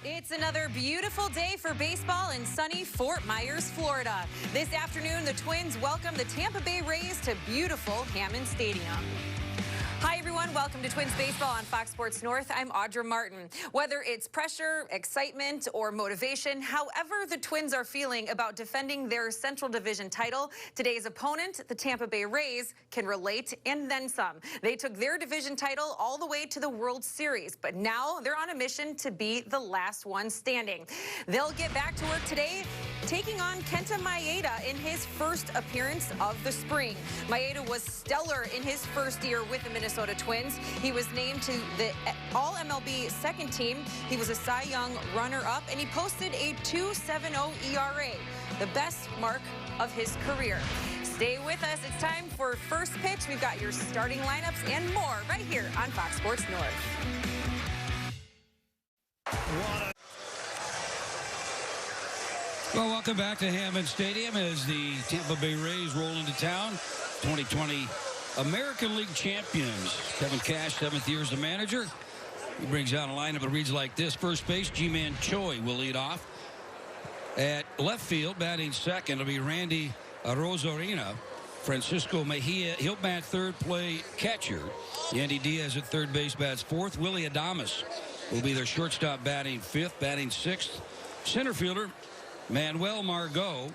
It's another beautiful day for baseball in sunny Fort Myers, Florida. This afternoon, the Twins welcome the Tampa Bay Rays to beautiful Hammond Stadium. Hi, everyone. Welcome to Twins Baseball on Fox Sports North. I'm Audra Martin. Whether it's pressure, excitement, or motivation, however the Twins are feeling about defending their Central Division title, today's opponent, the Tampa Bay Rays, can relate and then some. They took their division title all the way to the World Series, but now they're on a mission to be the last one standing. They'll get back to work today, taking on Kenta Maeda in his first appearance of the spring. Maeda was stellar in his first year with the Minnesota Twins. He was named to the All-MLB second team. He was a Cy Young runner-up, and he posted a 2.70 ERA, the best mark of his career. Stay with us. It's time for First Pitch. We've got your starting lineups and more right here on Fox Sports North. Well, welcome back to Hammond Stadium as the Tampa Bay Rays roll into town. 2020 American League champions. Kevin Cash, 7th year as the manager. He brings out a lineup that reads like this. First base, Ji-Man Choi will lead off. At left field, batting second, it'll be Randy Arozarena. Francisco Mejia, he'll bat third, play catcher. Yandy Diaz at third base bats fourth. Willie Adames will be their shortstop, batting fifth. Batting sixth, center fielder Manuel Margot.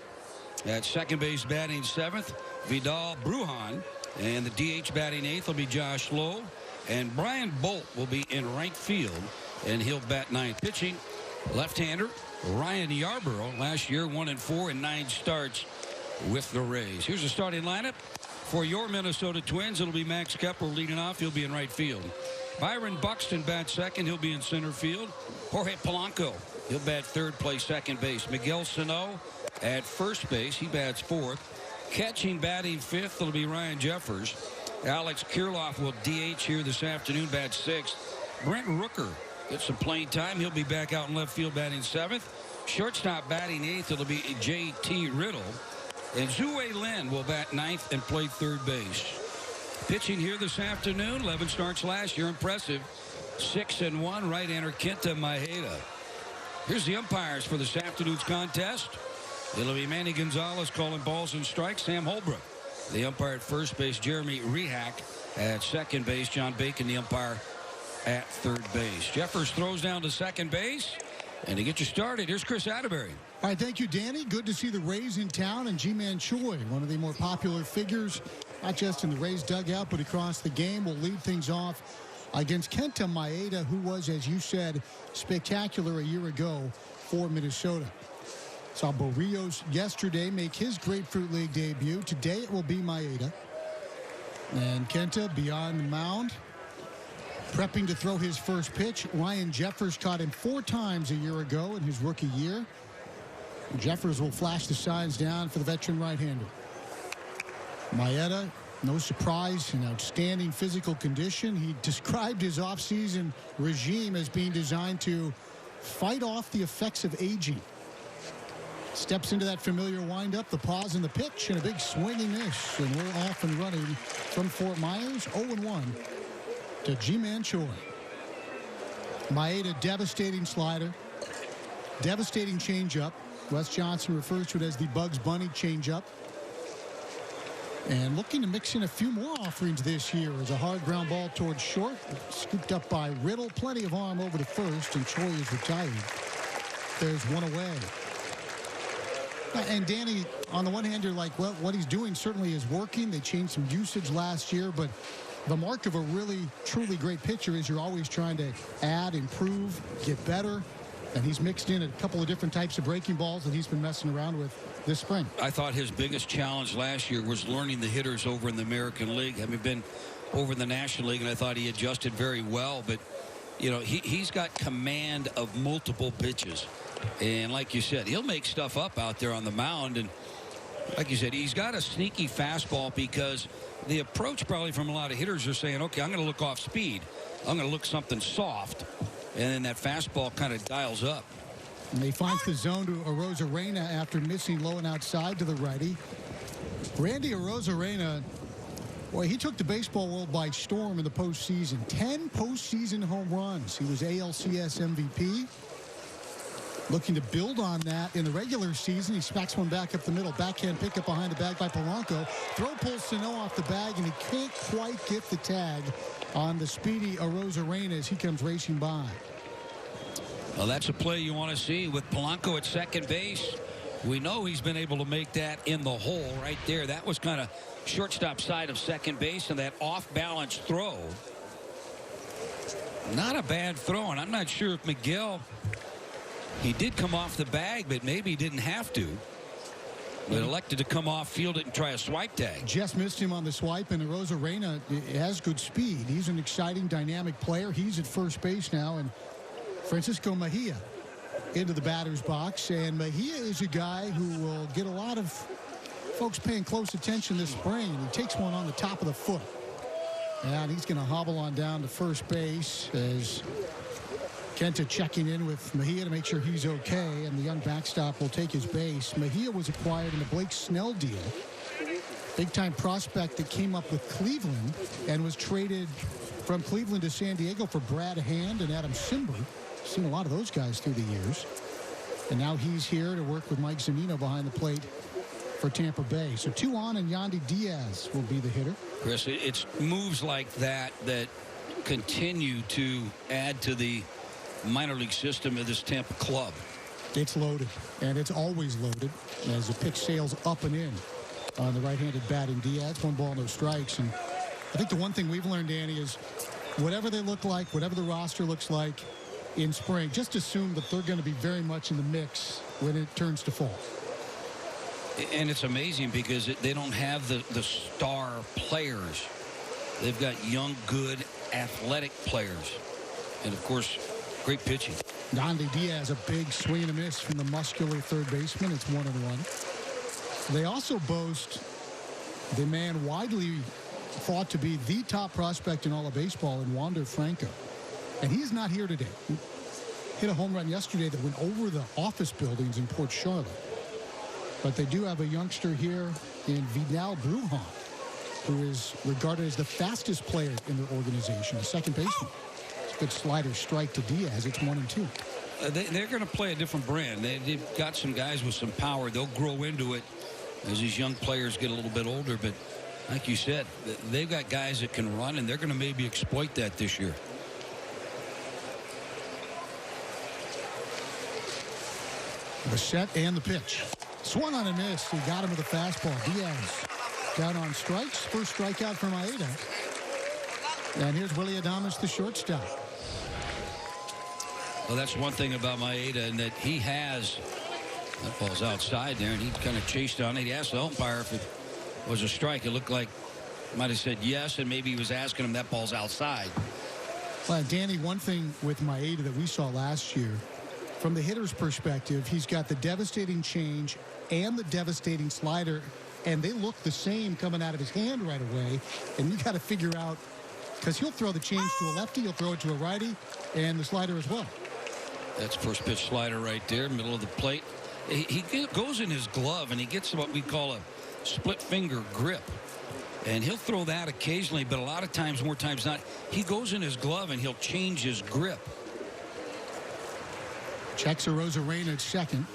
At second base, batting seventh, Vidal Brujan. And the DH batting eighth will be Josh Lowe. And Brian Bolt will be in right field, and he'll bat ninth. Pitching, left-hander Ryan Yarborough. Last year, 1-4 in 9 starts with the Rays. Here's the starting lineup for your Minnesota Twins. It'll be Max Kepler leading off. He'll be in right field. Byron Buxton bats second. He'll be in center field. Jorge Polanco, he'll bat third, play second base. Miguel Sano at first base. He bats fourth. Catching, batting fifth, it'll be Ryan Jeffers. Alex Kirilloff will DH here this afternoon, bat sixth. Brent Rooker gets some playing time. He'll be back out in left field, batting seventh. Shortstop, batting eighth, it'll be J.T. Riddle. And Zue Lin will bat ninth and play third base. Pitching here this afternoon, 11 starts last year, impressive. 6-1, right-hander Kenta Maeda. Here's the umpires for this afternoon's contest. It'll be Manny Gonzalez calling balls and strikes. Sam Holbrook, the umpire at first base. Jeremy Rehack at second base. John Bacon, the umpire at third base. Jeffers throws down to second base. And to get you started, here's Chris Atterbury. All right, thank you, Danny. Good to see the Rays in town, and Ji-Man Choi, one of the more popular figures, not just in the Rays dugout, but across the game, will lead things off against Kenta Maeda, who was, as you said, spectacular a year ago for Minnesota. Saw Barrios yesterday make his Grapefruit League debut. Today it will be Maeda. And Kenta beyond the mound, prepping to throw his first pitch. Ryan Jeffers caught him 4 times a year ago in his rookie year. Jeffers will flash the signs down for the veteran right-hander. Maeda, no surprise, in outstanding physical condition. He described his offseason regime as being designed to fight off the effects of aging. Steps into that familiar windup, the pause and the pitch, and a big swinging miss. And we're off and running from Fort Myers, 0-1 to Ji-Man Choi. Maeda, devastating slider, devastating changeup. Wes Johnson refers to it as the Bugs Bunny changeup. And looking to mix in a few more offerings this year as a hard ground ball towards short. Scooped up by Riddle. Plenty of arm over to first, and Choi is retired. There's one away. And Danny, on the one hand, you're like, well, what he's doing certainly is working. They changed some usage last year, but the mark of a really, truly great pitcher is you're always trying to add, improve, get better. And he's mixed in a couple of different types of breaking balls that he's been messing around with this spring. I thought his biggest challenge last year was learning the hitters over in the American League. I mean, been over in the National League, and I thought he adjusted very well. But, you know, he's got command of multiple pitches. And like you said, he'll make stuff up out there on the mound. And like you said, he's got a sneaky fastball because the approach probably from a lot of hitters are saying, okay, I'm going to look off speed. I'm going to look something soft. And then that fastball kind of dials up. And he finds the zone to Arozarena after missing low and outside to the righty. Randy Arozarena, boy, he took the baseball world by storm in the postseason. 10 postseason home runs. He was ALCS MVP. looking to build on that in the regular season. He smacks one back up the middle. Backhand pickup behind the bag by Polanco. Throw pulls Sano off the bag, and he can't quite get the tag on the speedy Arozarena as he comes racing by. Well, that's a play you want to see with Polanco at second base. We know he's been able to make that in the hole right there. That was kind of shortstop side of second base, and that off-balance throw. Not a bad throw, and I'm not sure if Miguel, he did come off the bag, but maybe he didn't have to. But elected to come off, field it, and try a swipe tag. Just missed him on the swipe, and Arozarena has good speed. He's an exciting, dynamic player. He's at first base now, and Francisco Mejia into the batter's box. And Mejia is a guy who will get a lot of folks paying close attention this spring. He takes one on the top of the foot. And he's going to hobble on down to first base as Kenta checking in with Mejia to make sure he's okay, and the young backstop will take his base. Mejia was acquired in the Blake Snell deal. Big-time prospect that came up with Cleveland and was traded from Cleveland to San Diego for Brad Hand and Adam Simber. Seen a lot of those guys through the years. And now he's here to work with Mike Zunino behind the plate for Tampa Bay. So 2 on, and Yandy Diaz will be the hitter. Chris, it's moves like that that continue to add to the minor league system of this Tampa club. It's loaded, and it's always loaded as the pitch sails up and in on the right-handed bat in Diaz. 1 ball, no strikes. And I think the one thing we've learned, Danny, is whatever they look like, whatever the roster looks like in spring, just assume that they're going to be very much in the mix when it turns to fall. And it's amazing because they don't have the star players. They've got young, good, athletic players. And, of course, great pitching. Yandy Diaz, a big swing and a miss from the muscular third baseman. It's 1-1. They also boast the man widely thought to be the top prospect in all of baseball in Wander Franco. And he's not here today. He hit a home run yesterday that went over the office buildings in Port Charlotte. But they do have a youngster here in Vidal Brujan, who is regarded as the fastest player in their organization, the second baseman. It's a good slider strike to Diaz. It's 1-2. They're going to play a different brand. They've got some guys with some power. They'll grow into it as these young players get a little bit older. But like you said, they've got guys that can run, and they're going to maybe exploit that this year. The set and the pitch. Swung on and missed. He got him with a fastball. Diaz down on strikes. First strikeout for Maeda. And here's Willy Adames, the shortstop. Well, that's one thing about Maeda, and that he has, that ball's outside there, and he kind of chased on it. He asked the umpire if it was a strike. It looked like he might have said yes, and maybe he was asking him that ball's outside. Well, Danny, one thing with Maeda that we saw last year, from the hitter's perspective, he's got the devastating change and the devastating slider, and they look the same coming out of his hand right away. And you got to figure out, because he'll throw the change to a lefty, he'll throw it to a righty, and the slider as well. That's first pitch slider right there, middle of the plate. He goes in his glove, and he gets what we call a split finger grip. And he'll throw that occasionally, but a lot of times, more times not, he goes in his glove and he'll change his grip. Checks Arozarena at second.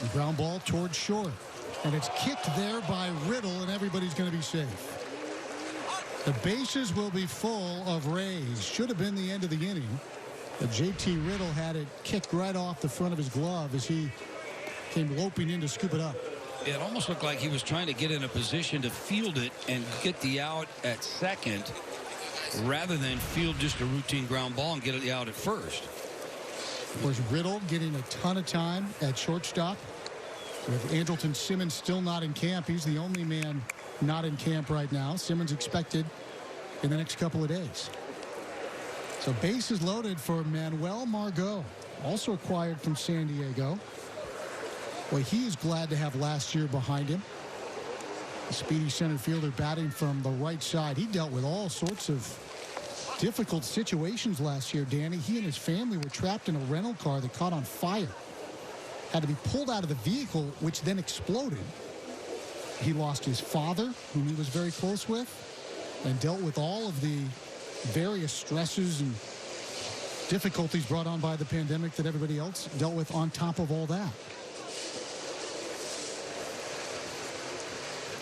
The ground ball towards short. And it's kicked there by Riddle, and everybody's going to be safe. The bases will be full of Rays. Should have been the end of the inning. But JT Riddle had it kicked right off the front of his glove as he came loping in to scoop it up. It almost looked like he was trying to get in a position to field it and get the out at second rather than field just a routine ground ball and get it out at first. Of course, Riddle getting a ton of time at shortstop. With Andrelton Simmons still not in camp, he's the only man not in camp right now. Simmons expected in the next couple of days. So bases loaded for Manuel Margot, also acquired from San Diego. Well, he is glad to have last year behind him. The speedy center fielder batting from the right side. He dealt with all sorts of difficult situations last year, Danny. He and his family were trapped in a rental car that caught on fire. Had to be pulled out of the vehicle, which then exploded. He lost his father, whom he was very close with, and dealt with all of the various stresses and difficulties brought on by the pandemic that everybody else dealt with on top of all that.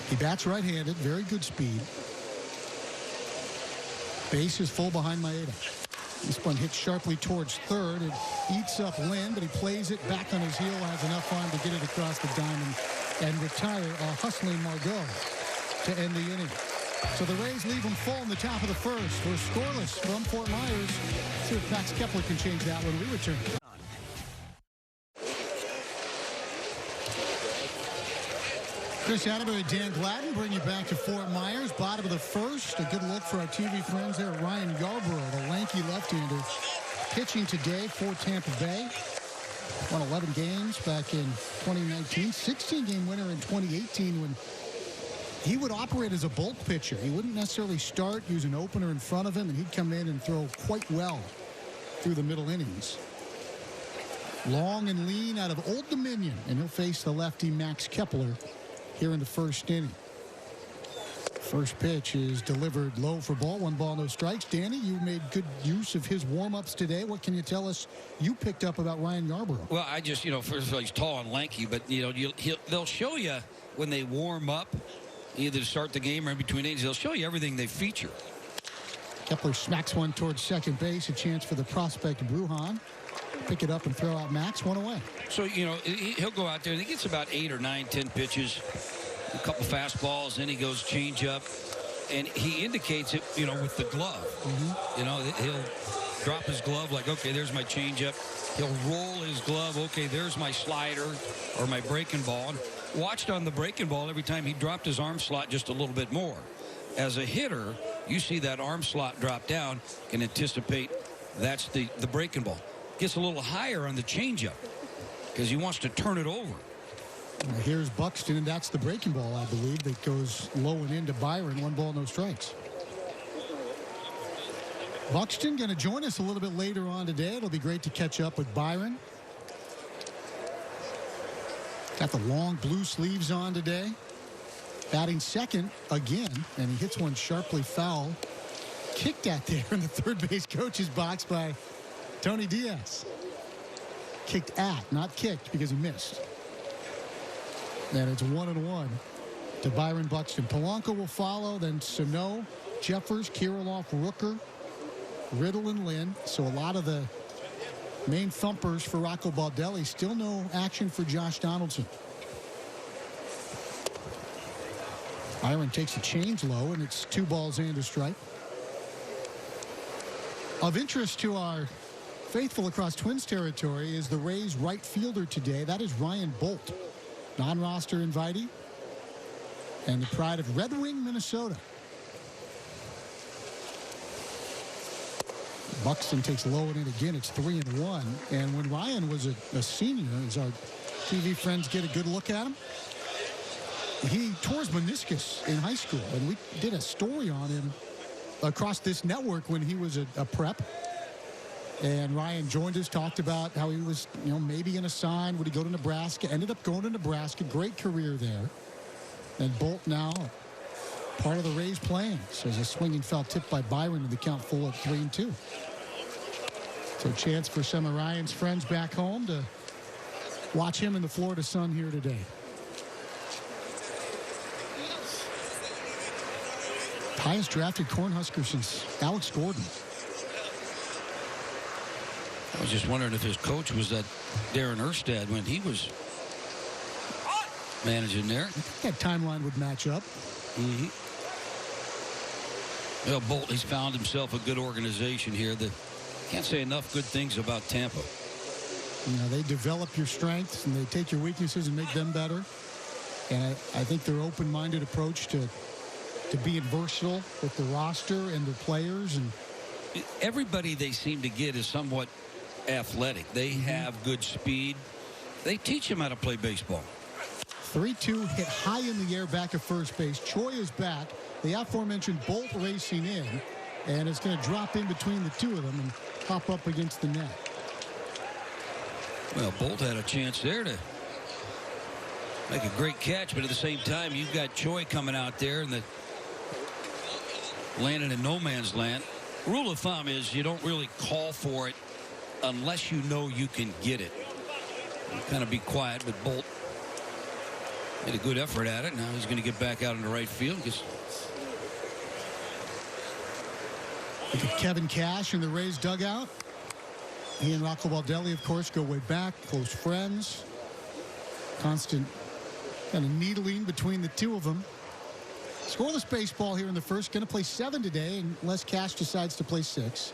He bats right-handed, very good speed. Base is full behind Maeda. This one hits sharply towards third. It eats up Lynn, but he plays it back on his heel, has enough time to get it across the diamond and retire a hustling Margot to end the inning. So the Rays leave them full in the top of the first. We're scoreless from Fort Myers. See if Max Kepler can change that when we return. Chris Atterbury, Dan Gladden bring you back to Fort Myers. Bottom of the first. A good look for our TV friends there. Ryan Yarbrough, the lanky left-hander, pitching today for Tampa Bay. Won 11 games back in 2019. 16-game winner in 2018 when he would operate as a bulk pitcher. He wouldn't necessarily start, use an opener in front of him, and he'd come in and throw quite well through the middle innings. Long and lean out of Old Dominion, and he'll face the lefty Max Kepler here in the first inning. First pitch is delivered low for ball. 1 ball, no strikes. Danny, you made good use of his warm-ups today. What can you tell us you picked up about Ryan Yarbrough? Well, I just, first of all, he's tall and lanky, but, they'll show you when they warm up, either to start the game or in between innings, they'll show you everything they feature. Kepler smacks one towards second base. A chance for the prospect Brujan. Pick it up and throw out Max. One away. So, he'll go out there and he gets about 8 or 9, 10 pitches, a couple fastballs, then he goes change up, and he indicates it, with the glove. He'll drop his glove like, okay, there's my change up. He'll roll his glove. Okay, there's my slider or my breaking ball. And watched on the breaking ball every time he dropped his arm slot just a little bit more. As a hitter, you see that arm slot drop down and anticipate that's the breaking ball. Gets a little higher on the changeup because he wants to turn it over. Here's Buxton, and that's the breaking ball, I believe, that goes low and into Byron. 1 ball, no strikes. Buxton going to join us a little bit later on today. It'll be great to catch up with Byron. Got the long blue sleeves on today. Batting second again, and he hits one sharply foul. Kicked at there in the third base coach's box by Tony Diaz. Kicked at, not kicked, because he missed. And it's 1-1 to Byron Buxton. Polanco will follow, then Sano, Jeffers, Kirilloff, Rooker, Riddle, and Lynn. So a lot of the main thumpers for Rocco Baldelli. Still no action for Josh Donaldson. Byron takes a change low, and it's 2 balls and a strike. Of interest to our faithful across Twins territory is the Rays right fielder today. That is Ryan Bolt, non-roster invitee, and the pride of Red Wing, Minnesota. Buxton takes low and in again. It's 3-1. And when Ryan was a senior, as our TV friends get a good look at him, he tore his meniscus in high school, and we did a story on him across this network when he was a prep. And Ryan joined us, talked about how he was, maybe going to sign. Would he go to Nebraska? Ended up going to Nebraska. Great career there. And Bolt now part of the Rays plans as a swinging foul tip by Byron in the count full at 3-2. So chance for some of Ryan's friends back home to watch him in the Florida sun here today. Highest drafted Cornhusker since Alex Gordon. I was just wondering if his coach was that Darren Erstad when he was managing there. That timeline would match up. Well, Bolt, he's found himself a good organization here that can't say enough good things about Tampa. They develop your strengths and they take your weaknesses and make them better. And I think their open-minded approach to being versatile with the roster and the players. And everybody they seem to get is somewhat athletic. They have good speed. They teach them how to play baseball. 3-2 hit high in the air back at first base. Choi is back. The aforementioned Bolt racing in. And it's going to drop in between the two of them and pop up against the net. Well, Bolt had a chance there to make a great catch, but at the same time, you've got Choi coming out there and landing in no man's land. Rule of thumb is you don't really call for it unless you know you can get it. Kind of be quiet, but Bolt made a good effort at it. Now he's going to get back out into right field. Look at Kevin Cash in the Rays dugout. He and Rocco Baldelli, of course, go way back, close friends. Constant kind of needling between the two of them. Scoreless baseball here in the first. Going to play 7 today, unless Cash decides to play 6.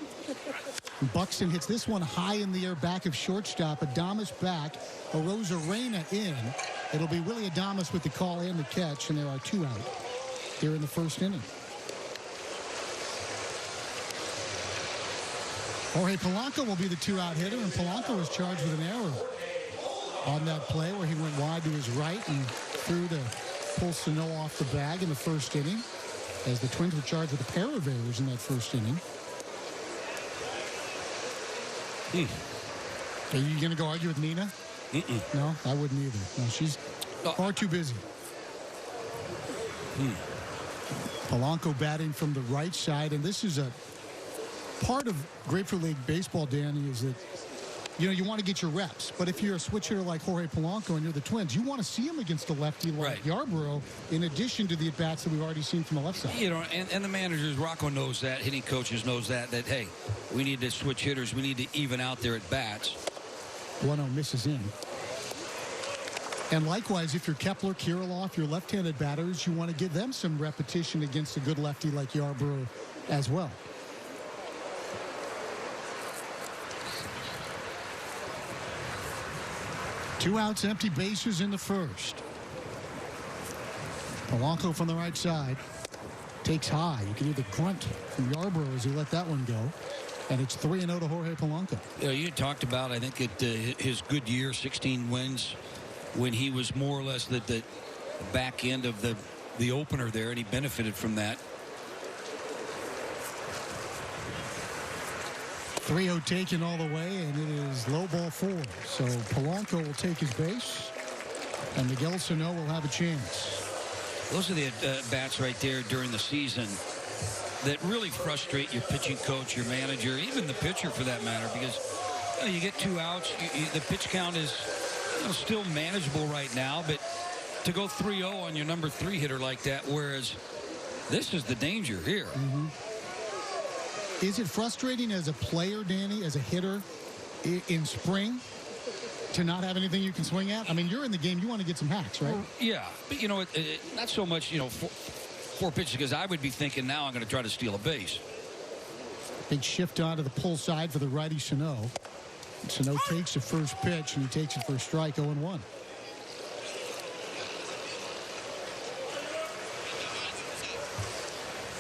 Buxton hits this one high in the air, back of shortstop. Adames back. Arozarena in. It'll be Willie Adames with the call and the catch, and there are 2 out here in the first inning. Jorge Polanco will be the 2-out hitter, and Polanco was charged with an error on that play where he went wide to his right and threw to pull Sano off the bag in the first inning, as the Twins were charged with a pair of errors in that first inning. Are you going to go argue with Nina? No, I wouldn't either. No, she's far too busy. Polanco batting from the right side, and this is a part of Grapefruit League baseball, Danny, is that you want to get your reps. But if you're a switch hitter like Jorge Polanco and you're the Twins, you want to see him against a lefty like Yarbrough, in addition to the at-bats that we've already seen from the left side. And the managers, Rocco knows that, hitting coaches knows that, hey, we need to switch hitters. We need to even out their at-bats. 1-0 misses in. And likewise, if you're Kepler, Kirilloff, your left-handed batters, you want to give them some repetition against a good lefty like Yarbrough as well. Two outs, empty bases in the first. Polanco from the right side takes high. You can hear the grunt from Yarbrough as he let that one go. And it's 3-0 to Jorge Polanco. You talked about, I think, his good year, 16 wins, when he was more or less the back end of the opener there, and he benefited from that. 3-0 taken all the way, and it is low ball 4. So Polanco will take his base, and Miguel Sano will have a chance. Those are the bats right there during the season that really frustrate your pitching coach, your manager, even the pitcher for that matter, because you get 2 outs. The pitch count is still manageable right now, but to go 3-0 on your number 3 hitter like that, whereas this is the danger here. Is it frustrating as a player, Danny, as a hitter in spring to not have anything you can swing at? I mean, you're in the game. You want to get some hacks, right? Yeah, but, not so much, 4 pitches, because I would be thinking now I'm going to try to steal a base. Big shift onto the pull side for the righty Sano. Sano takes the first pitch, and he takes it for a strike, 0-1.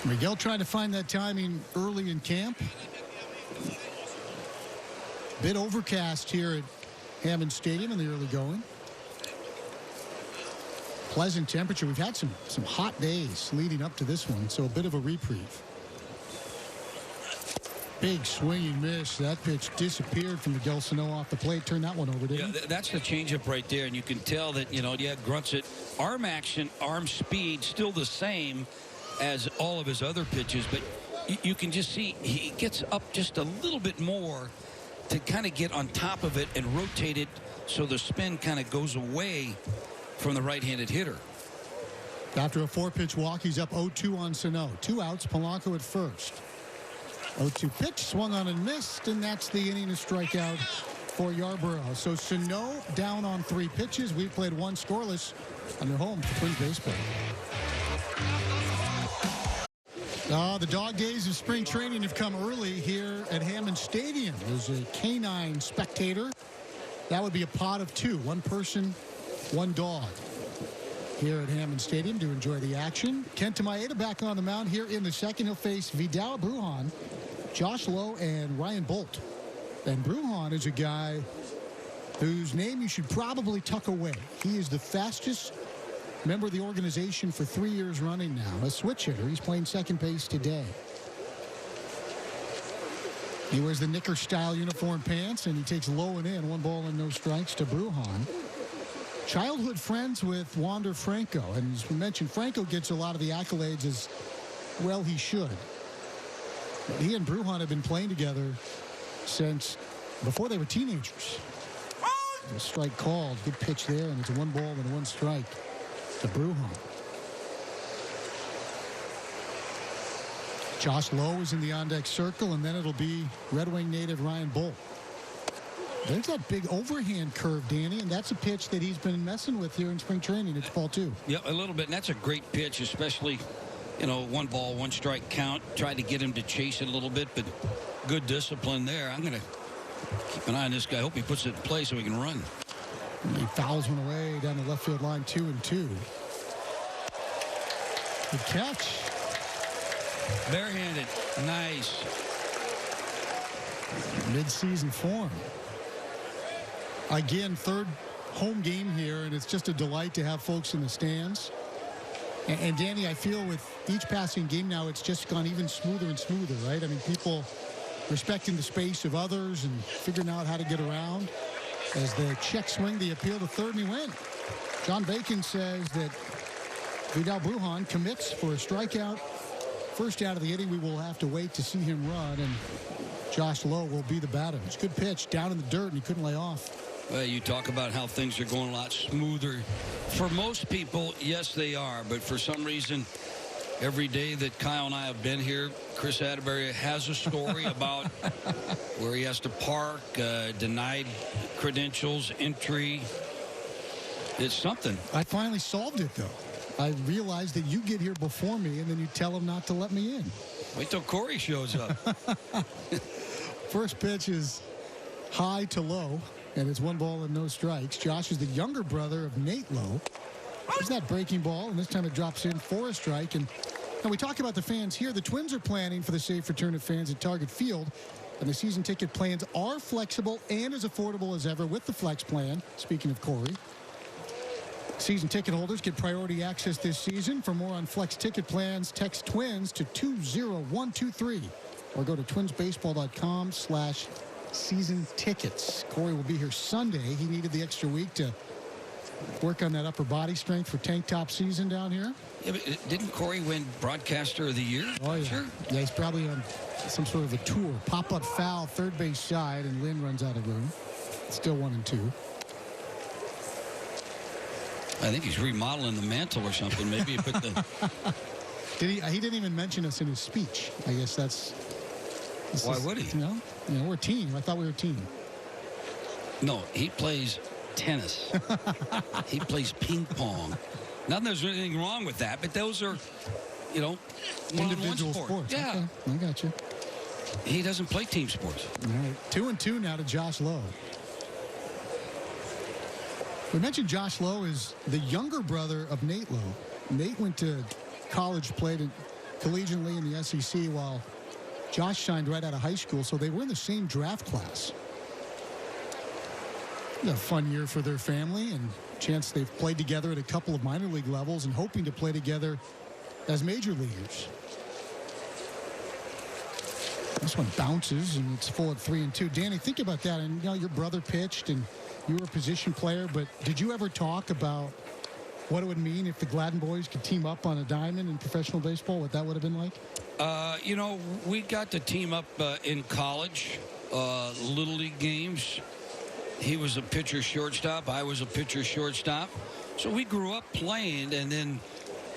Miguel trying to find that timing early in camp. Bit overcast here at Hammond Stadium in the early going. Pleasant temperature. We've had some hot days leading up to this one, so a bit of a reprieve. Big swinging miss. That pitch disappeared from Miguel Sano off the plate. Turned that one over, didn't he? That's the changeup right there, and you can tell that, grunts it. Arm action, arm speed, still the same as all of his other pitches, but you can just see he gets up just a little bit more to kind of get on top of it and rotate it so the spin kind of goes away from the right-handed hitter. After a 4-pitch walk, he's up 0-2 on Sano. 2 outs, Polanco at first. 0-2 pitch, swung on and missed, and that's the inning, a strikeout for Yarbrough. So Sano down on 3 pitches. We've played 1 scoreless on your home for Twins baseball. The dog days of spring training have come early here at Hammond Stadium. There's a canine spectator. That would be a pod of 2. 1 person, 1 dog here at Hammond Stadium to enjoy the action. Kenta Maeda back on the mound here in the second. He'll face Vidal Brujan, Josh Lowe, and Ryan Bolt. And Brujan is a guy whose name you should probably tuck away. He is the fastest member of the organization for 3 years running now. A switch hitter. He's playing second base today. He wears the knicker-style uniform pants, and he takes low and in. 1 ball and no strikes to Brujan. Childhood friends with Wander Franco. And as we mentioned, Franco gets a lot of the accolades, as well he should. But he and Brujan have been playing together since before they were teenagers. A strike called. Good pitch there, and it's a 1 ball and 1 strike to Brujan. Josh Lowe is in the on-deck circle, and then it'll be Red Wing native Ryan Bolt. There's that big overhand curve, Danny, and that's a pitch that he's been messing with here in spring training. It's ball 2. Yeah, a little bit, and that's a great pitch, especially, 1 ball, 1 strike count. Tried to get him to chase it a little bit, but good discipline there. I'm going to keep an eye on this guy. Hope he puts it in play so he can run. And he fouls one away down the left field line, 2-2. Good catch. Barehanded. Nice. Mid-season form. Again, third home game here, and it's just a delight to have folks in the stands. And Danny, I feel with each passing game now, it's just gone even smoother and smoother, right? I mean, people respecting the space of others and figuring out how to get around. As the check swing, the appeal to third, and he went. John Bacon says that Vidal Brujan commits for a strikeout. First out of the inning, we will have to wait to see him run, and Josh Lowe will be the batter. It's a good pitch down in the dirt, and he couldn't lay off. Well, you talk about how things are going a lot smoother. For most people, yes, they are. But for some reason, every day that Kyle and I have been here, Chris Atterbury has a story about where he has to park, denied credentials, entry. It's something. I finally solved it, though. I realized that you get here before me, and then you tell him not to let me in. Wait till Corey shows up. First pitch is high to low, and it's 1 ball and no strikes. Josh is the younger brother of Nate Lowe. There's that breaking ball, and this time it drops in for a strike. And we talk about the fans here. The Twins are planning for the safe return of fans at Target Field, and the season ticket plans are flexible and as affordable as ever with the Flex plan. Speaking of Corey. Season ticket holders get priority access this season. For more on Flex ticket plans, text TWINS to 20123 or go to twinsbaseball.com/season tickets. Corey will be here Sunday. He needed the extra week to work on that upper body strength for tank top season down here. Yeah, but didn't Corey win Broadcaster of the Year? Oh, yeah. Sure. Yeah, he's probably on some sort of a tour. Pop-up foul, third base side, and Lynn runs out of room. Still 1-2. I think he's remodeling the mantle or something. Maybe he put the... He didn't even mention us in his speech. I guess that's... Why would he? We're a team. I thought we were a team. No, he plays tennis. He plays ping pong. Not that there's anything wrong with that, but those are, individual sport. sports. Yeah. Okay. I got you. He doesn't play team sports. All right. 2-2 now to Josh Lowe. We mentioned Josh Lowe is the younger brother of Nate Lowe. Nate went to college, played collegiately in the SEC, while Josh shined right out of high school, so they were in the same draft class. A fun year for their family, and chance they've played together at a couple of minor league levels and hoping to play together as major leaguers. This one bounces, and it's full at 3-2. Danny, think about that. And your brother pitched, and you were a position player, but did you ever talk about what it would mean if the Gladden boys could team up on a diamond in professional baseball, what that would have been like? We got to team up in college, Little League games. He was a pitcher shortstop. I was a pitcher shortstop. So we grew up playing and then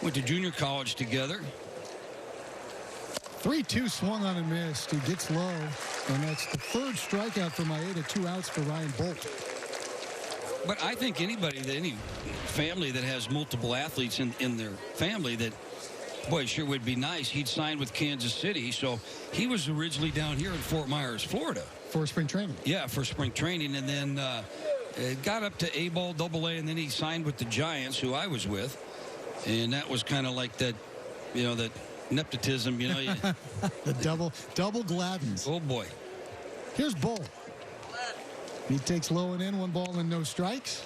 went to junior college together. 3-2 swung on and missed. He gets low, and that's the third strikeout for Maeda. 2 outs for Ryan Bolt. But I think any family that has multiple athletes in their family, that, boy, it sure would be nice. He'd signed with Kansas City, so he was originally down here in Fort Myers, Florida. For spring training. Yeah, for spring training, and then got up to A-ball, double-A, and then he signed with the Giants, who I was with. And that was kind of like that, that nepotism, The double Gladdens. Oh, boy. Here's Bolt. He takes low and in, 1 ball and no strikes.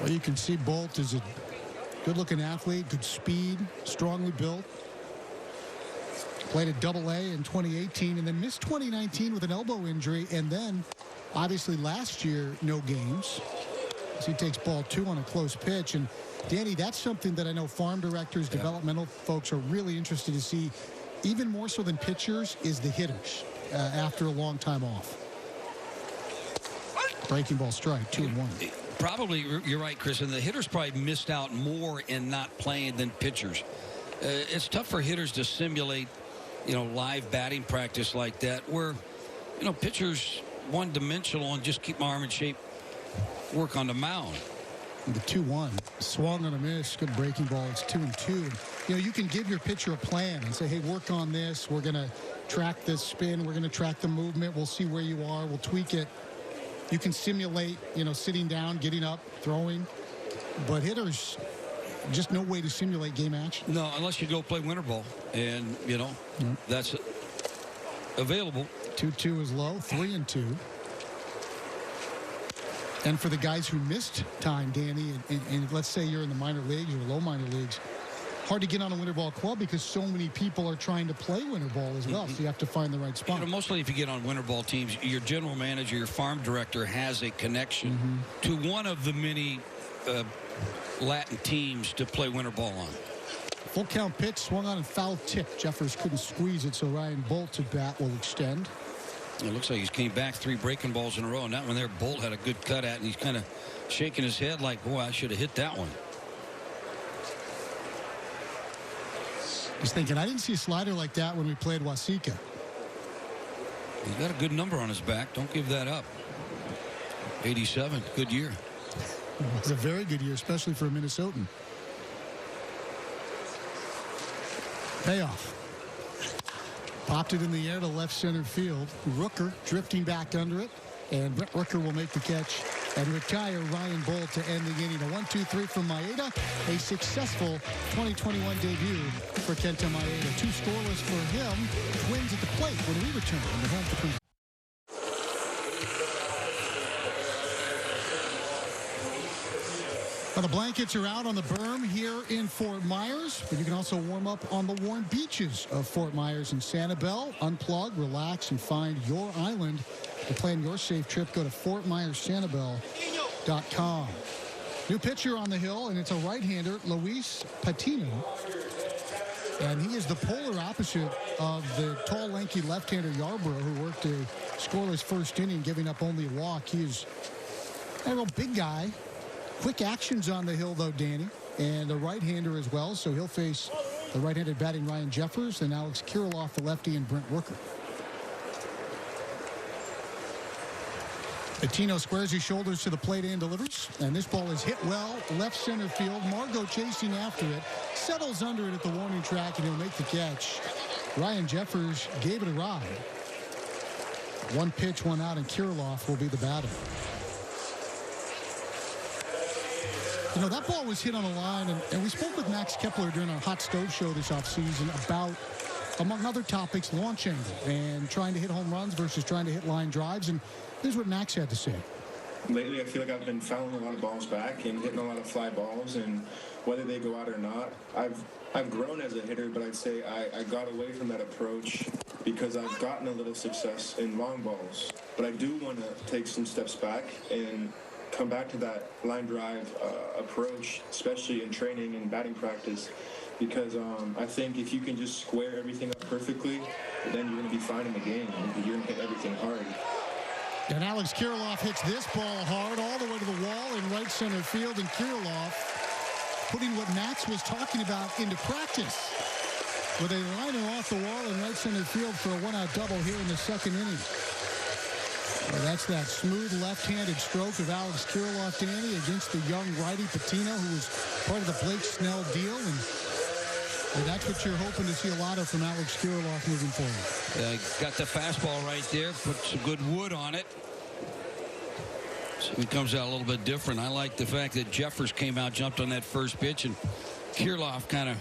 Well, you can see Bolt is a good-looking athlete, good speed, strongly built. Played at Double-A in 2018 and then missed 2019 with an elbow injury, and then obviously last year no games. So he takes ball 2 on a close pitch. And Danny, that's something that I know farm directors, developmental folks are really interested to see, even more so than pitchers, is the hitters. after a long time off. Breaking ball strike, 2-1. Probably, you're right, Chris, and the hitters probably missed out more in not playing than pitchers. It's tough for hitters to simulate, live batting practice like that, where, pitchers one-dimensional and just keep my arm in shape, work on the mound. The 2-1, swung on a miss, good breaking ball. It's 2-2. You can give your pitcher a plan and say, hey, work on this. We're going to track this spin. We're going to track the movement. We'll see where you are. We'll tweak it. You can simulate, sitting down, getting up, throwing. But hitters, just no way to simulate game action. No, unless you go play winter ball. And, that's available. 2-2 is low, 3-2. And for the guys who missed time, Danny, and let's say you're in the minor leagues or low minor leagues, hard to get on a winter ball club because so many people are trying to play winter ball as well. So you have to find the right spot. Mostly if you get on winter ball teams, your general manager, your farm director has a connection to one of the many Latin teams to play winter ball on. Full count pitch, swung on and foul tip. Jeffers couldn't squeeze it, so Ryan Bolt's at bat will extend. It looks like he's came back 3 breaking balls in a row, and that one there, Bolt had a good cut at, and he's kind of shaking his head like, boy, I should have hit that one. He's thinking, I didn't see a slider like that when we played Wasika. He's got a good number on his back. Don't give that up. 87, good year. It was a very good year, especially for a Minnesotan. Payoff. Popped it in the air to left center field. Rooker drifting back under it. And Brett Rooker will make the catch and retire Ryan Bolt to end the inning. A 1-2-3 from Maeda. A successful 2021 debut for Kenta Maeda. 2 scoreless for him. Twins at the plate when we return on the home for Twins. Well, the blankets are out on the berm here in Fort Myers, but you can also warm up on the warm beaches of Fort Myers and Sanibel. Unplug, relax, and find your island. To plan your safe trip, go to FortMyersSanibel.com. New pitcher on the hill, and it's a right-hander, Luis Patino. And he is the polar opposite of the tall, lanky left-hander Yarbrough, who worked a scoreless first inning, giving up only a walk. He is a real big guy. Quick actions on the hill, though, Danny, and a right-hander as well. So he'll face the right-handed batting Ryan Jeffers and Alex Kirilloff, the lefty, and Brent Rooker. Patino squares his shoulders to the plate and delivers. And this ball is hit well, left center field. Margot chasing after it, settles under it at the warning track, and he'll make the catch. Ryan Jeffers gave it a ride. 1 pitch, 1 out, and Kirilloff will be the batter. That ball was hit on the line, and we spoke with Max Kepler during our Hot Stove show this offseason about, among other topics, launch angle and trying to hit home runs versus trying to hit line drives. And here's what Max had to say. Lately, I feel like I've been fouling a lot of balls back and hitting a lot of fly balls, and whether they go out or not, I've grown as a hitter, but I'd say I got away from that approach because I've gotten a little success in long balls. But I do want to take some steps back and come back to that line drive approach, especially in training and batting practice, because I think if you can just square everything up perfectly, then you're going to be fine in the game. You're going to hit everything hard. And Alex Kirilloff hits this ball hard all the way to the wall in right center field, and Kirilloff putting what Max was talking about into practice with a liner off the wall in right center field for a 1-out double here in the second inning. Well, that's that smooth left-handed stroke of Alex Kirilloff, Danny, against the young righty Patino, who was part of the Blake Snell deal. And that's what you're hoping to see a lot of from Alex Kirilloff moving forward. Got the fastball right there, put some good wood on it. So it comes out a little bit different. I like the fact that Jeffers came out, jumped on that first pitch, and Kirilloff kind of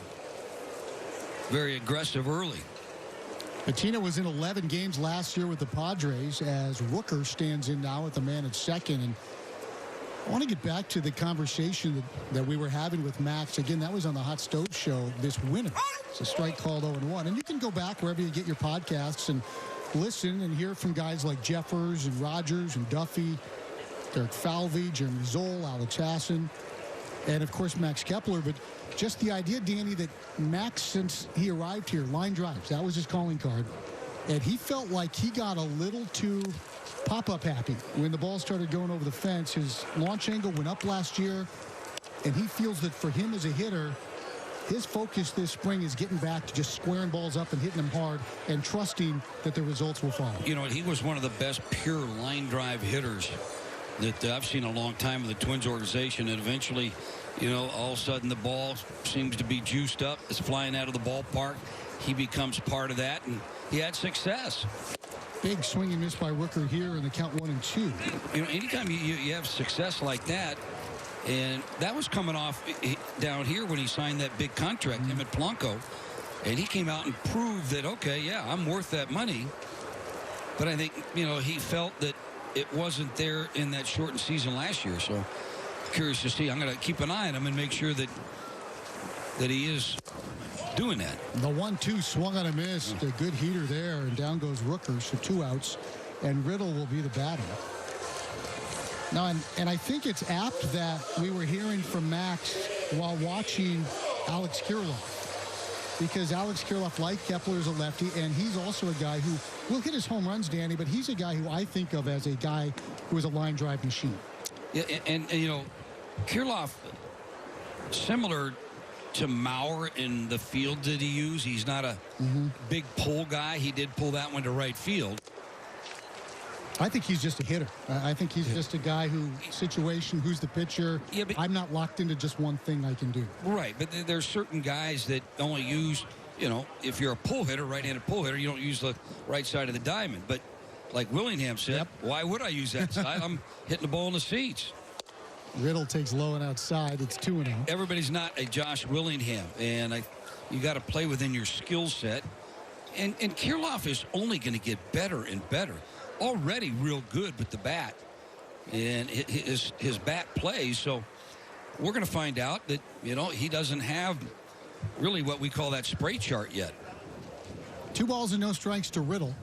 very aggressive early. Patino was in 11 games last year with the Padres as Rooker stands in now at the man at second. And I want to get back to the conversation that we were having with Max. Again, that was on the Hot Stove show this winter. It's a strike called 0-1. And you can go back wherever you get your podcasts and listen and hear from guys like Jeffers and Rogers and Duffy, Derek Falvey, Jeremy Zoll, Alex Hassan, and, of course, Max Kepler. But just the idea, Danny, that Max, since he arrived here, line drives, that was his calling card. And he felt like he got a little too pop-up happy when the ball started going over the fence. His launch angle went up last year, and he feels that for him as a hitter, his focus this spring is getting back to just squaring balls up and hitting them hard and trusting that the results will follow. You know, he was one of the best pure line drive hitters that I've seen in a long time in the Twins organization. And eventually, you know, all of a sudden the ball seems to be juiced up. It's flying out of the ballpark. He becomes part of that, and he had success. Big swing and miss by Rooker here in the count 1-2. You know, anytime you have success like that, and that was coming off down here when he signed that big contract, him at Polanco, and he came out and proved that, okay, yeah, I'm worth that money. But I think, you know, he felt that it wasn't there in that shortened season last year. So curious to see. I'm going to keep an eye on him and make sure that he is doing that. The 1-2 swung on a miss. A good heater there, and down goes Rooker, so 2 outs, and Riddle will be the batter. Now, and I think it's apt that we were hearing from Max while watching Alex Kirilloff, because Alex Kirilloff, like Kepler, is a lefty, and he's also a guy who will hit his home runs, Danny, but he's a guy who I think of as a guy who is a line drive machine. Yeah, and you know, Kirilloff, similar to Mauer in the field that he used. He's not a big pull guy. He did pull that one to right field. I think he's just a hitter. I think he's just a guy who, situation, who's the pitcher. Yeah, but I'm not locked into just one thing I can do. Right, but there's certain guys that only use, you know, if you're a pull hitter, right-handed pull hitter, you don't use the right side of the diamond. But like Willingham said, why would I use that side? I'm hitting the ball in the seats. Riddle takes low and outside. It's 2-0. Everybody's not a Josh Willingham, and you got to play within your skill set. And Kirilloff is only going to get better and better. Already real good with the bat, and his bat plays. So we're going to find out that, you know, he doesn't have really what we call that spray chart yet. 2 balls and no strikes to Riddle.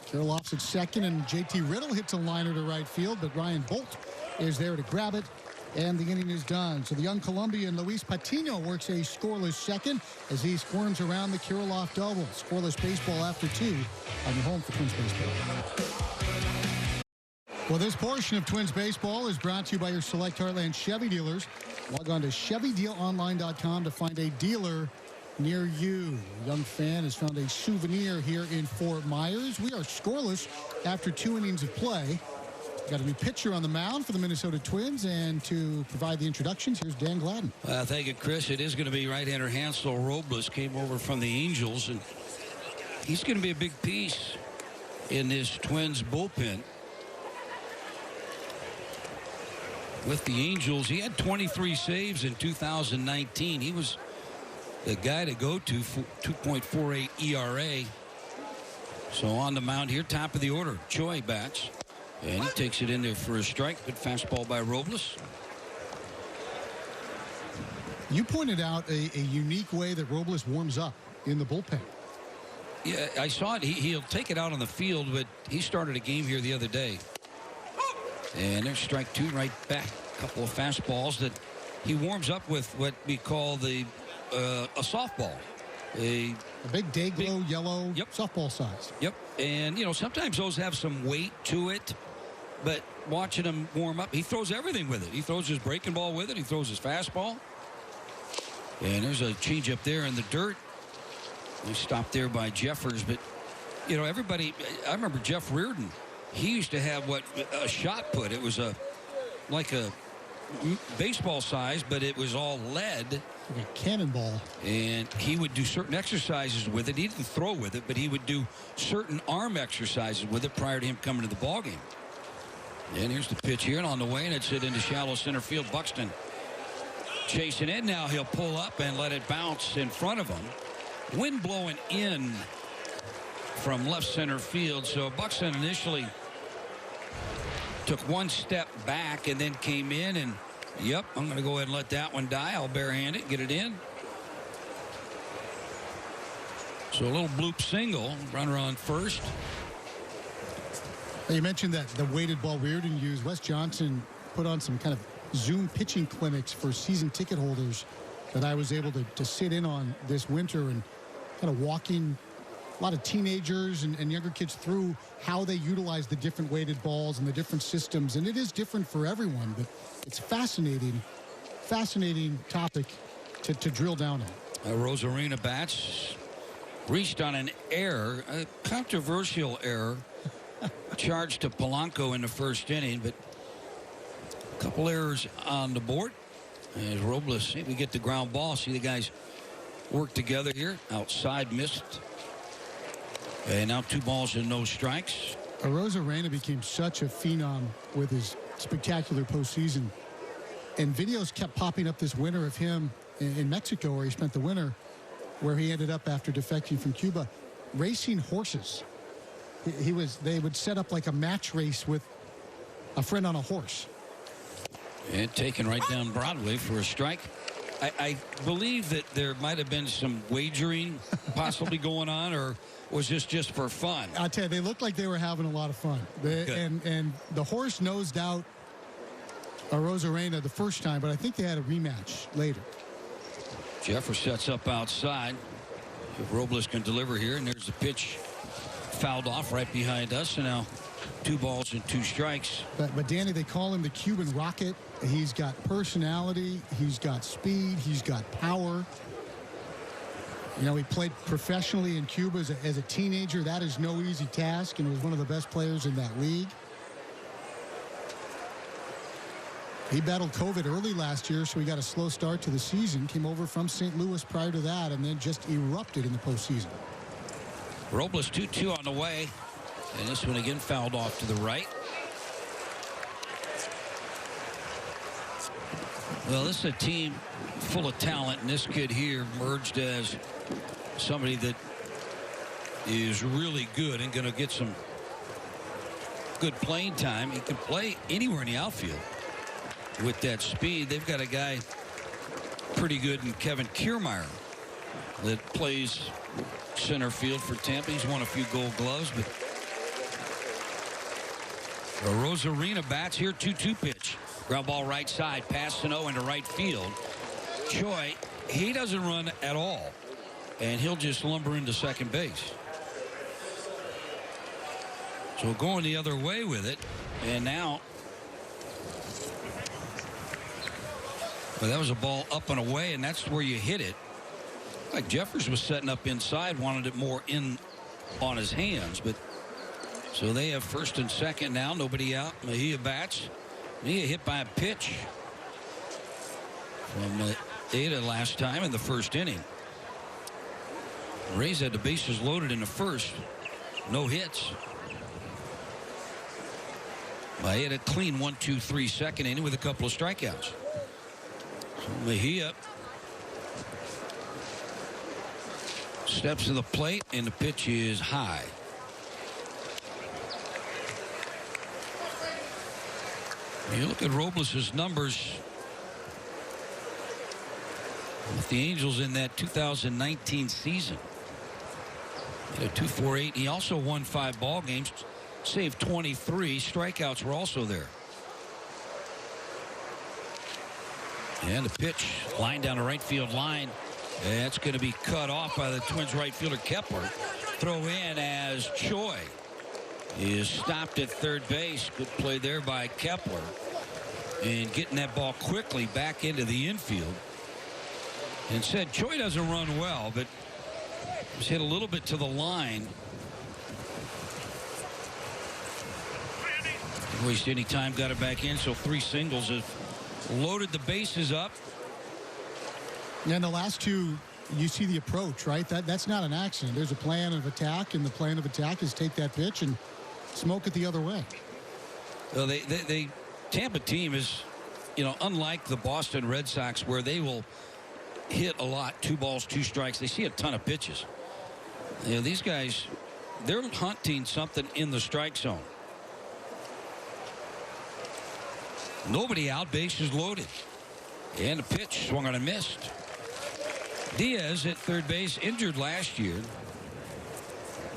Kirilloff's at second, and JT Riddle hits a liner to right field, but Ryan Bolt is there to grab it, and the inning is done. So the young Colombian Luis Patino works a scoreless second as he squirms around the Kirilloff double. Scoreless baseball after 2 on your home for Twins baseball. Well, this portion of Twins baseball is brought to you by your select Heartland Chevy dealers. Log on to ChevyDealOnline.com to find a dealer near you. A young fan has found a souvenir here in Fort Myers. We are scoreless after 2 innings of play. Got a new pitcher on the mound for the Minnesota Twins, and to provide the introductions, here's Dan Gladden. Thank you, Chris. It is going to be right-hander Hansel Robles, came over from the Angels, and he's going to be a big piece in this Twins bullpen. With the Angels, he had 23 saves in 2019. He was the guy to go to for 2.48 ERA. So on the mound here, top of the order, Choi bats. And he takes it in there for a strike. Good fastball by Robles. You pointed out a unique way that Robles warms up in the bullpen. Yeah, I saw it. He'll take it out on the field, but he started a game here the other day. And there's strike 2 right back. A couple of fastballs that he warms up with what we call a softball. A big day glow yellow softball size. Yep. And, you know, sometimes those have some weight to it. But watching him warm up, he throws everything with it. He throws his breaking ball with it. He throws his fastball. And there's a changeup there in the dirt. He stopped there by Jeffers. But, you know, everybody, I remember Jeff Reardon. He used to have what a shot put. It was like a baseball size, but it was all lead. Like a cannonball. And he would do certain exercises with it. He didn't throw with it, but he would do certain arm exercises with it prior to him coming to the ballgame. And here's the pitch here, and on the way, and it's hit into shallow center field. Buxton chasing it. Now he'll pull up and let it bounce in front of him. Wind blowing in from left center field. So Buxton initially took one step back and then came in, and yep, I'm going to go ahead and let that one die. I'll barehand it, get it in. So a little bloop single, runner on first. You mentioned that the weighted ball Reardon used. Wes Johnson put on some kind of Zoom pitching clinics for season ticket holders that I was able to sit in on this winter, and kind of walking a lot of teenagers and younger kids through how they utilize the different weighted balls and the different systems. And it is different for everyone, but it's fascinating topic to drill down on. Rosarina bats reached on an error, a controversial error, charged to Polanco in the first inning, but a couple errors on the board. As Robles, see if we get the ground ball, see the guys work together here. Outside missed. And now 2 balls and no strikes. Rosarena became such a phenom with his spectacular postseason. And videos kept popping up this winter of him in Mexico, where he spent the winter, where he ended up after defecting from Cuba, racing horses. They would set up like a match race with a friend on a horse. And taken right down Broadway for a strike. I believe that there might have been some wagering possibly going on, or was this just for fun? I'll tell you, they looked like they were having a lot of fun. And the horse nosed out Rosarena the first time, but I think they had a rematch later. Jeffers sets up outside. If Robles can deliver here, and there's the pitch fouled off right behind us, and now 2 balls and 2 strikes. But Danny, they call him the Cuban Rocket. He's got personality, he's got speed, he's got power. You know, he played professionally in Cuba as a teenager. That is no easy task, and was one of the best players in that league. He battled COVID early last year, so he got a slow start to the season. Came over from St. Louis prior to that, and then just erupted in the postseason. Robles 2-2 on the way, and this one again fouled off to the right. Well, this is a team full of talent, and this kid here emerged as somebody that is really good and going to get some good playing time. He can play anywhere in the outfield with that speed. They've got a guy pretty good in Kevin Kiermaier that plays center field for Tampa. He's won a few Gold Gloves, but Rosarena bats here. 2-2 pitch. Ground ball right side, past Sano into right field. Choi, he doesn't run at all, and he'll just lumber into second base. So going the other way with it, and now, well, that was a ball up and away, and that's where you hit it. Like Jeffers was setting up inside, wanted it more in on his hands, but so they have first and second now, nobody out. Mejia bats. Mejia hit by a pitch from Ada last time in the first inning. Rays had the bases loaded in the first. No hits. Mejia clean 1-2-3 second inning with a couple of strikeouts. So Mejia steps to the plate, and the pitch is high. You look at Robles' numbers with the Angels in that 2019 season. He had a 2.48. He also won 5 ball games, saved 23. Strikeouts were also there. And the pitch line down the right field line. That's going to be cut off by the Twins right fielder Kepler. Throw in as Choi is stopped at third base. Good play there by Kepler, and getting that ball quickly back into the infield. And said Choi doesn't run well, but was hit a little bit to the line. Didn't waste any time, got it back in, so 3 singles have loaded the bases up. And the last 2, you see the approach, right? That's not an accident. There's a plan of attack, and the plan of attack is take that pitch and smoke it the other way. Well, they Tampa team is, you know, unlike the Boston Red Sox, where they will hit a lot, 2 balls, 2 strikes. They see a ton of pitches. You know, these guys, they're hunting something in the strike zone. Nobody out, bases loaded. And the pitch swung on and missed. Diaz at third base, injured last year.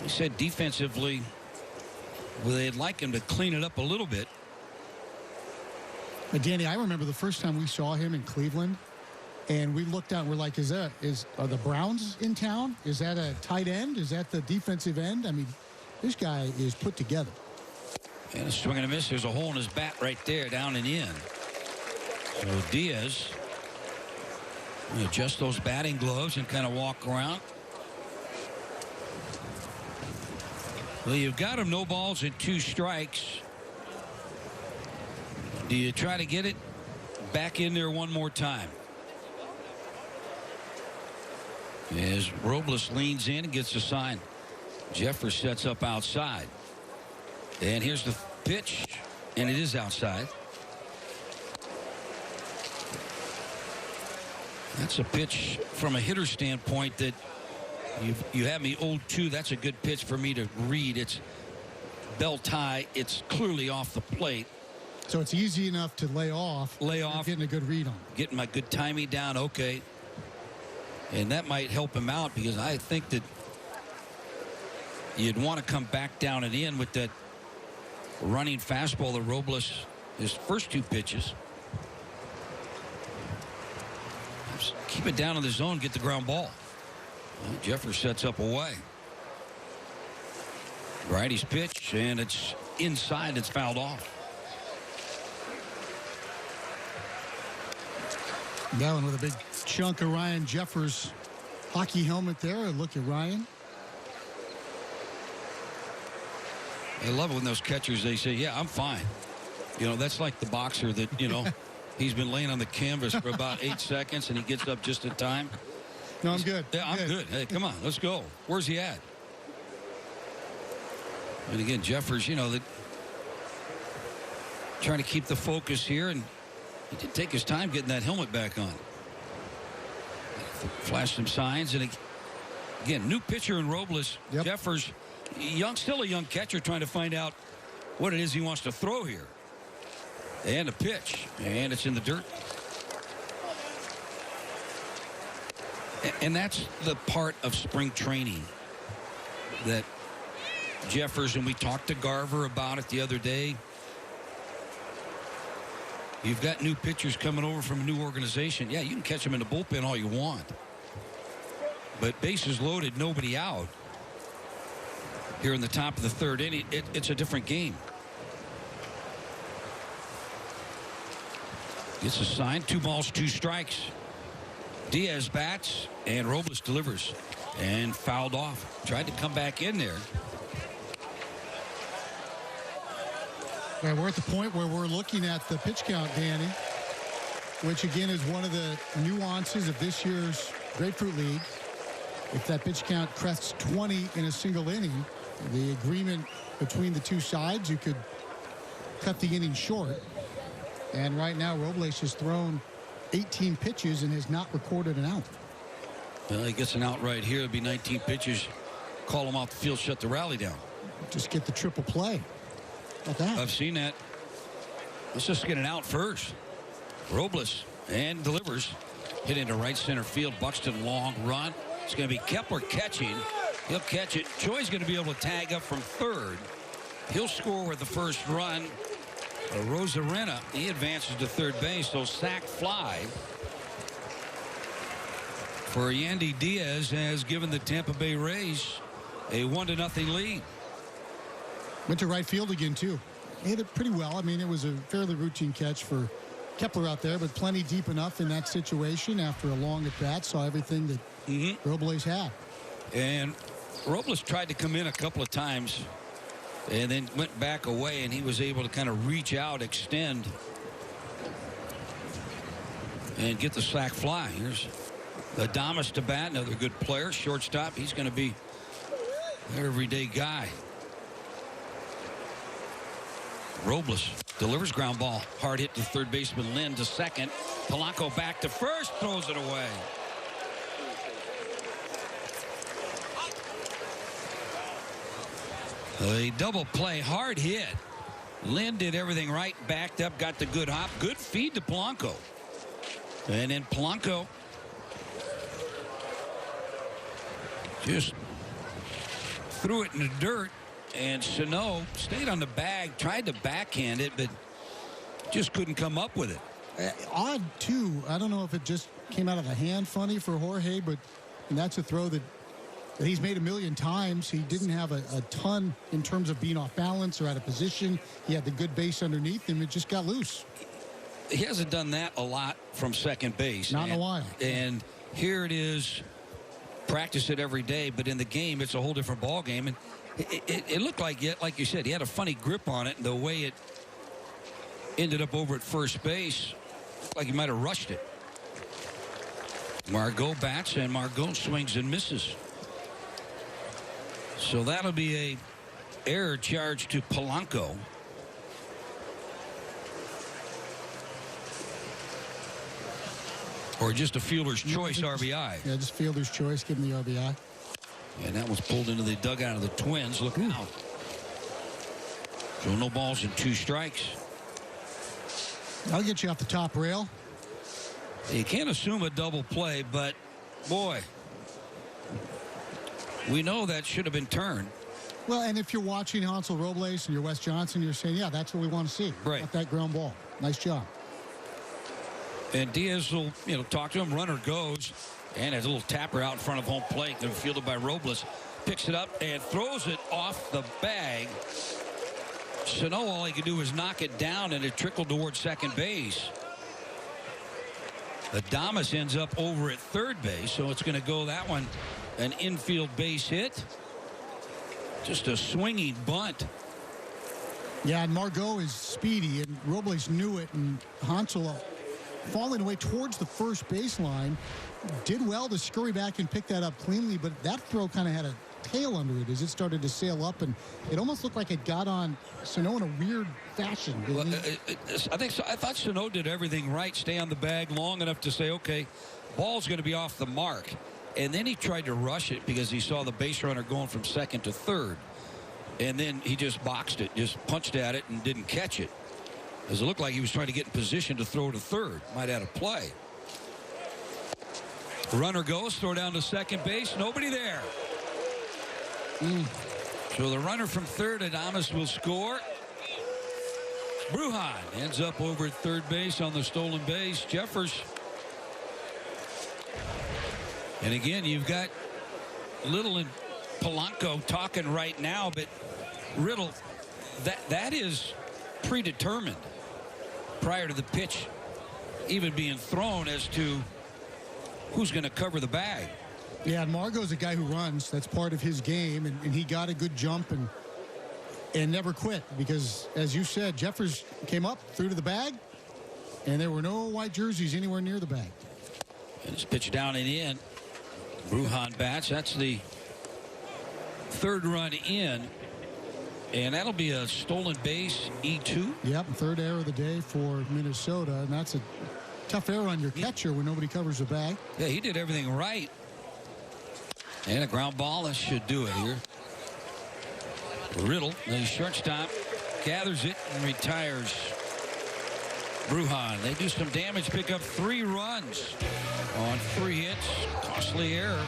He said defensively, well, they'd like him to clean it up a little bit. But Danny, I remember the first time we saw him in Cleveland, And we looked out, we're like, are the Browns in town? Is that a tight end? Is that the defensive end? I mean, this guy is put together. And a swing and a miss. There's a hole in his bat right there, down and in. So Diaz will adjust those batting gloves and kind of walk around. Well, you've got him no balls and 2 strikes. Do you try to get it back in there one more time? As Robles leans in and gets a sign. Jeffers sets up outside. And here's the pitch, and it is outside. That's a pitch from a hitter standpoint that you have me 0-2. That's a good pitch for me to read. It's belt high. It's clearly off the plate. So it's easy enough to lay off. Getting a good read on. Getting my good timing down. Okay. And that might help him out because I think that you'd want to come back down and in with that running fastball. The Robles, his first 2 pitches. Just keep it down in the zone, get the ground ball. Well, Jeffers sets up away. Righty's pitch, and it's inside. It's fouled off. That one with a big chunk of Ryan Jeffers hockey helmet there. Look at Ryan. I love it when those catchers, they say, yeah, I'm fine. You know, that's like the boxer that, you know, he's been laying on the canvas for about 8 seconds and he gets up just in time. No, I'm good. Yeah, I'm good. Hey, come on, let's go. Where's he at? And again, Jeffers, you know, trying to keep the focus here, and he did take his time getting that helmet back on. Flash some signs, and again, new pitcher in Robles. Yep. Jeffers, still a young catcher, trying to find out what it is he wants to throw here. And a pitch, and it's in the dirt. And that's the part of spring training that Jeffers, and we talked to Garver about it the other day. You've got new pitchers coming over from a new organization. Yeah, you can catch them in the bullpen all you want. But bases loaded, nobody out. Here in the top of the 3rd inning, it's a different game. Gets a sign, 2 balls, 2 strikes. Diaz bats, and Robles delivers. And fouled off. Tried to come back in there. Yeah, we're at the point where we're looking at the pitch count, Danny, which again is one of the nuances of this year's Grapefruit League. If that pitch count crests 20 in a single inning, the agreement between the 2 sides, you could cut the inning short. And right now, Robles has thrown 18 pitches and has not recorded an out. Well, he gets an out right here. It'd be 19 pitches. Call him off the field, shut the rally down. Just get the triple play. Like that. I've seen that. Let's just get an out first. Robles, and delivers. Hit into right center field. Buxton, long run. It's going to be Kepler catching. He'll catch it. Joy's going to be able to tag up from 3rd. He'll score with the first run. Rosarena, he advances to 3rd base. So sac fly for Yandy Diaz has given the Tampa Bay Rays a 1-0 lead. Went to right field again, too. He hit it pretty well. I mean, it was a fairly routine catch for Kepler out there, but plenty deep enough in that situation after a long at-bat. Saw everything that Robles had. And Robles tried to come in a couple of times and then went back away, and he was able to kind of reach out, extend, and get the sac fly. Here's Adames to bat, another good player. Shortstop, he's going to be their everyday guy. Robles delivers ground ball. Hard hit to 3rd baseman Lynn to 2nd. Polanco back to 1st, throws it away. A double play, hard hit. Lynn did everything right, backed up, got the good hop, good feed to Polanco. And then Polanco just threw it in the dirt. And Sano stayed on the bag, tried to backhand it, but just couldn't come up with it. Odd, too. I don't know if it just came out of the hand funny for Jorge, but and that's a throw that he's made a million times. He didn't have a ton in terms of being off balance or out of position. He had the good base underneath him. It just got loose. He hasn't done that a lot from second base. Not in a while. And here it is. Practice it every day, but in the game, it's a whole different ball game. And it looked like you said, he had a funny grip on it, and the way it ended up over at first base, like he might have rushed it. Margot bats, and Margot swings and misses. So that'll be a error charge to Polanco. Or just a fielder's choice RBI. Yeah, just fielder's choice. Give him the RBI. And that was pulled into the dugout of the Twins. Look out. So no balls and 2 strikes. I'll get you off the top rail. You can't assume a double play, but boy, we know that should have been turned. Well, and if you're watching Hansel Robles and you're Wes Johnson, you're saying, yeah, that's what we want to see. Right. Got that ground ball. Nice job. And Diaz will, talk to him. Runner goes and has a little tapper out in front of home plate. Then fielded by Robles. Picks it up and throws it off the bag. Sano, all he could do was knock it down, and it trickled towards second base. Adames ends up over at third base, so it's going to go that one an infield base hit. Just a swinging bunt. Yeah, and Margot is speedy, and Robles knew it, and Hansel falling away towards the first baseline did well to scurry back and pick that up cleanly, but that throw kind of had a tail under it as it started to sail up, and it almost looked like it got on Sano in a weird fashion. Well, I thought Sano did everything right. Stay on the bag long enough to say, okay, ball's going to be off the mark. And then he tried to rush it because he saw the base runner going from second to third. And then he just boxed it, just punched at it and didn't catch it. As it looked like he was trying to get in position to throw to third. Might add a play. Runner goes, throw down to second base. Nobody there. So the runner from third, Adames, will score. Brujan ends up over at third base on the stolen base. Jeffers. And again, you've got Little and Polanco talking right now, but Riddle, that is predetermined prior to the pitch even being thrown as to who's going to cover the bag. Yeah, and Margot's a guy who runs. That's part of his game, and he got a good jump and never quit because, as you said, Jeffers came up, threw to the bag, and there were no white jerseys anywhere near the bag. And it's pitched down and in. Brujan bats. That's the third run in, and that'll be a stolen base, E2. Yep, third error of the day for Minnesota, and that's a tough error on your catcher when nobody covers the bag. Yeah, he did everything right. And a ground ball, that should do it here. Riddle, the shortstop, gathers it and retires. Brujan, they do some damage, pick up 3 runs on 3 hits. Costly error.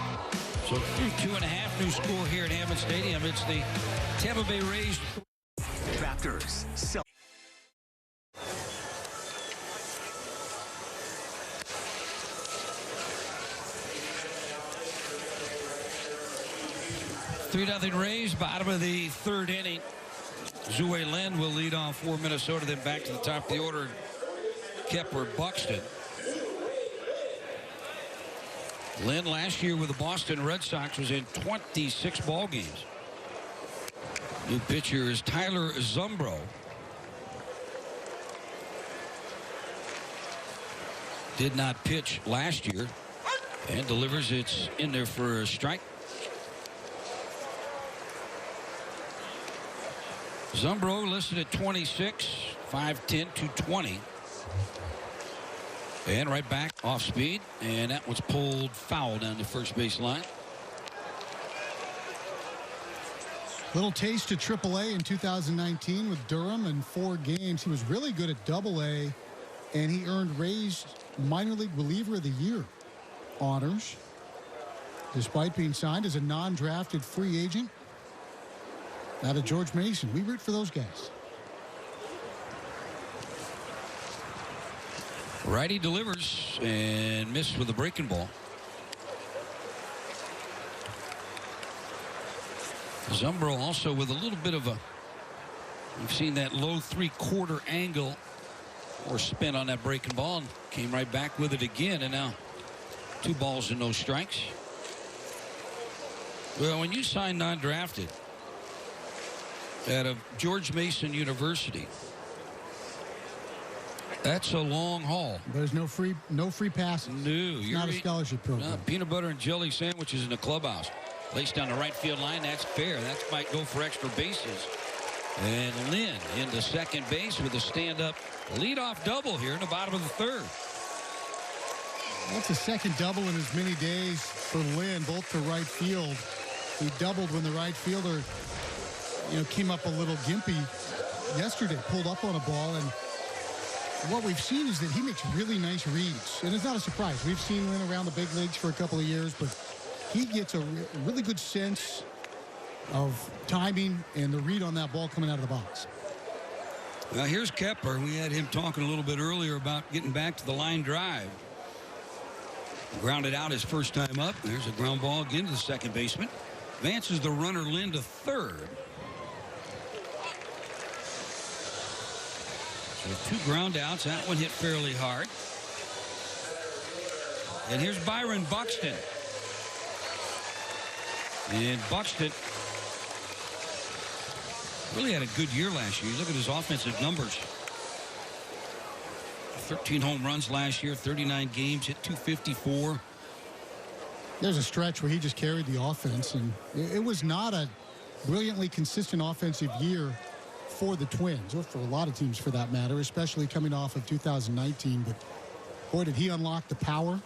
So through 2.5, new score here at Hammond Stadium. It's the Tampa Bay Rays. Raptors. 3-0 Rays, bottom of the third inning. Zue Lin will lead off for Minnesota, then back to the top of the order. Kepler, Buxton. Lin last year with the Boston Red Sox was in 26 ball games. New pitcher is Tyler Zumbro. Did not pitch last year and delivers. It's in there for a strike. Zumbro listed at 26, 5'10", 220. And right back off speed, and that was pulled foul down the first base line. Little taste of AAA in 2019 with Durham in 4 games. He was really good at AA, and he earned Rays Minor League Reliever of the Year honors, despite being signed as a non-drafted free agent out of George Mason. We root for those guys. Righty delivers and missed with a breaking ball. Zumbro also with a little bit of a, you've seen that low 3/4 angle or spin on that breaking ball, and came right back with it again, and now 2 balls and no strikes. Well, when you sign non-drafted out of George Mason University, that's a long haul. There's no free passes. No, it's not a scholarship program. Peanut butter and jelly sandwiches in the clubhouse. Placed down the right field line. That's fair. That might go for extra bases. And Lynn into second base with a stand-up leadoff double here in the bottom of the 3rd. That's a second double in as many days for Lynn, both to right field. He doubled when the right fielder, came up a little gimpy yesterday, pulled up on a ball, and what we've seen is that he makes really nice reads, and it's not a surprise. We've seen Lynn around the big leagues for a couple of years, but he gets a really good sense of timing and the read on that ball coming out of the box. Now here's Kepler. We had him talking a little bit earlier about getting back to the line drive. Grounded out his first time up. There's a ground ball again to the second baseman. Advances the runner Lynn to 3rd. So 2 ground outs. That one hit fairly hard. And here's Byron Buxton. And Buxton really had a good year last year. You look at his offensive numbers. 13 home runs last year, 39 games, hit .254. There's a stretch where he just carried the offense, and it was not a brilliantly consistent offensive year for the Twins, or for a lot of teams for that matter, especially coming off of 2019. But boy, did he unlock the power.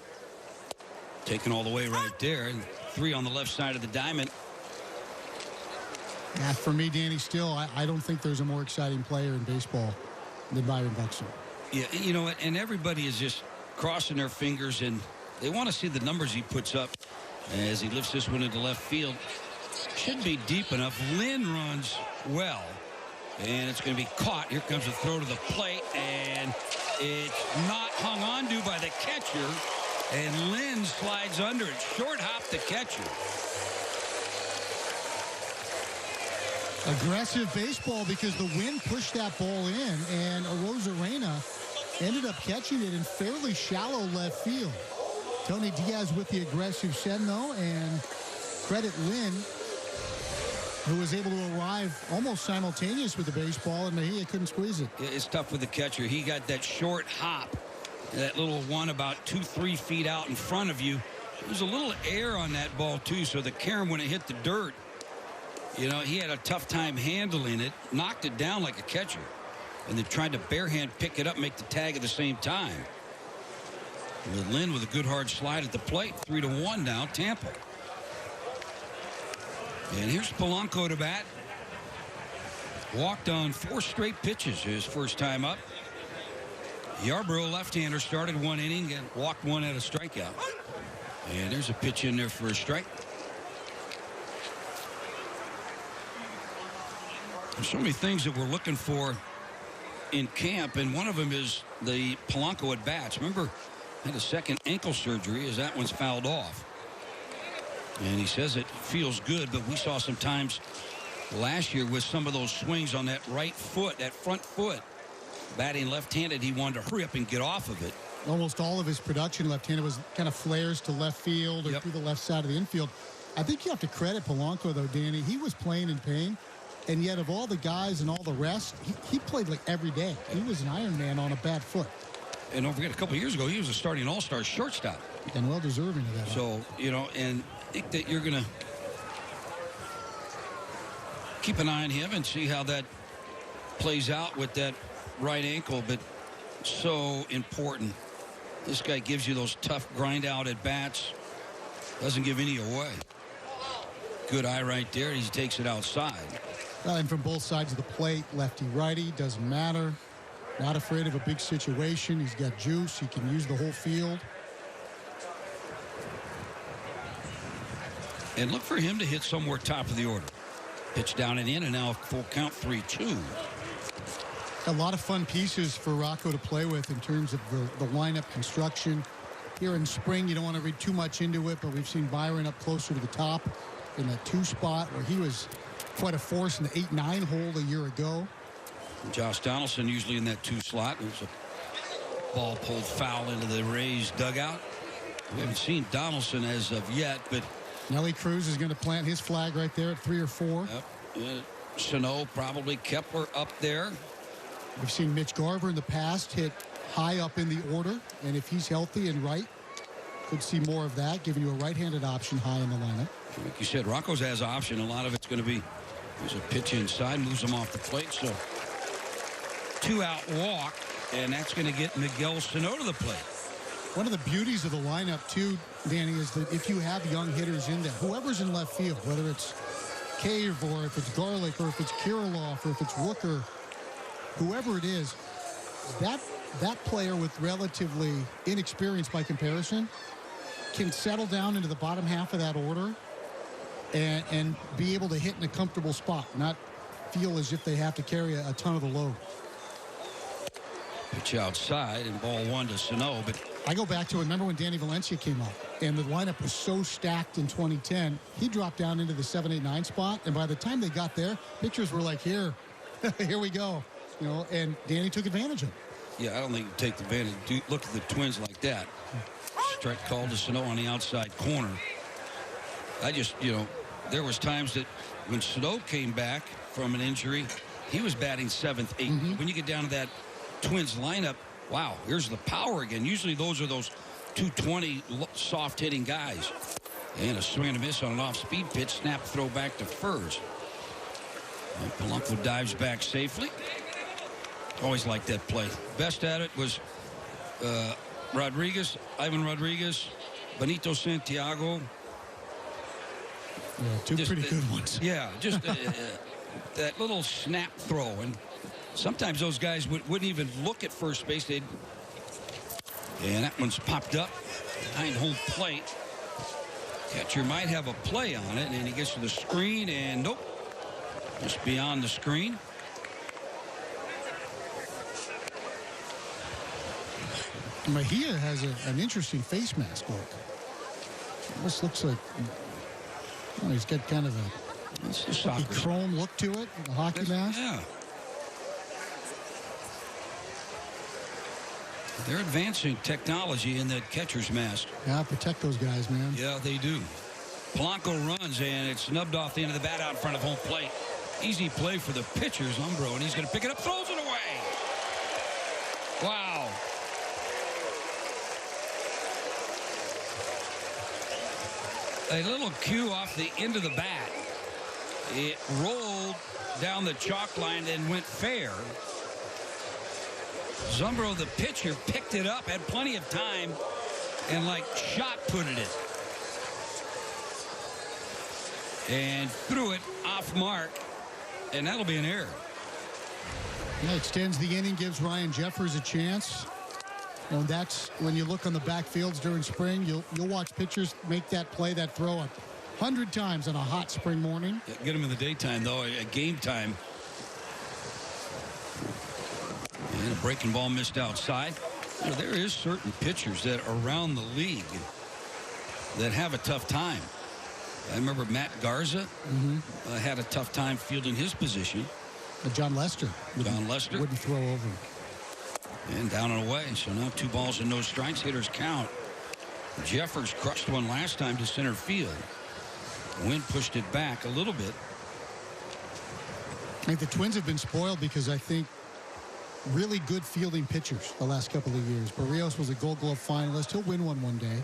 Taken all the way right there, and 3 on the left side of the diamond. Yeah, for me, Danny, still, I don't think there's a more exciting player in baseball than Byron Buxton. Yeah, you know what, and everybody is just crossing their fingers, and they want to see the numbers he puts up as he lifts this one into left field. Should be deep enough. Lynn runs well, and it's going to be caught. Here comes a throw to the plate, and it's not hung on to by the catcher, and Lynn slides under it. Short hop the catcher. Aggressive baseball because the wind pushed that ball in, and Arozarena ended up catching it in fairly shallow left field. Tony Diaz with the aggressive send, though, and credit Lynn, who was able to arrive almost simultaneous with the baseball, and Mejia couldn't squeeze it. It's tough with the catcher. He got that short hop, that little one about 2-3 feet out in front of you. There's a little air on that ball, too, so the carom, when it hit the dirt, he had a tough time handling it, knocked it down like a catcher, and then tried to barehand pick it up, make the tag at the same time. With Lynn with a good hard slide at the plate. 3-1 now, Tampa. And here's Polanco to bat. Walked on 4 straight pitches his first time up. Yarbrough, left-hander, started 1 inning and walked 1 at a strikeout. And there's a pitch in there for a strike. There's so many things that we're looking for in camp, and one of them is the Polanco at bats. Remember, had a second ankle surgery as that one's fouled off. And he says it feels good, but we saw some times last year with some of those swings on that right foot, that front foot, batting left-handed, he wanted to hurry up and get off of it. Almost all of his production left-handed was kind of flares to left field or through the left side of the infield. I think you have to credit Polanco, though, Danny. He was playing in pain. And yet, of all the guys and all the rest, he played like every day. He was an Iron Man on a bad foot. And don't forget, a couple of years ago, he was a starting all-star shortstop. And well-deserving of that. So, and I think that you're going to keep an eye on him and see how that plays out with that right ankle. But so important. This guy gives you those tough grind-out at-bats. Doesn't give any away. Good eye right there. He takes it outside. And from both sides of the plate, lefty-righty, doesn't matter. Not afraid of a big situation. He's got juice. He can use the whole field. And look for him to hit somewhere top of the order. Pitch down and in, and now a full count, 3-2. A lot of fun pieces for Rocco to play with in terms of the lineup construction. Here in spring, you don't want to read too much into it, but we've seen Byron up closer to the top in that 2 spot where he was quite a force in the 8-9 hole a year ago. Josh Donaldson usually in that 2 slot. There's a ball pulled foul into the Rays dugout. We haven't seen Donaldson as of yet, but Nelly Cruz is going to plant his flag right there at 3 or 4. Yep. Sano, probably Kepler up there. We've seen Mitch Garver in the past hit high up in the order, and if he's healthy and right, could see more of that, giving you a right-handed option high in the lineup. Like you said, Rocco's has option. A lot of it's going to be there's a pitch inside, moves him off the plate. So 2-out walk, and that's going to get Miguel Sano to the plate. One of the beauties of the lineup, too, Danny, is that if you have young hitters in there, whoever's in left field, whether it's Cave or if it's Garlick or if it's Kirilloff or if it's Wooker, whoever it is, that player with relatively inexperience by comparison can settle down into the bottom half of that order and be able to hit in a comfortable spot, not feel as if they have to carry a ton of the load. Pitch outside and ball 1 to Sano, but I go back to remember when Danny Valencia came up and the lineup was so stacked in 2010. He dropped down into the 7-8-9 spot, and by the time they got there, pitchers were like, here we go, and Danny took advantage of it. yeah, I don't think you take advantage. Look at the Twins like that. Strike call to Sano on the outside corner. I just, there was times that when Sano came back from an injury, he was batting 7th, 8th. When you get down to that Twins lineup, wow, here's the power again. Usually those are those 220 soft hitting guys. And a swing and a miss on an off-speed pitch. Snap throw back to first. And Polanco dives back safely. Always liked that play. Best at it was Ivan Rodriguez, Benito Santiago. Yeah, two pretty good ones. Yeah, just that little snap throw. And sometimes those guys wouldn't even look at first base. And that one's popped up behind home plate. Catcher might have a play on it, and he gets to the screen, and nope, just beyond the screen. Mejia has an interesting face mask look. This looks like he's got kind of a chrome look to it, a hockey mask. Yeah. They're advancing technology in that catcher's mask. Yeah, protect those guys, man. Yeah, they do. Polanco runs, and it's snubbed off the end of the bat out in front of home plate. Easy play for the pitcher, Zumbro, and he's going to pick it up, throws it away. Wow. A little cue off the end of the bat. It rolled down the chalk line and went fair. Zumbro, the pitcher, picked it up, had plenty of time, and like shot putted it. And threw it off mark, and that'll be an error. Yeah, extends the inning, gives Ryan Jeffers a chance. And that's when you look on the backfields during spring, you'll watch pitchers make that play, that throw 100 times on a hot spring morning. Yeah, get them in the daytime, though, at game time. And a breaking ball missed outside. There is certain pitchers that are around the league that have a tough time. I remember Matt Garza had a tough time fielding his position. John Lester. Wouldn't throw over. And down and away. So now 2 balls and no strikes. Hitters count. Jeffers crushed one last time to center field. Wind pushed it back a little bit. I think the Twins have been spoiled because I think really good fielding pitchers the last couple of years. Barrios was a Gold Glove finalist. He'll win one day.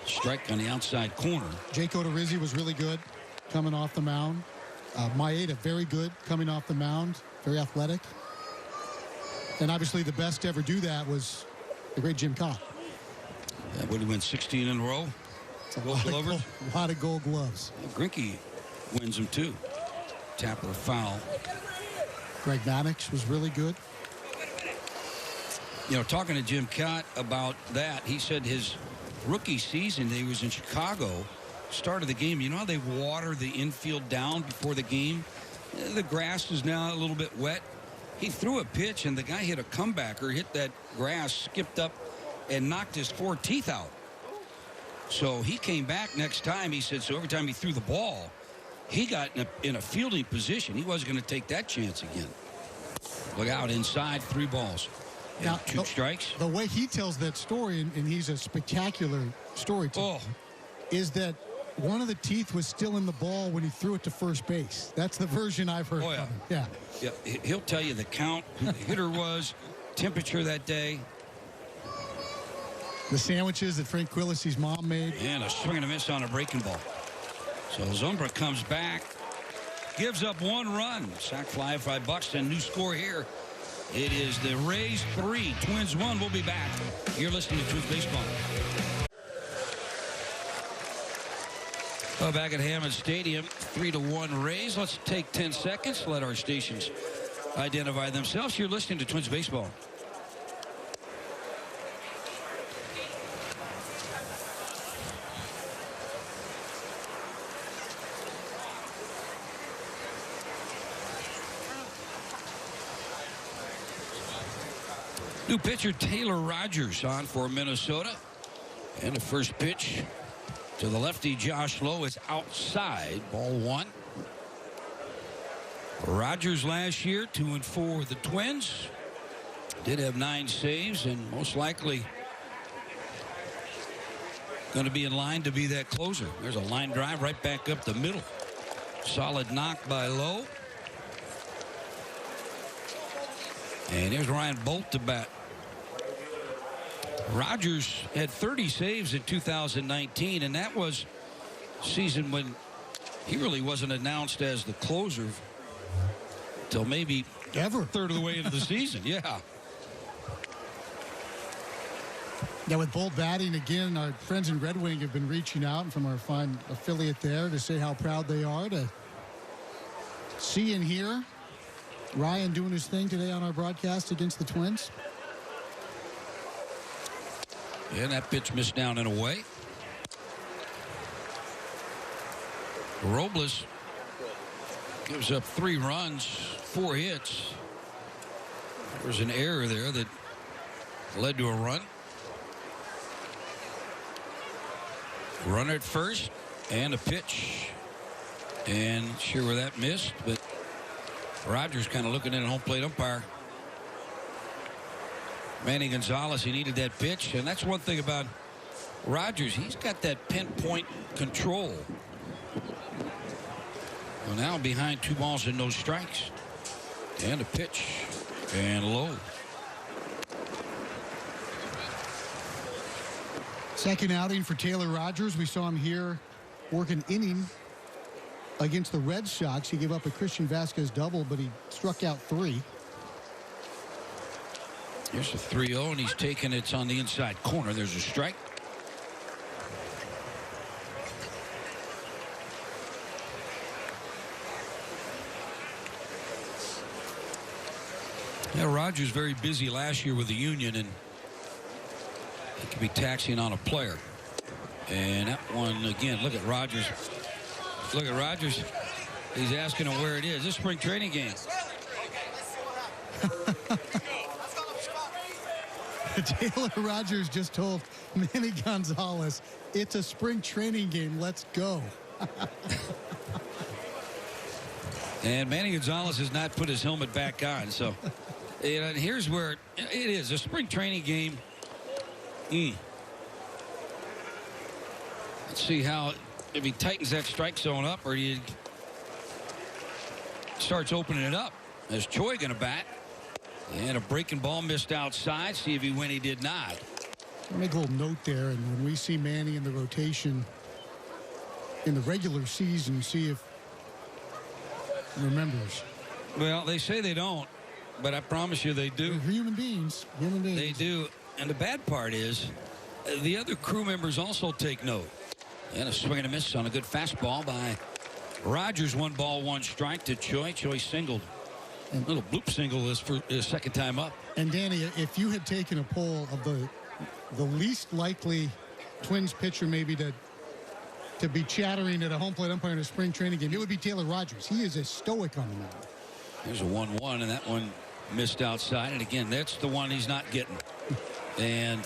Strike on the outside corner. Jake Odorizzi was really good coming off the mound. Maeda, very good coming off the mound. Very athletic. And obviously the best to ever do that was the great Jim Cobb. That would have went 16 in a row. Gold Glovers. A lot of Gold Gloves. Greinke wins them too. Tapper foul. Greg Maddux was really good. Talking to Jim Cott about that, he said his rookie season, he was in Chicago, started the game. You know how they water the infield down before the game? The grass is now a little bit wet. He threw a pitch, and the guy hit a comebacker, hit that grass, skipped up, and knocked his 4 teeth out. So he came back next time. He said, so every time he threw the ball, he got in a fielding position. He wasn't going to take that chance again. Look out inside, 3 balls. Now, 2 strikes. The way he tells that story, and he's a spectacular storyteller, is that one of the teeth was still in the ball when he threw it to first base. That's the version I've heard. Oh, yeah. From him. Yeah. Yeah, he'll tell you the count, who the hitter was, temperature that day. The sandwiches that Frank Quillisi's mom made. And a swing and a miss on a breaking ball. So Zumbra comes back, gives up 1 run. Sac fly by Buxton. New score here. It is the Rays 3, Twins 1. We'll be back. You're listening to Twins Baseball. Well, back at Hammond Stadium, 3-1 Rays. Let's take 10 seconds. Let our stations identify themselves. You're listening to Twins Baseball. New pitcher Taylor Rogers on for Minnesota. And the first pitch to the lefty Josh Lowe is outside, ball 1. Rogers last year 2-4 with the Twins. Did have 9 saves and most likely going to be in line to be that closer. There's a line drive right back up the middle. Solid knock by Lowe. And here's Ryan Bolt to bat. Rogers had 30 saves in 2019, and that was a season when he really wasn't announced as the closer until maybe Ever. third of the way into the season. Yeah. Yeah, with Bolt batting again, our friends in Red Wing have been reaching out from our fine affiliate there to say how proud they are to see and hear Ryan doing his thing today on our broadcast against the Twins. And that pitch missed down and away. Robles gives up 3 runs, 4 hits. There was an error there that led to a run. Runner at first, and a pitch. And sure where that missed, but Rogers kind of looking at a home plate umpire. Manny Gonzalez, he needed that pitch, and that's one thing about Rogers. He's got that pinpoint control. Well, now behind 2 balls and no strikes. And a pitch, and low. Second outing for Taylor Rogers. We saw him here work an inning against the Red Sox. He gave up a Christian Vasquez double, but he struck out 3. Here's a 3-0, and he's taking it on the inside corner. There's a strike. Yeah, Rogers very busy last year with the Union, and it can be taxing on a player. And that one, again, look at Rogers. Look at Rogers. He's asking him where it is. This spring training game. Taylor Rogers just told Manny Gonzalez, it's a spring training game. Let's go. And Manny Gonzalez has not put his helmet back on. So, and here's where it is. A spring training game. Let's see how, if he tightens that strike zone up or he starts opening it up. Is Choi going to bat? And a breaking ball missed outside. See if he went. He did not. I'll make a little note there, and when we see Manny in the rotation in the regular season, see if he remembers. Well, they say they don't, but I promise you they do. They're human beings. Human beings. They do. And the bad part is the other crew members also take note. And a swing and a miss on a good fastball by Rogers. 1 ball, 1 strike to Choi. Choi singled. A little bloop single is for his second time up. And Danny, if you had taken a poll of the least likely Twins pitcher maybe to be chattering at a home plate umpire in a spring training game, it would be Taylor Rogers. He is as stoic on the mound. There's a 1-1, and that one missed outside. And again, that's the one he's not getting. And,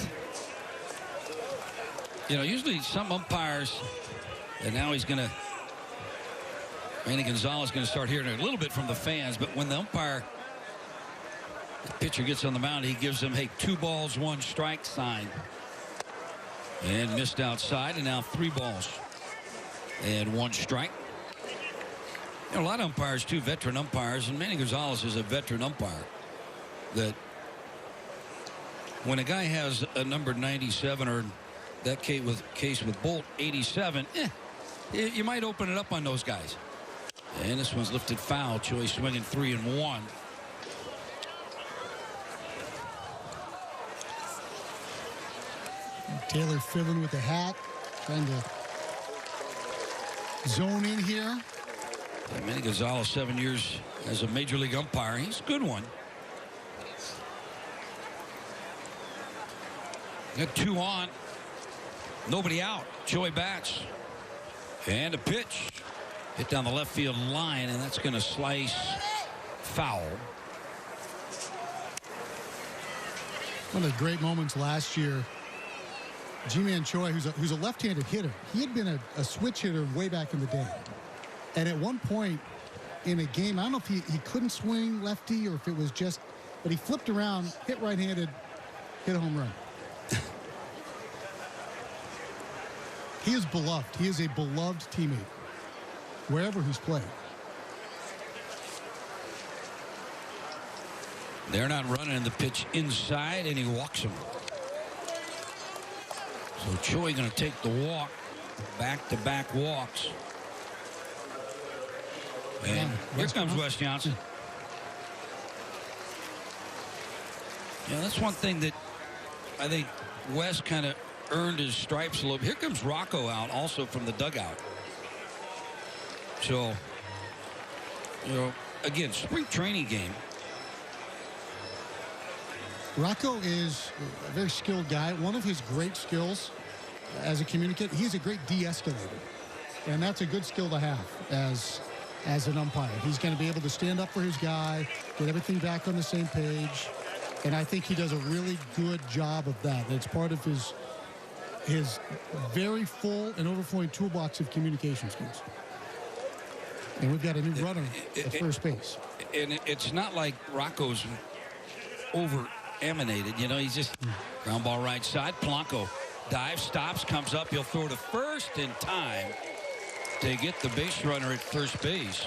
you know, usually some umpires, and now he's going to, Manny Gonzalez is going to start hearing it a little bit from the fans. But when the umpire, the pitcher gets on the mound, he gives them, hey, 2 balls, 1 strike sign. And missed outside, and now 3 balls and 1 strike. You know, a lot of umpires, too, veteran umpires, and Manny Gonzalez is a veteran umpire. That when a guy has a number 97, or that case with Bolt 87, you might open it up on those guys. And this one's lifted foul. Choi swinging 3-1. Taylor fiddling with the hat, trying to zone in here. Manny Gonzalez, 7 years as a major league umpire. He's a good one. Got 2 on. Nobody out. Choi bats. And a pitch. Hit down the left field line, and that's going to slice foul. One of the great moments last year, Ji-Man Choi, who's a left-handed hitter, he had been a switch hitter way back in the day. And at one point in a game, I don't know if he couldn't swing lefty or if it was just, but he flipped around, hit right-handed, hit a home run. He is beloved. He is a beloved teammate wherever he's played. They're not running the pitch inside, and he walks him. So Choi going to take the walk. Back-to-back walks. And here comes Wes Johnson. Yeah, that's one thing that I think Wes kind of earned his stripes a little bit. Here comes Rocco out also from the dugout. So, you know, again, spring training game. Rocco is a very skilled guy. One of his great skills as a communicator, he's a great de-escalator. And that's a good skill to have as an umpire. He's going to be able to stand up for his guy, get everything back on the same page. And I think he does a really good job of that. It's part of his very full and overflowing toolbox of communication skills. And we've got a new runner at first base. And it's not like Rocco's over emanated. You know, he's just ground ball right side. Polanco dives, stops, comes up. He'll throw to first in time to get the base runner at first base.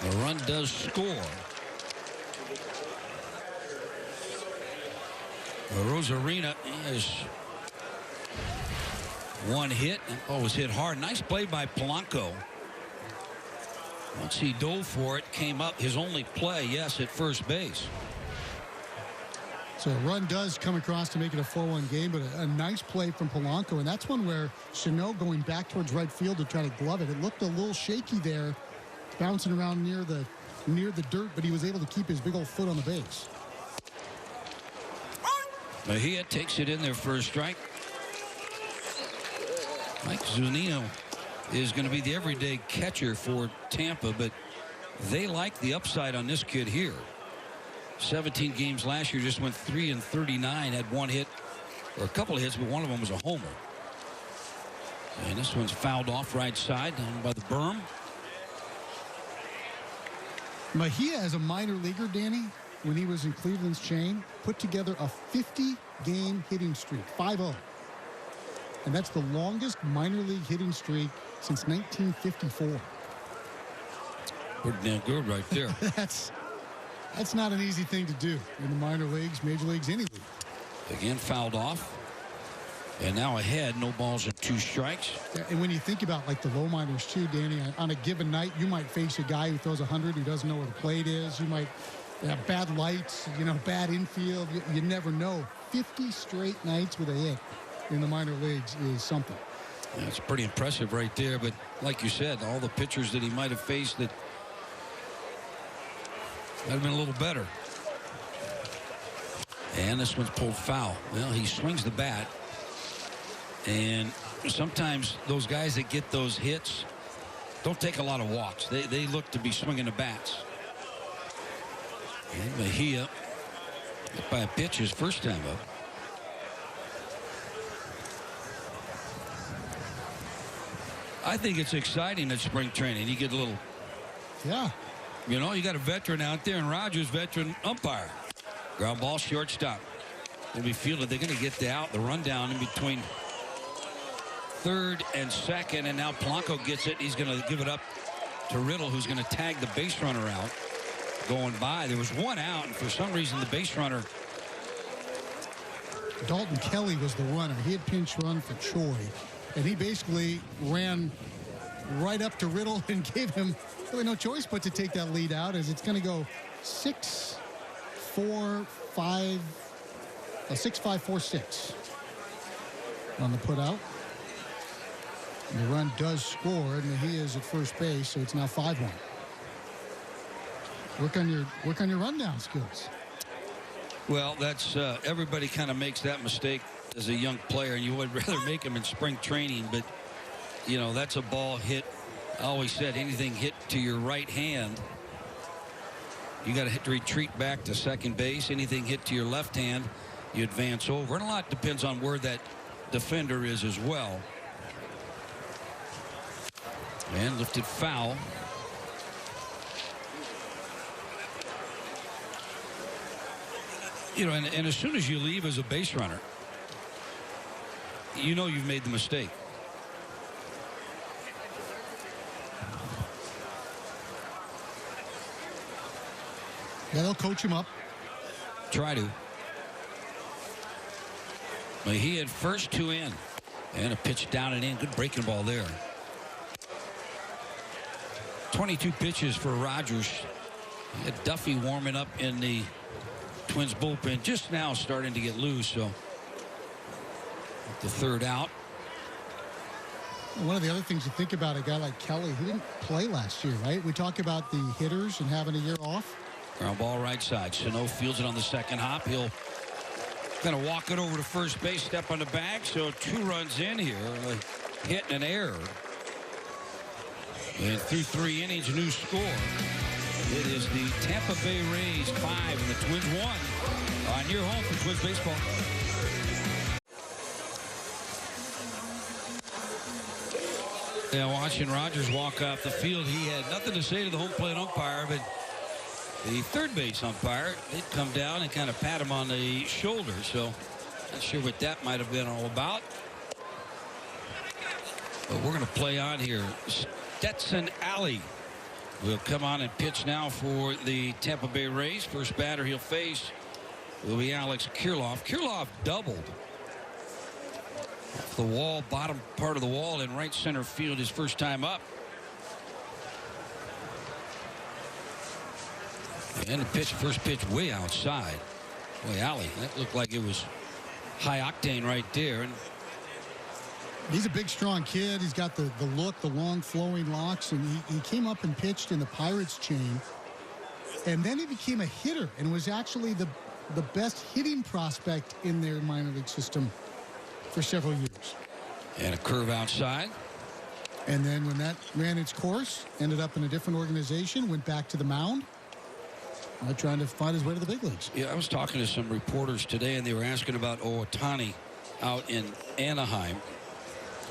The run does score. Rosarina is 1 hit. Oh, was hit hard. Nice play by Polanco. Once he dove for it, came up. His only play, yes, at first base. So a run does come across to make it a 4-1 game, but a nice play from Polanco. And that's one where Chanot going back towards right field to try to glove it. It looked a little shaky there, bouncing around near the dirt, but he was able to keep his big old foot on the base. Mejia takes it in there for a strike. Mike Zunino is going to be the everyday catcher for Tampa, but they like the upside on this kid here. 17 games last year, just went 3-39, had 1 hit, or a couple of hits, but one of them was a homer. And this one's fouled off right side down by the berm. Mejia, as a minor leaguer, Danny, when he was in Cleveland's chain, put together a 50-game hitting streak, 5-0. And that's the longest minor league hitting streak since 1954. Pretty damn good right there. That's not an easy thing to do in the minor leagues, major leagues, any league. Again, fouled off. And now ahead, no balls and 2 strikes. Yeah, and when you think about like the low minors too, Danny, on a given night, you might face a guy who throws 100 who doesn't know where the plate is. You might have bad lights, bad infield. You never know. 50 straight nights with a hit in the minor leagues is something. That's pretty impressive right there. But like you said, all the pitchers that he might have faced that might have been a little better. And this one's pulled foul. Well, he swings the bat. And sometimes those guys that get those hits don't take a lot of walks. They look to be swinging the bats. And Mejia hit by a pitch his first time up. I think it's exciting at spring training. You get a little, Yeah. you know, you got a veteran out there, and Rogers, veteran umpire. Ground ball, shortstop. They'll be fielded. They're going to get the rundown in between third and second, and now Polanco gets it. He's going to give it up to Riddle, who's going to tag the base runner out. Going by, there was one out, and for some reason the base runner. Dalton Kelly was the runner. He had pinch run for Choi, and he basically ran right up to Riddle and gave him really no choice but to take that lead out, as it's going to go 6-5-4-6 on the put out. And the run does score, and he is at first base, so it's now 5-1. Work on your rundown skills. Well, that's everybody kind of makes that mistake as a young player, and you would rather make them in spring training. But you know, that's a ball hit. I always said anything hit to your right hand, you got to retreat back to second base. Anything hit to your left hand, you advance over, and a lot depends on where that defender is as well. And lifted foul. You know, and as soon as you leave as a base runner, you know you've made the mistake. Yeah, they'll coach him up. Try to. Well, he had first, 2 in. And a pitch down and in. Good breaking ball there. 22 pitches for Rogers. He had Duffy warming up in the Twins bullpen, just now starting to get loose. So the third out. One of the other things to think about, a guy like Kelly, he didn't play last year, right? We talk about the hitters and having a year off. Ground ball right side. Sano fields it on the second hop. He'll kind of walk it over to first base, step on the bag. So 2 runs in here, a hit and an error. And through 3 innings, new score. It is the Tampa Bay Rays 5 and the Twins 1 on your home for Twins baseball. Yeah, watching Rogers walk off the field, he had nothing to say to the home plate umpire, but the third base umpire did come down and kind of pat him on the shoulder. So not sure what that might have been all about. But we're going to play on here. Stetson Alley will come on and pitch now for the Tampa Bay Rays. First batter he'll face will be Alex Kirilloff. Kirilloff doubled off the wall, bottom part of the wall in right center field his first time up. And the pitch, first pitch way outside. Boy, Alley, that looked like it was high octane right there. And he's a big, strong kid. He's got the look, the long flowing locks, and he came up and pitched in the Pirates chain. And then he became a hitter and was actually the best hitting prospect in their minor league system for several years. And a curve outside. And then when that ran its course, ended up in a different organization, went back to the mound, trying to find his way to the big leagues. Yeah, I was talking to some reporters today, and they were asking about Ohtani out in Anaheim.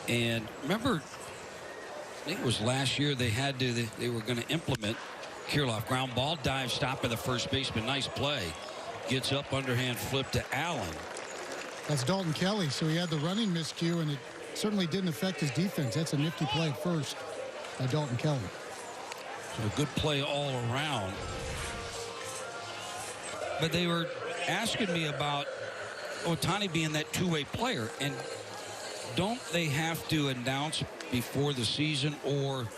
And remember, I think it was last year they were going to implement Kirilloff. Ground ball, dive, stop by the first baseman. Nice play. Gets up, underhand flip to Allen. That's Dalton Kelly, so he had the running miscue, and it certainly didn't affect his defense. That's a nifty play at first by Dalton Kelly. So a good play all around. But they were asking me about Ohtani being that two-way player, and don't they have to announce before the season, or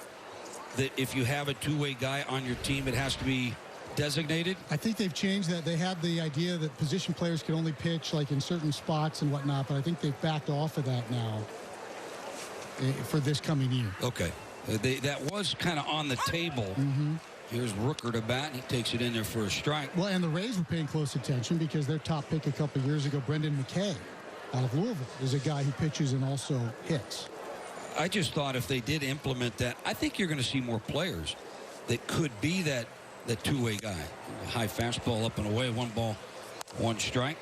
that if you have a two-way guy on your team, it has to be designated? I think they've changed that. They had the idea that position players can only pitch like in certain spots and whatnot, but I think they've backed off of that now for this coming year. Okay. That was kind of on the table. Mm-hmm. Here's Rooker to bat. He takes it in there for a strike. Well, and the Rays were paying close attention because their top pick a couple years ago, Brendan McKay, out of Louisville, is a guy who pitches and also hits. I just thought if they did implement that, I think you're going to see more players that could be that that two-way guy. A high fastball up and away. 1 ball, 1 strike.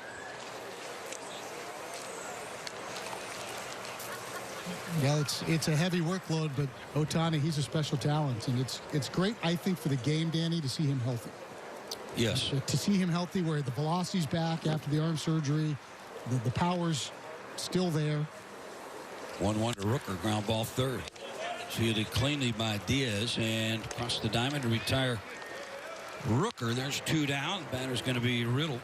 Yeah, it's a heavy workload, but Ohtani, he's a special talent, and it's great, I think, for the game, Danny, to see him healthy. Yes. To see him healthy, where the velocity's back after the arm surgery, the power's still there. 1-1 to Rooker, ground ball third. Fielded cleanly by Diaz, and across the diamond to retire Rooker. There's 2 down. Batter's going to be Riddle.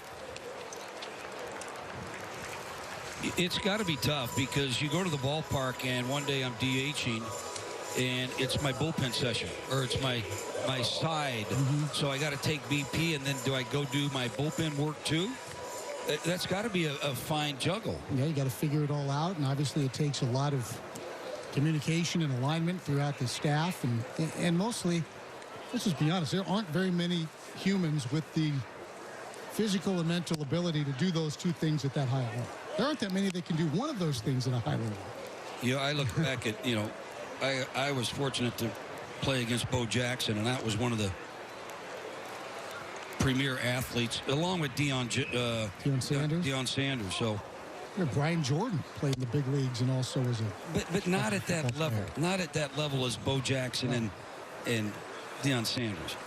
It's got to be tough because you go to the ballpark and one day I'm DHing and it's my bullpen session, or it's my side. So I got to take BP, and then do I go do my bullpen work too? That's got to be a fine juggle. Yeah, you got to figure it all out, and obviously it takes a lot of communication and alignment throughout the staff, and mostly, let's just be honest, there aren't very many humans with the physical and mental ability to do those 2 things at that high level. There aren't that many that can do one of those things at a high level. You know, I look back at, I was fortunate to play against Bo Jackson, and that was one of the premier athletes, along with Deion Sanders. Deion Sanders. So, Brian Jordan played in the big leagues and also was but not at that level. Not at that level as Bo Jackson and Deion Sanders.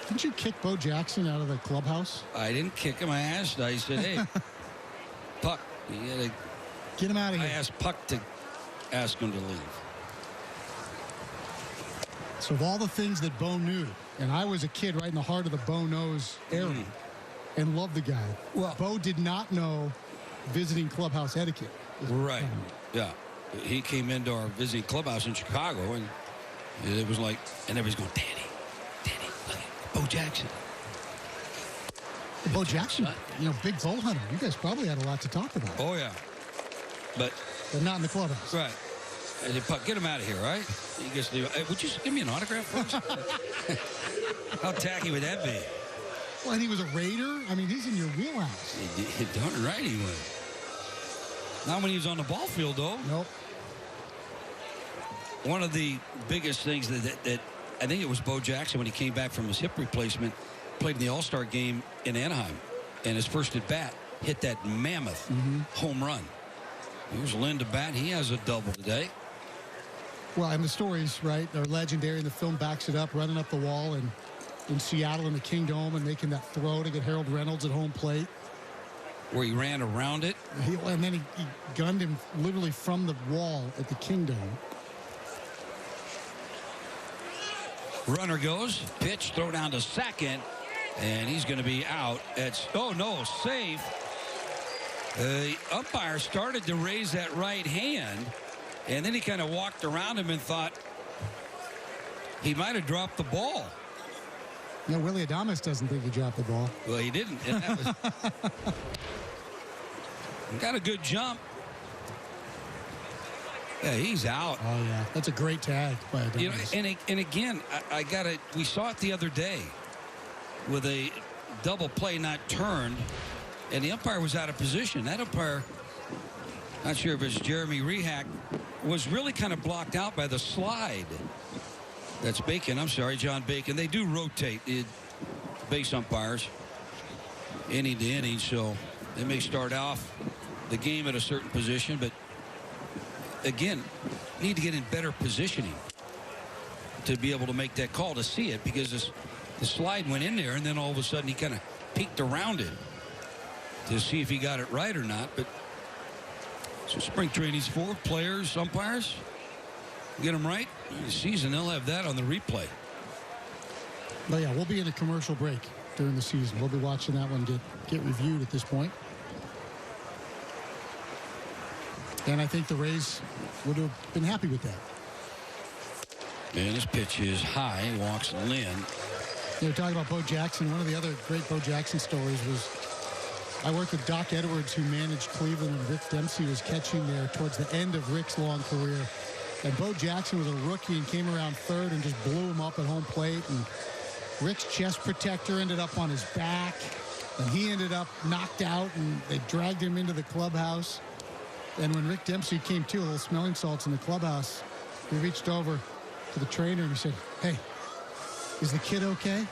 Didn't you kick Bo Jackson out of the clubhouse? I didn't kick him. I asked. I said, "Hey, Puck, you gotta get him out of here." I asked Puck to ask him to leave. So of all the things that Bo knew, and I was a kid right in the heart of the Bo knows era, and loved the guy. Well, Bo did not know visiting clubhouse etiquette. Right. Yeah. He came into our visiting clubhouse in Chicago, and it was like, and everybody's going, Danny, look at Bo Jackson. Bo Jackson, big bull hunter. You guys probably had a lot to talk about. Oh, yeah. But not in the clubhouse. Right. I said, Puck, get him out of here, right? He gets the, hey, would you give me an autograph first? How tacky would that be? Well, and he was a Raider. I mean, he's in your wheelhouse. Darn right he was. Not when he was on the ball field, though. Nope. One of the biggest things that I think it was Bo Jackson when he came back from his hip replacement, played in the All-Star game in Anaheim, and his first at bat hit that mammoth home run. Here's Lynn to bat. He has a double today. Well, and the stories, right, are legendary, and the film backs it up, running up the wall and in Seattle in the Kingdome and making that throw to get Harold Reynolds at home plate. Where he ran around it. And then he gunned him literally from the wall at the Kingdome. Runner goes, pitch, throw down to second, and he's going to be out. Oh, no, safe. The umpire started to raise that right hand, and then he kind of walked around him and thought he might have dropped the ball. No, Willie Adames doesn't think he dropped the ball. Well, he didn't. And that was got a good jump. Yeah, he's out. Oh, yeah. That's a great tag by Adames. And again, we saw it the other day with a double play not turned, and the umpire was out of position. That umpire, not sure if it's Jeremy Rehack, was really kind of blocked out by the slide. That's Bacon. I'm sorry, John Bacon. They do rotate the base umpires inning to inning, so they may start off the game at a certain position, but again, need to get in better positioning to be able to make that call, to see it, because the slide went in there, and then all of a sudden he kind of peeked around it to see if he got it right or not. But so spring training's for players, umpires, get them right. The season, they'll have that on the replay. But yeah, we'll be in a commercial break during the season. We'll be watching that one get reviewed at this point. And I think the Rays would have been happy with that. And this pitch is high. Walks Lynn. Talking about Bo Jackson, one of the other great Bo Jackson stories was I worked with Doc Edwards, who managed Cleveland, and Rick Dempsey was catching there towards the end of Rick's long career. And Bo Jackson was a rookie and came around third and just blew him up at home plate. And Rick's chest protector ended up on his back, and he ended up knocked out, and they dragged him into the clubhouse. And when Rick Dempsey came to, a little smelling salts in the clubhouse, he reached over to the trainer and he said, "Hey, is the kid okay?"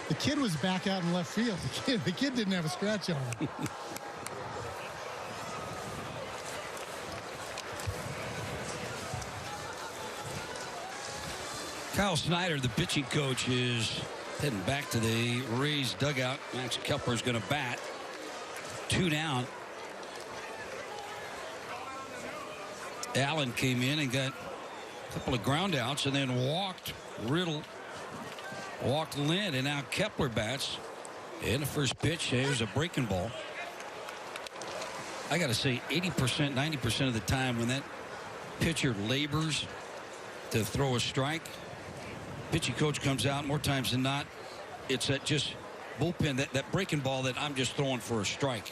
The kid was back out in left field. The kid didn't have a scratch on him. Kyle Snyder, the pitching coach, is heading back to the Rays dugout. Max Kepler's going to bat. 2 down. Allen came in and got a couple of ground outs and then walked Riddle, walked Lynn, and now Kepler bats. And the first pitch, here's a breaking ball. I got to say 80%, 90% of the time when that pitcher labors to throw a strike, pitching coach comes out more times than not. It's that just bullpen, that breaking ball that I'm just throwing for a strike.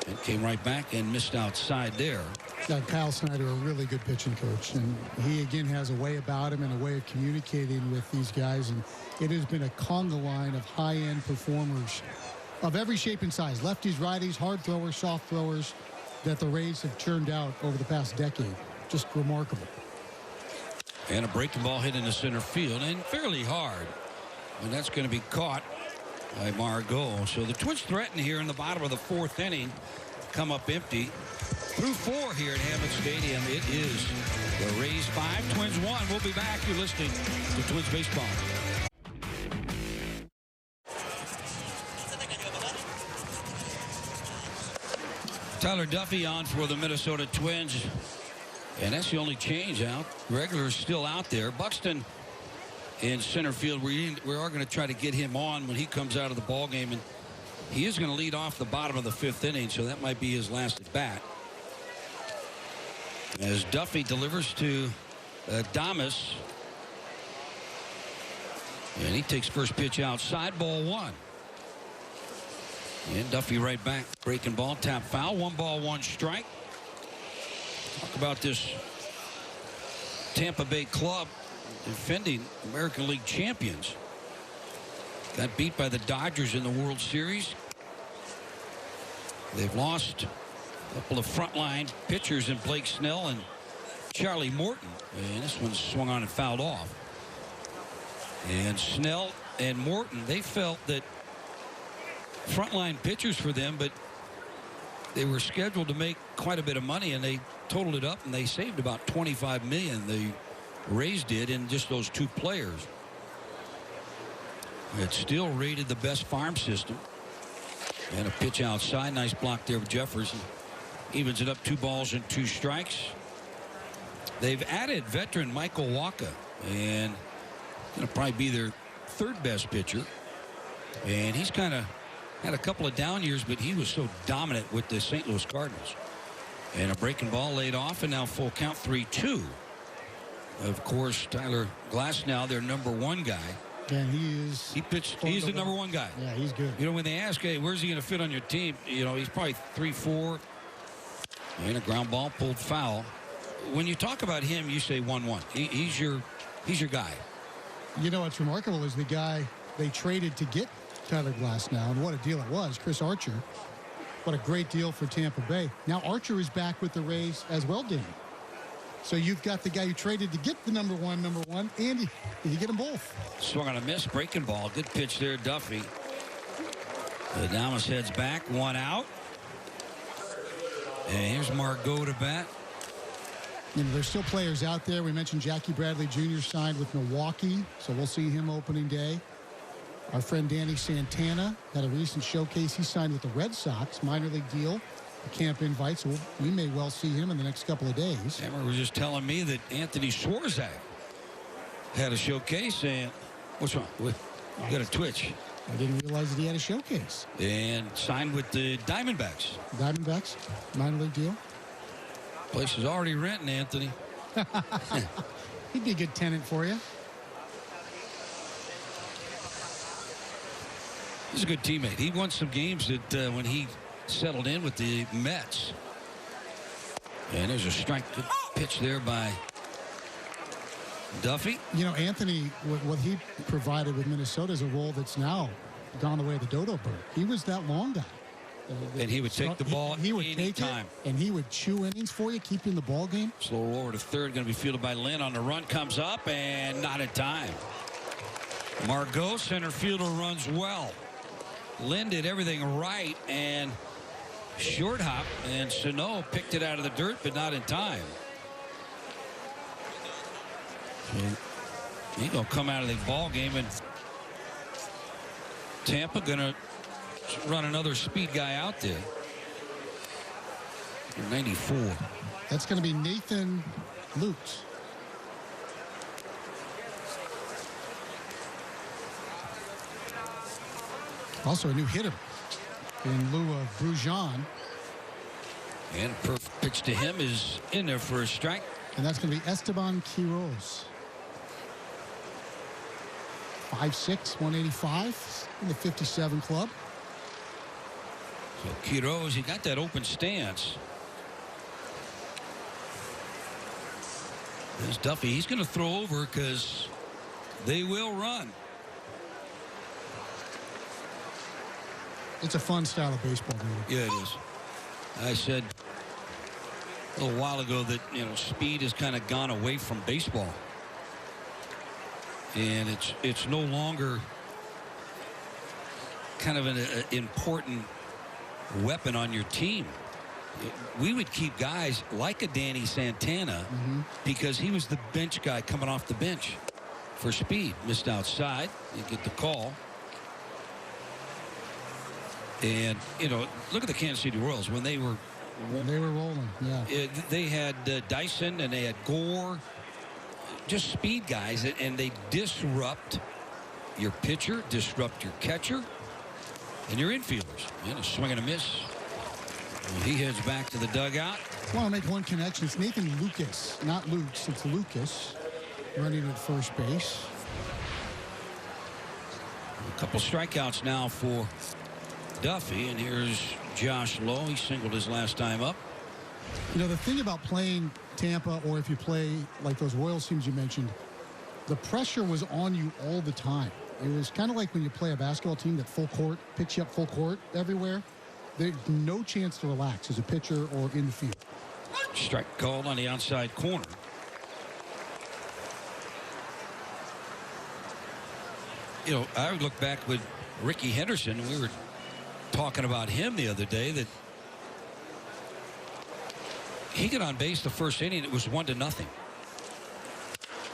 And came right back and missed outside there. Yeah, Kyle Snyder, a really good pitching coach. And he, again, has a way about him and a way of communicating with these guys. And it has been a conga line of high-end performers of every shape and size. Lefties, righties, hard throwers, soft throwers that the Rays have churned out over the past decade. Just remarkable. And a breaking ball hit into center field and fairly hard. And that's going to be caught by Margot. So the Twins threaten here in the bottom of the 4th inning. Come up empty. Through 4 here at Hammond Stadium. It is the Rays 5, Twins 1. We'll be back. You're listening to Twins Baseball. Tyler Duffy on for the Minnesota Twins. And that's the only change out. Regular's still out there. Buxton in center field. We are going to try to get him on when he comes out of the ball game, and he is going to lead off the bottom of the 5th inning, so that might be his last at bat. As Duffy delivers to Damas, and he takes first pitch outside, ball 1. And Duffy right back, breaking ball, tap foul, 1 ball, 1 strike. Talk about this Tampa Bay club defending American League champions. Got beat by the Dodgers in the World Series. They've lost a couple of frontline pitchers in Blake Snell and Charlie Morton. And this one swung on and fouled off. And Snell and Morton, they felt that frontline pitchers for them, but they were scheduled to make quite a bit of money, and they totaled it up, and they saved about $25 million. The Rays did in just those 2 players. It's still rated the best farm system. And a pitch outside. Nice block there with Jefferson. Evens it up, 2 balls and 2 strikes. They've added veteran Michael Wacha, and going to probably be their 3rd best pitcher. And he's kind of had a couple of down years, but he was so dominant with the St. Louis Cardinals. And a breaking ball laid off, and now full count, 3-2. Of course, Tyler Glasnow, their number 1 guy. And he pitched. He's the number 1 guy. Yeah, he's good. You know, when they ask, hey, where's he going to fit on your team? You know, he's probably 3-4. And a ground ball pulled foul. When you talk about him, you say 1-1. He's your guy. You know what's remarkable is the guy they traded to get Tyler Glasnow, and what a deal it was. Chris Archer. What a great deal for Tampa Bay. Now Archer is back with the Rays as well, Danny. So you've got the guy you traded to get the number one, and you get them both. Swung on a miss, breaking ball. Good pitch there, Duffy. Adames heads back, 1 out. And here's Margot to bat. You know, there's still players out there. We mentioned Jackie Bradley Jr. signed with Milwaukee, so we'll see him opening day. Our friend Danny Santana had a recent showcase. He signed with the Red Sox, minor league deal. Camp invite, so we may well see him in the next couple of days. Emmer was just telling me that Anthony Swarzak had a showcase, and what's wrong? You got a twitch. I didn't realize that he had a showcase. And signed with the Diamondbacks. Diamondbacks, minor league deal. Place is already renting, Anthony. He'd be a good tenant for you. He's a good teammate. He won some games that when he settled in with the Mets. And there's a strike pitch there by Duffy. You know, Anthony, what he provided with Minnesota is a role that's now gone the way of the dodo bird. He was that long guy. And he would take the ball he would any take time. It, and he would chew innings for you, keep you in the ball game. Slow roll over to 3rd, going to be fielded by Lynn. On the run, comes up, and not in time. Margot, center fielder, runs well. Lynn did everything right, and short hop, and Sano picked it out of the dirt, but not in time. He's going to come out of the ball game, and Tampa going to run another speed guy out there. 94. That's going to be Nathan Lukes. Also a new hitter in lieu of Brujan. And perfect pitch to him is in there for a strike. And that's going to be Esteban Quiroz. 5'6", 185 in the 57 club. So Quiroz, he got that open stance. There's Duffy. He's going to throw over because they will run. It's a fun style of baseball, really. Yeah, it is. I said a little while ago that, speed has kind of gone away from baseball. And it's no longer kind of an important weapon on your team. We would keep guys like a Danny Santana because he was the bench guy coming off the bench for speed. Missed outside. You get the call. And, look at the Kansas City Royals when they were rolling. Yeah. They had Dyson and they had Gore. Just speed guys, and they disrupt your pitcher, disrupt your catcher, and your infielders. And a swing and a miss. He heads back to the dugout. I want to make one connection. It's Nathan Lucas, not Lukes. It's Lucas running at first base. A couple strikeouts now for Duffy, and here's Josh Lowe. He singled his last time up. The thing about playing Tampa, or if you play like those Royals teams you mentioned, the pressure was on you all the time. It was kind of like when you play a basketball team that full court, picks you up full court everywhere. There's no chance to relax as a pitcher or in the field. Strike called on the outside corner. I would look back with Ricky Henderson. We were talking about him the other day, that he got on base the first inning. It was 1-0.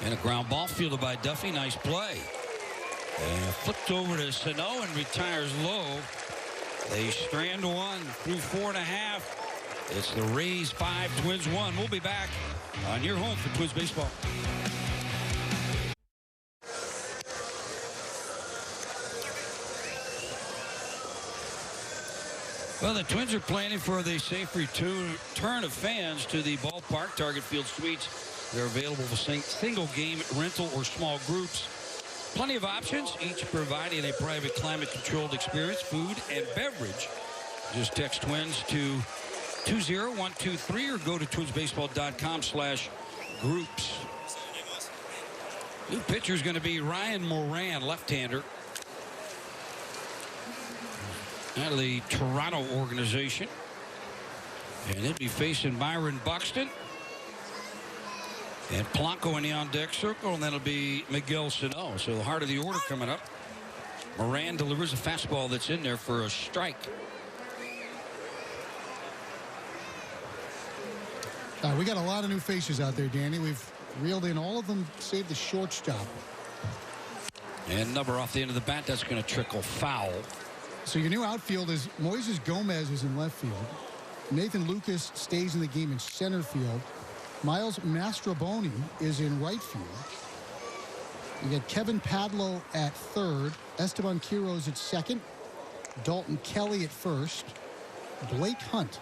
And a ground ball fielded by Duffy. Nice play. And flipped over to Sano and retires low. They strand one through 4.5. It's the Rays 5, Twins 1. We'll be back on your home for Twins baseball. Well, the Twins are planning for the safe return of fans to the ballpark. Target Field Suites. They're available for single game rental or small groups. Plenty of options, each providing a private climate-controlled experience, food and beverage. Just text Twins to 20123 or go to twinsbaseball.com/groups. New pitcher is going to be Ryan Moran, left-hander, out of the Toronto organization. And he'll be facing Byron Buxton and Polanco in the on-deck circle, and that'll be Miguel Sano. So the heart of the order coming up. Moran delivers a fastball that's in there for a strike. We got a lot of new faces out there, Danny. We've reeled in all of them, save the shortstop. And number off the end of the bat, that's going to trickle foul. So your new outfield is Moises Gomez is in left field. Nathan Lucas stays in the game in center field. Miles Mastroboni is in right field. You got Kevin Padlo at third. Esteban Quiroz at second. Dalton Kelly at first. Blake Hunt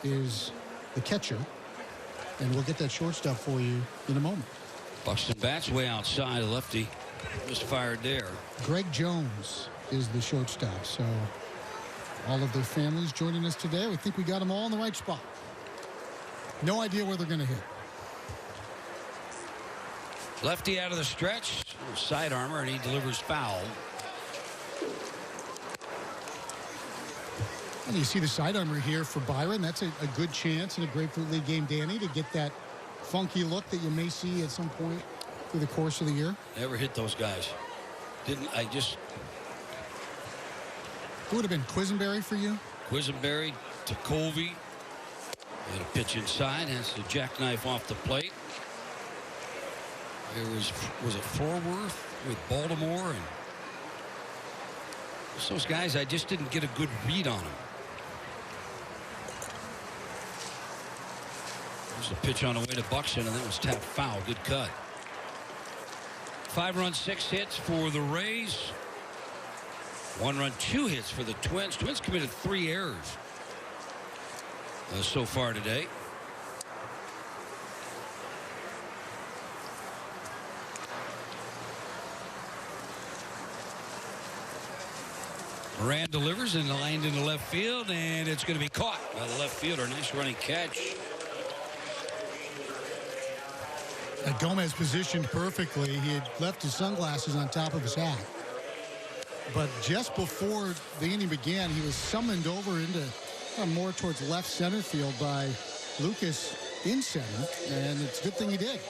is the catcher. And we'll get that shortstop for you in a moment. Buxton bats way outside. A lefty just fired there. Greg Jones is the shortstop. So all of their families joining us today. We think we got them all in the right spot. No idea where they're going to hit. Lefty out of the stretch. Side armor, and he delivers foul. And you see the side armor here for Byron. That's a good chance in a Grapefruit League game, Danny, to get that funky look that you may see at some point through the course of the year. Never hit those guys. It would have been Quisenberry for you? Quisenberry to Colby. And a pitch inside. Has to jackknife off the plate. There was it Forworth with Baltimore? And it's those guys, I just didn't get a good read on them. There's a pitch on the way to Buxton, and that was tapped foul. Good cut. 5 runs, 6 hits for the Rays. 1 run, 2 hits for the Twins. Twins committed 3 errors so far today. Moran delivers in the line into left field, and it's going to be caught by the left fielder. Nice running catch. Gomez positioned perfectly. He had left his sunglasses on top of his hat. But just before the inning began, he was summoned over into more towards left center field by Lucas in center. And it's a good thing he did.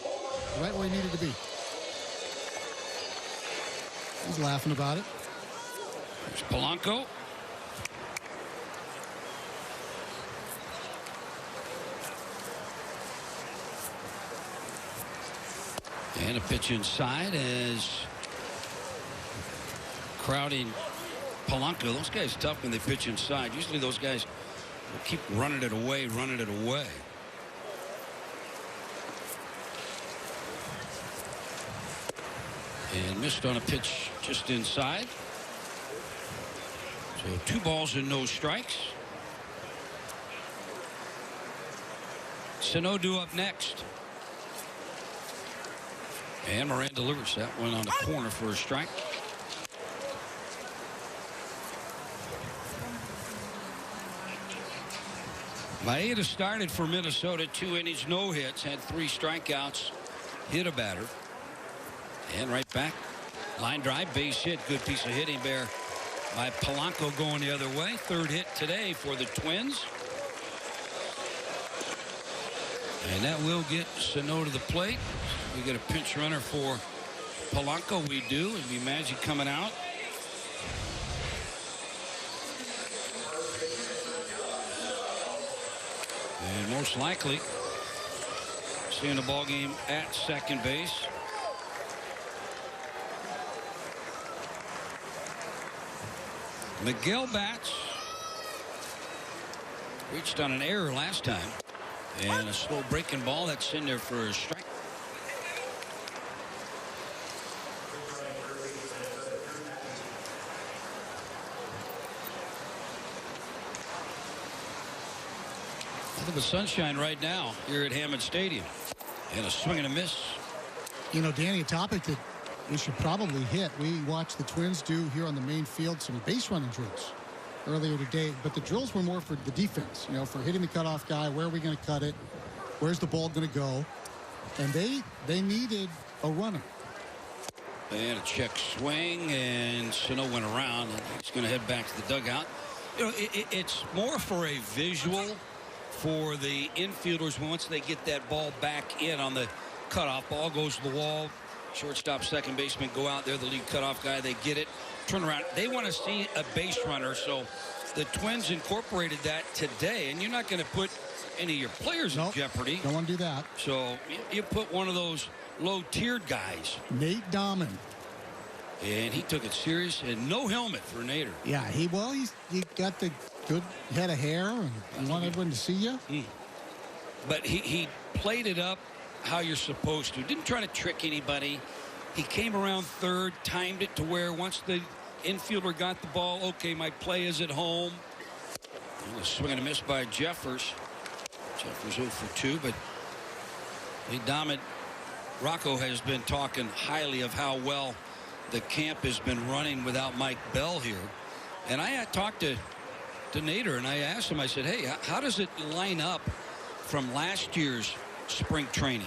Right where he needed to be. He's laughing about it. There's Polanco. And a pitch inside as crowding Polanco. Those guys tough when they pitch inside. Usually those guys will keep running it away, And missed on a pitch just inside. So 2 balls and no strikes. Sano due up next. And Moran delivers that one on the corner for a strike. Maeda started for Minnesota, 2 innings, no hits, had 3 strikeouts, hit a batter. And right back. Line drive, base hit, good piece of hitting there by Polanco going the other way. 3rd hit today for the Twins. And that will get Sano to the plate. We get a pinch runner for Polanco. We do. It'd be Magic coming out. And most likely seeing the ball game at second base. Miguel Bats reached on an error last time. And a slow breaking ball that's in there for a strike. Nothing but sunshine right now here at Hammond Stadium. And a swing and a miss. You know, Danny, a topic that we should probably hit. We watched the Twins do here on the main field some base running drills earlier today, but the drills were more for the defense, you know, for hitting the cutoff guy. Where are we going to cut it? Where's the ball going to go? And they needed a runner. And a check swing, and Sano went around, and he's going to head back to the dugout. You know, it's more for a visual for the infielders once they get that ball back in on the cutoff. Ball goes to the wall. Shortstop, second baseman go out there. The lead cutoff guy, they get it. Turn around. They want to see a base runner, so the Twins incorporated that today. And you're not going to put any of your players in jeopardy. Don't want to do that. So you put one of those low-tiered guys. Nate Dahman. And he took it serious, and no helmet for Nader. Yeah, he got the good head of hair, and you want everyone to see you. But he played it up how you're supposed to. Didn't try to trick anybody. He came around third, timed it to where once the infielder got the ball, okay, my play is at home. And a swing and a miss by Jeffers. Jeffers 0 for 2, but Nate Dahman, Rocco has been talking highly of how well the camp has been running without Mike Bell here. And I had talked to Nader, and I asked him, I said, hey, how does it line up from last year's spring training?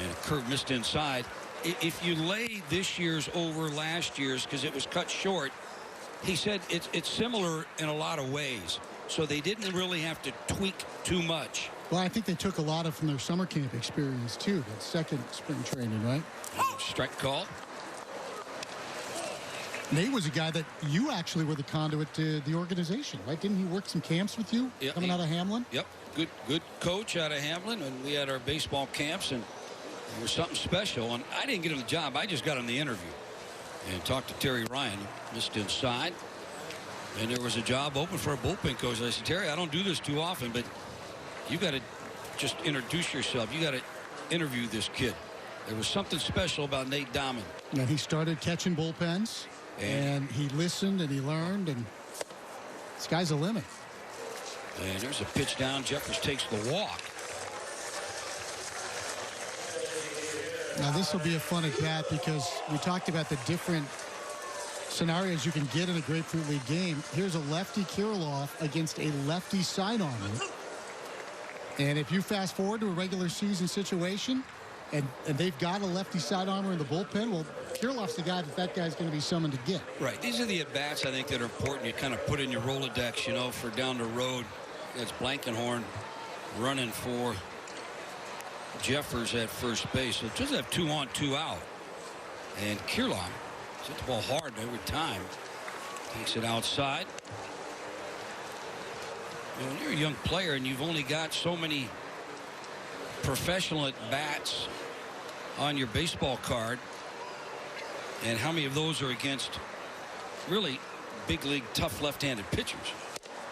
And a curve missed inside. If you lay this year's over last year's, because it was cut short, he said it's similar in a lot of ways. So they didn't really have to tweak too much. Well, I think they took a lot from their summer camp experience, too. That second spring training, right? Strike call. Nate was a guy that you actually were the conduit to the organization, right? Didn't he work some camps with you coming out of Hamlin? Yep, good coach out of Hamlin, and we had our baseball camps, and there was something special. And I didn't get him the job; I just got him the interview, and talked to Terry Ryan, missed inside, and there was a job open for a bullpen coach. I said, Terry, I don't do this too often, but you got to just introduce yourself. You got to interview this kid. There was something special about Nate Dahman. And he started catching bullpens. And he listened and he learned, and sky's the limit. And there's a pitch down. Jeffers takes the walk. Now this will be a fun at bat because we talked about the different scenarios you can get in a Grapefruit League game. Here's a lefty Kirilloff against a lefty sidearmer. And if you fast forward to a regular season situation, and they've got a lefty sidearmer in the bullpen, well, Kirilloff's the guy that guy's going to be summoned to get. Right. These are the at-bats, I think, that are important. You kind of put in your Rolodex, you know, for down the road. It's Blankenhorn running for Jeffers at first base. So it does have 2 on, 2 out. And Kirilloff hit the ball hard every time. Takes it outside. You know, when you're a young player and you've only got so many professional at-bats on your baseball card, and how many of those are against really big league tough left-handed pitchers?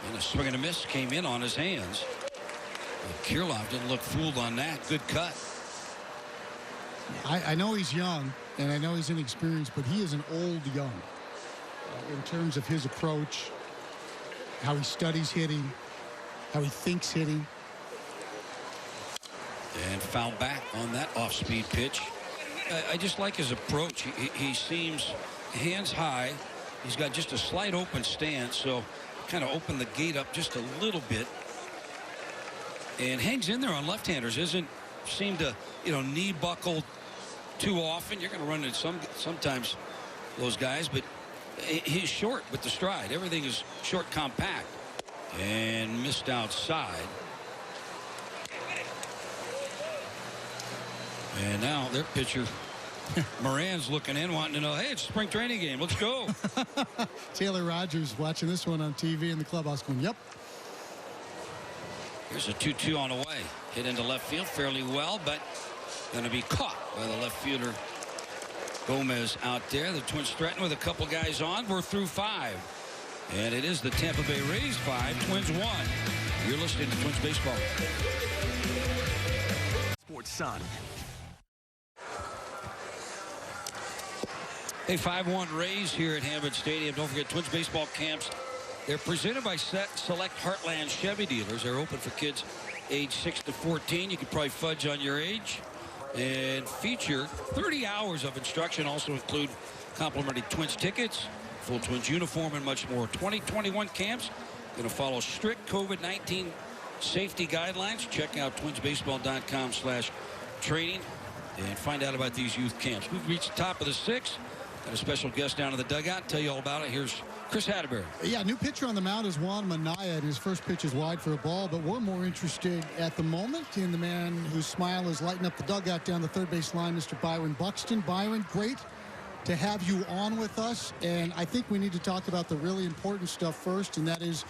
And a swing and a miss came in on his hands. But Kirilloff didn't look fooled on that. Good cut. I know he's young and I know he's inexperienced, but he is an old young in terms of his approach, how he studies hitting, how he thinks hitting. And foul back on that off-speed pitch. I just like his approach. He seems hands high. He's got just a slight open stance, so kind of open the gate up just a little bit. And hangs in there on left-handers. Doesn't seem to, knee buckle too often. You're going to run into sometimes those guys, but he's short with the stride. Everything is short, compact. And missed outside. And now their pitcher, Moran's looking in, wanting to know, hey, it's a spring training game. Let's go. Taylor Rogers watching this one on TV in the clubhouse going, yep. Here's a 2-2 on the way. Hit into left field fairly well, but going to be caught by the left fielder, Gomez, out there. The Twins threaten with a couple guys on. We're through 5. And it is the Tampa Bay Rays 5, Twins 1. You're listening to Twins Baseball. Sports Sun. Hey, 5-1 Rays here at Hammond Stadium. Don't forget, Twins baseball camps. They're presented by Select Heartland Chevy dealers. They're open for kids age 6 to 14. You can probably fudge on your age. And feature 30 hours of instruction. Also include complimentary Twins tickets, full Twins uniform, and much more. 2021 camps going to follow strict COVID-19 safety guidelines. Check out twinsbaseball.com/training and find out about these youth camps. We've reached the top of the 6th. Got a special guest down in the dugout. Tell you all about it. Here's Chris Hatterberry. Yeah, new pitcher on the mound is Juan Minaya, and his first pitch is wide for a ball, but we're more interested at the moment in the man whose smile is lighting up the dugout down the third base line, Mr. Byron Buxton. Byron, great to have you on with us, and I think we need to talk about the really important stuff first, and that is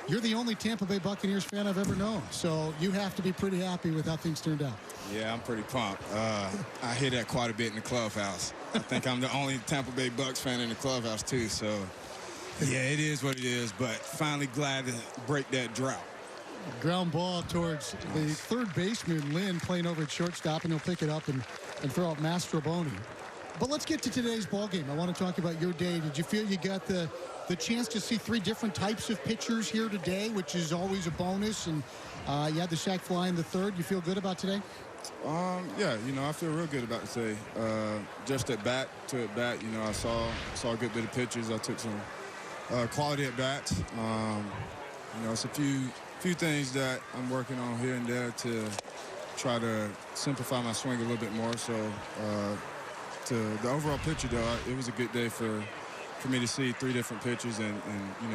you're the only Tampa Bay Buccaneers fan I've ever known, so you have to be pretty happy with how things turned out. Yeah, I'm pretty pumped. I hear that quite a bit in the clubhouse. I think I'm the only Tampa Bay Bucs fan in the clubhouse, too. So, yeah, it is what it is, but finally glad to break that drought. Ground ball towards the third baseman, Lynn, playing over at shortstop, and he'll pick it up and throw out Mastroboni. But let's get to today's ball game. I want to talk about your day. Did you feel you got the chance to see 3 different types of pitchers here today, which is always a bonus, and you had the sac fly in the third? You feel good about today? Yeah, I feel real good about today. Just at bat, I saw a good bit of pitches. I took some quality at bats. It's a few things that I'm working on here and there to try to simplify my swing a little bit more. So to the overall picture, though, it was a good day for me to see 3 different pitches and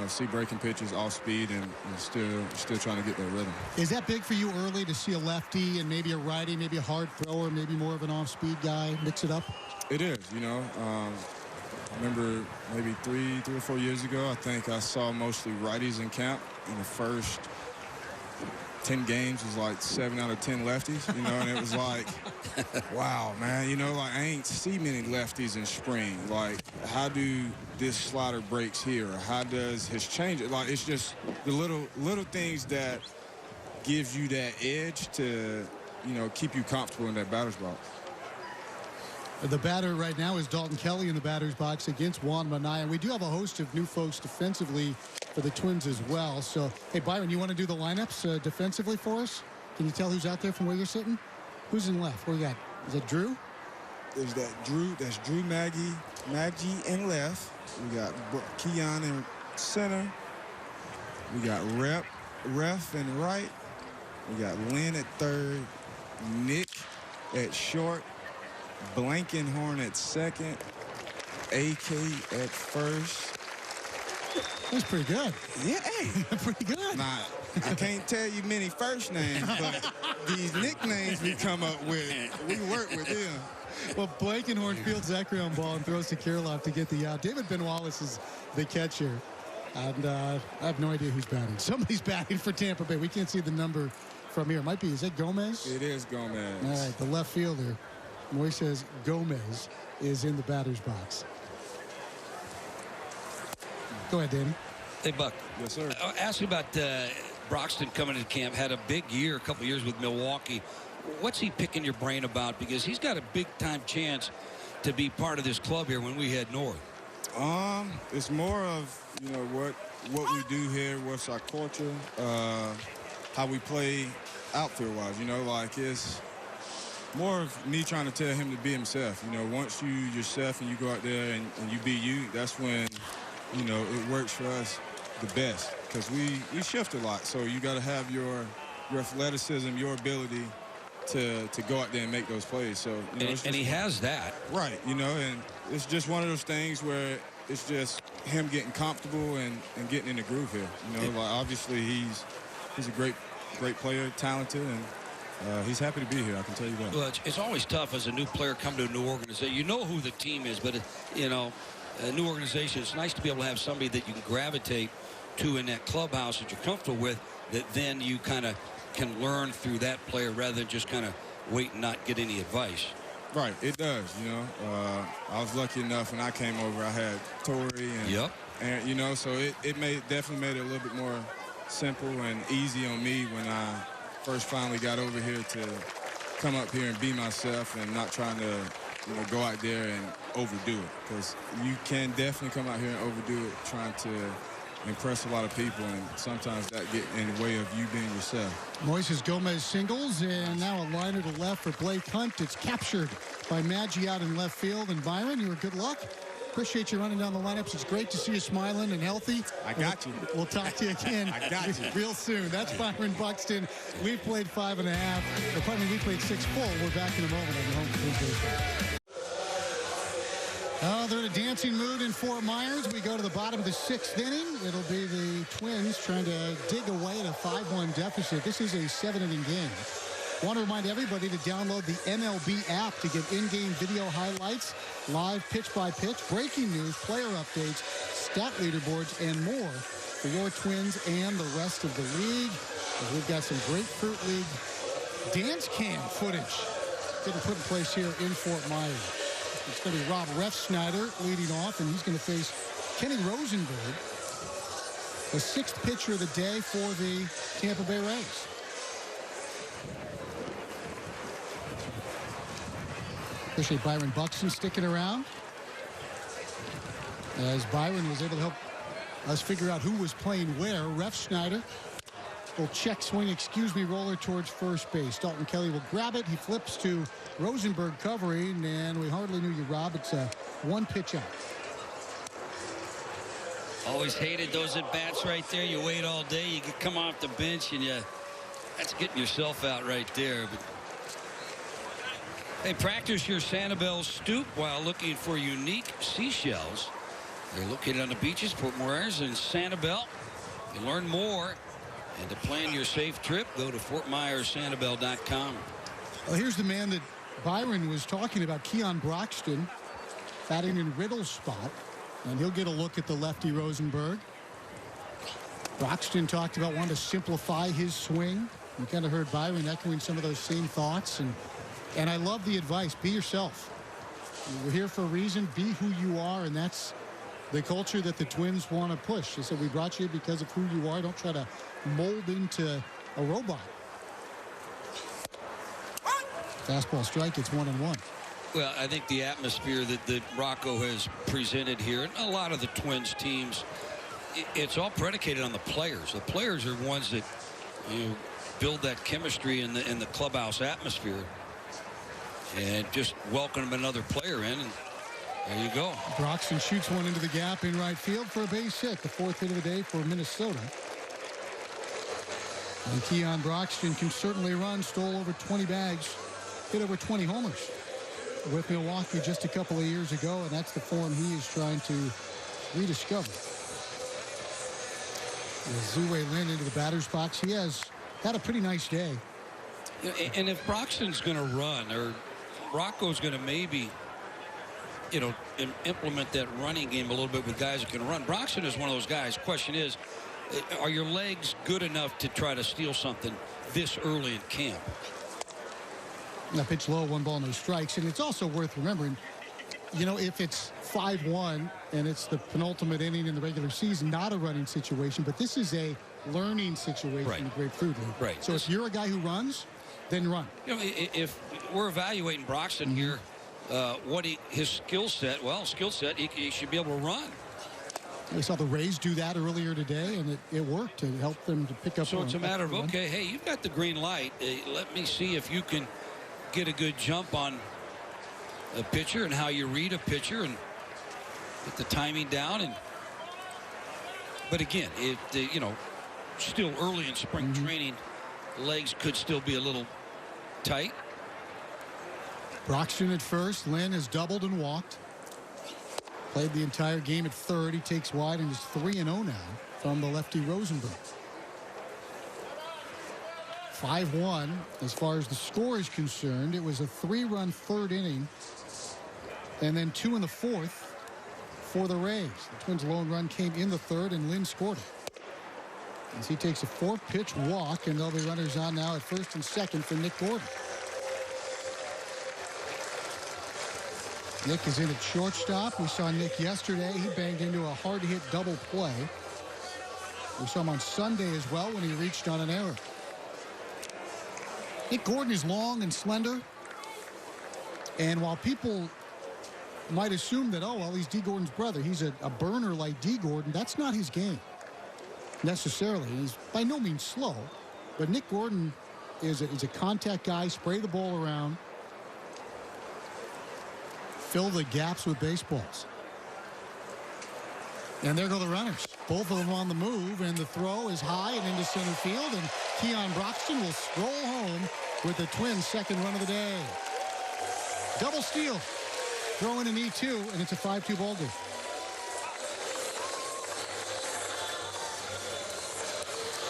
see breaking pitches off speed and still trying to get that rhythm. Is that big for you early to see a lefty and maybe a righty, maybe a hard thrower, maybe more of an off-speed guy, mix it up? It is, remember maybe three or 4 years ago, I think I saw mostly righties in camp. In the first 10 games was like 7 out of 10 lefties, you know, and it was like, wow, man, you know, like I ain't see many lefties in spring. Like, how do this slider breaks here? Or how does his change? Like, it's just the little things that gives you that edge to, you know, keep you comfortable in that batter's box. The batter right now is Dalton Kelly in the batter's box against Juan Minaya. We do have a host of new folks defensively for the Twins as well. So, hey, Byron, you want to do the lineups defensively for us? Can you tell who's out there from where you're sitting? Who's in left? What do you got? Is that Drew? Is that Drew? That's Drew Maggie in left. We got Keon in center. We got Ref in right. We got Lynn at third. Nick at short. Blankenhorn at second, AK at first. That's pretty good. Yeah, hey. Pretty good. Now, I can't tell you many first names, but these nicknames we come up with, we work with them. Well, Blankenhorn fields that ground ball and throws to Kirilloff to get the out. David Ben Wallace is the catcher. And I have no idea who's batting. Somebody's batting for Tampa Bay. We can't see the number from here. It might be, is that Gomez? It is Gomez. All right, the left fielder. Moises Gomez is in the batter's box. Go ahead, Danny. Hey, Buck. Yes, sir. I'll ask you about Broxton coming to camp. Had a big year, a couple years with Milwaukee. What's he picking your brain about? Because he's got a big-time chance to be part of this club here when we head north. It's more of, you know, what we do here, what's our culture, how we play outfield-wise. You know, like it's more of me trying to tell him to be himself. You know, once you yourself and you go out there and you be you, that's when, you know, it works for us the best. Because we shift a lot. So you got to have your athleticism, your ability to go out there and make those plays. So, you know, and he has that. Right, you know, and it's just one of those things where it's just him getting comfortable and getting in the groove here. You know, like obviously he's a great player, talented, and he's happy to be here, I can tell you that. Well, it's always tough as a new player come to a new organization. You know who the team is, but, you know, a new organization, it's nice to be able to have somebody that you can gravitate to in that clubhouse that you're comfortable with, that then you kind of can learn through that player rather than just kind of wait and not get any advice. Right, it does, you know. I was lucky enough when I came over, I had Torrey and you know, so it definitely made it a little bit more simple and easy on me when I first finally got over here to come up here and be myself and not trying to, you know, go out there and overdo it. Because you can definitely come out here and overdo it trying to impress a lot of people, and sometimes that get in the way of you being yourself. Moises Gomez singles, and now a liner to left for Blake Hunt. It's captured by Maggi out in left field. And Byron, you were good luck. Appreciate you running down the lineups. It's great to see you smiling and healthy. I got you. We'll talk to you again I got you. real soon. That's Byron Buxton. We've played 5.5. Or pardon me, we played 6 full. We're back in a moment on the home Twins baseball. Oh, they're in a dancing mood in Fort Myers. We go to the bottom of the 6th inning. It'll be the Twins trying to dig away at a 5-1 deficit. This is a 7-inning game. I want to remind everybody to download the MLB app to get in-game video highlights, live pitch-by-pitch, breaking news, player updates, stat leaderboards, and more for your Twins and the rest of the league. We've got some Grapefruit League dance cam footage getting put in place here in Fort Myers. It's going to be Rob Refsnyder leading off, and he's going to face Kenny Rosenberg, the 6th pitcher of the day for the Tampa Bay Rays. Appreciate Byron Buxton sticking around, as Byron was able to help us figure out who was playing where. Refsnyder will check swing, roller towards first base. Dalton Kelly will grab it. He flips to Rosenberg covering, and we hardly knew you, Rob. It's a 1-pitch out. Always hated those at-bats right there. You wait all day. You can come off the bench, and that's getting yourself out right there. But hey, practice your Sanibel stoop while looking for unique seashells. They're located on the beaches, Fort Myers and Sanibel. You learn more and to plan your safe trip, go to FortMyersSanibel.com. Well, here's the man that Byron was talking about, Keon Broxton. batting in Riddle's spot, and he'll get a look at the lefty Rosenberg. Broxton talked about wanting to simplify his swing. You kind of heard Byron echoing some of those same thoughts, and I love the advice. Be yourself. We're here for a reason. Be who you are, and that's the culture that the Twins want to push. They said, we brought you because of who you are. Don't try to mold into a robot. Fastball strike, it's 1-1. Well, I think the atmosphere that Rocco has presented here, and a lot of the Twins teams, it's all predicated on the players. The players are ones that build that chemistry in the clubhouse atmosphere. And just welcome another player in, and there you go. Broxton shoots one into the gap in right field for a base hit, the 4th hit of the day for Minnesota. And Keon Broxton can certainly run, stole over 20 bags, hit over 20 homers with Milwaukee just a couple of years ago, and that's the form he is trying to rediscover. Zue Lin into the batter's box. He has had a pretty nice day. And if Broxton's going to run, or Rocco's going to maybe, implement that running game a little bit with guys that can run. Broxton is one of those guys. Question is, are your legs good enough to try to steal something this early in camp? Now pitch low, 1 ball, no strikes. And it's also worth remembering, if it's 5-1 and it's the penultimate inning in the regular season, not a running situation, but this is a learning situation in the Grapefruit League. Right. So if you're a guy who runs, then run. If we're evaluating Broxton here, his skill set, he should be able to run. We saw the Rays do that earlier today, and it worked to help them to pick up. So it's a matter of, okay, hey, you've got the green light. Let me see if you can get a good jump on a pitcher and how you read a pitcher and get the timing down. But again, still early in spring training, legs could still be a little tight. Broxton at first. Lynn has doubled and walked. Played the entire game at third. He takes wide and is 3-0 now from the lefty Rosenberg. 5-1 as far as the score is concerned. It was a 3-run third inning, and then 2 in the 4th for the Rays. The Twins' lone run came in the 3rd, and Lynn scored it. As he takes a 4-pitch walk, and there'll be runners on now at first and second for Nick Gordon. Nick is in at shortstop. We saw Nick yesterday. He banged into a hard-hit double play. We saw him on Sunday as well when he reached on an error. Nick Gordon is long and slender. And while people might assume that, he's Dee Gordon's brother, he's a burner like Dee Gordon, that's not his game necessarily. He's by no means slow. But Nick Gordon is a contact guy, spray the ball around, fill the gaps with baseballs. And there go the runners. Both of them on the move, and the throw is high and into center field, and Keon Broxton will stroll home with the Twins' second run of the day. Double steal. Throw in an E2, and it's a 5-2 ball game.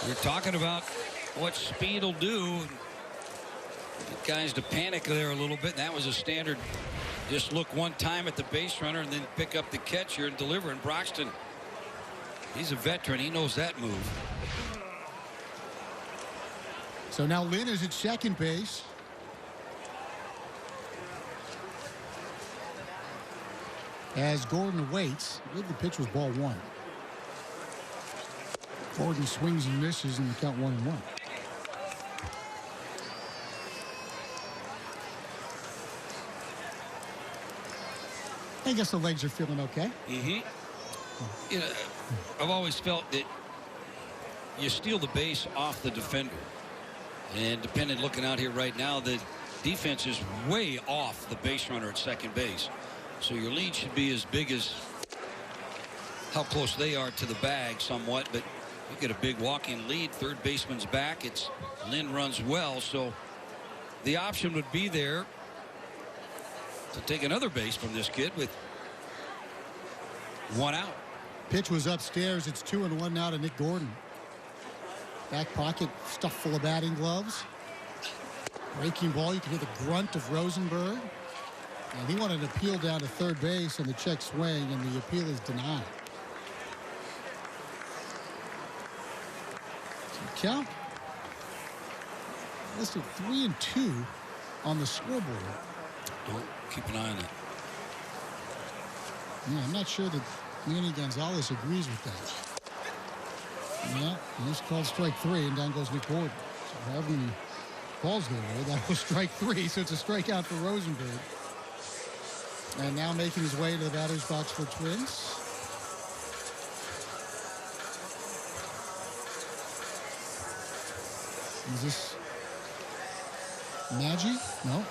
You're talking about what speed will do. Get guys to panic there a little bit, and that was a standard. Just look one time at the base runner and then pick up the catcher and deliver. And Broxton, he's a veteran. He knows that move. So now Lynn is at second base. As Gordon waits, I believe the pitch was ball 1. Gordon swings and misses, and the count 1-1. I guess the legs are feeling okay. I've always felt that you steal the base off the defender. And depending, looking out here right now, the defense is way off the base runner at second base. So your lead should be as big as how close they are to the bag somewhat. But you get a big walking lead. Third baseman's back. Lynn runs well. So the option would be there to take another base from this kid with 1 out. Pitch was upstairs. It's 2-1 now to Nick Gordon. Back pocket stuffed full of batting gloves. Breaking ball. You can hear the grunt of Rosenberg. And he wanted an appeal down to third base on the check swing, and the appeal is denied. So count listed 3-2 on the scoreboard. Don't keep an eye on it. Yeah, I'm not sure that Manny Gonzalez agrees with that. Yeah, he's called strike 3, and down goes McCord. So however many balls there were, that was strike 3, so it's a strikeout for Rosenberg. And now making his way to the batter's box for Twins. Is this Nagy? No.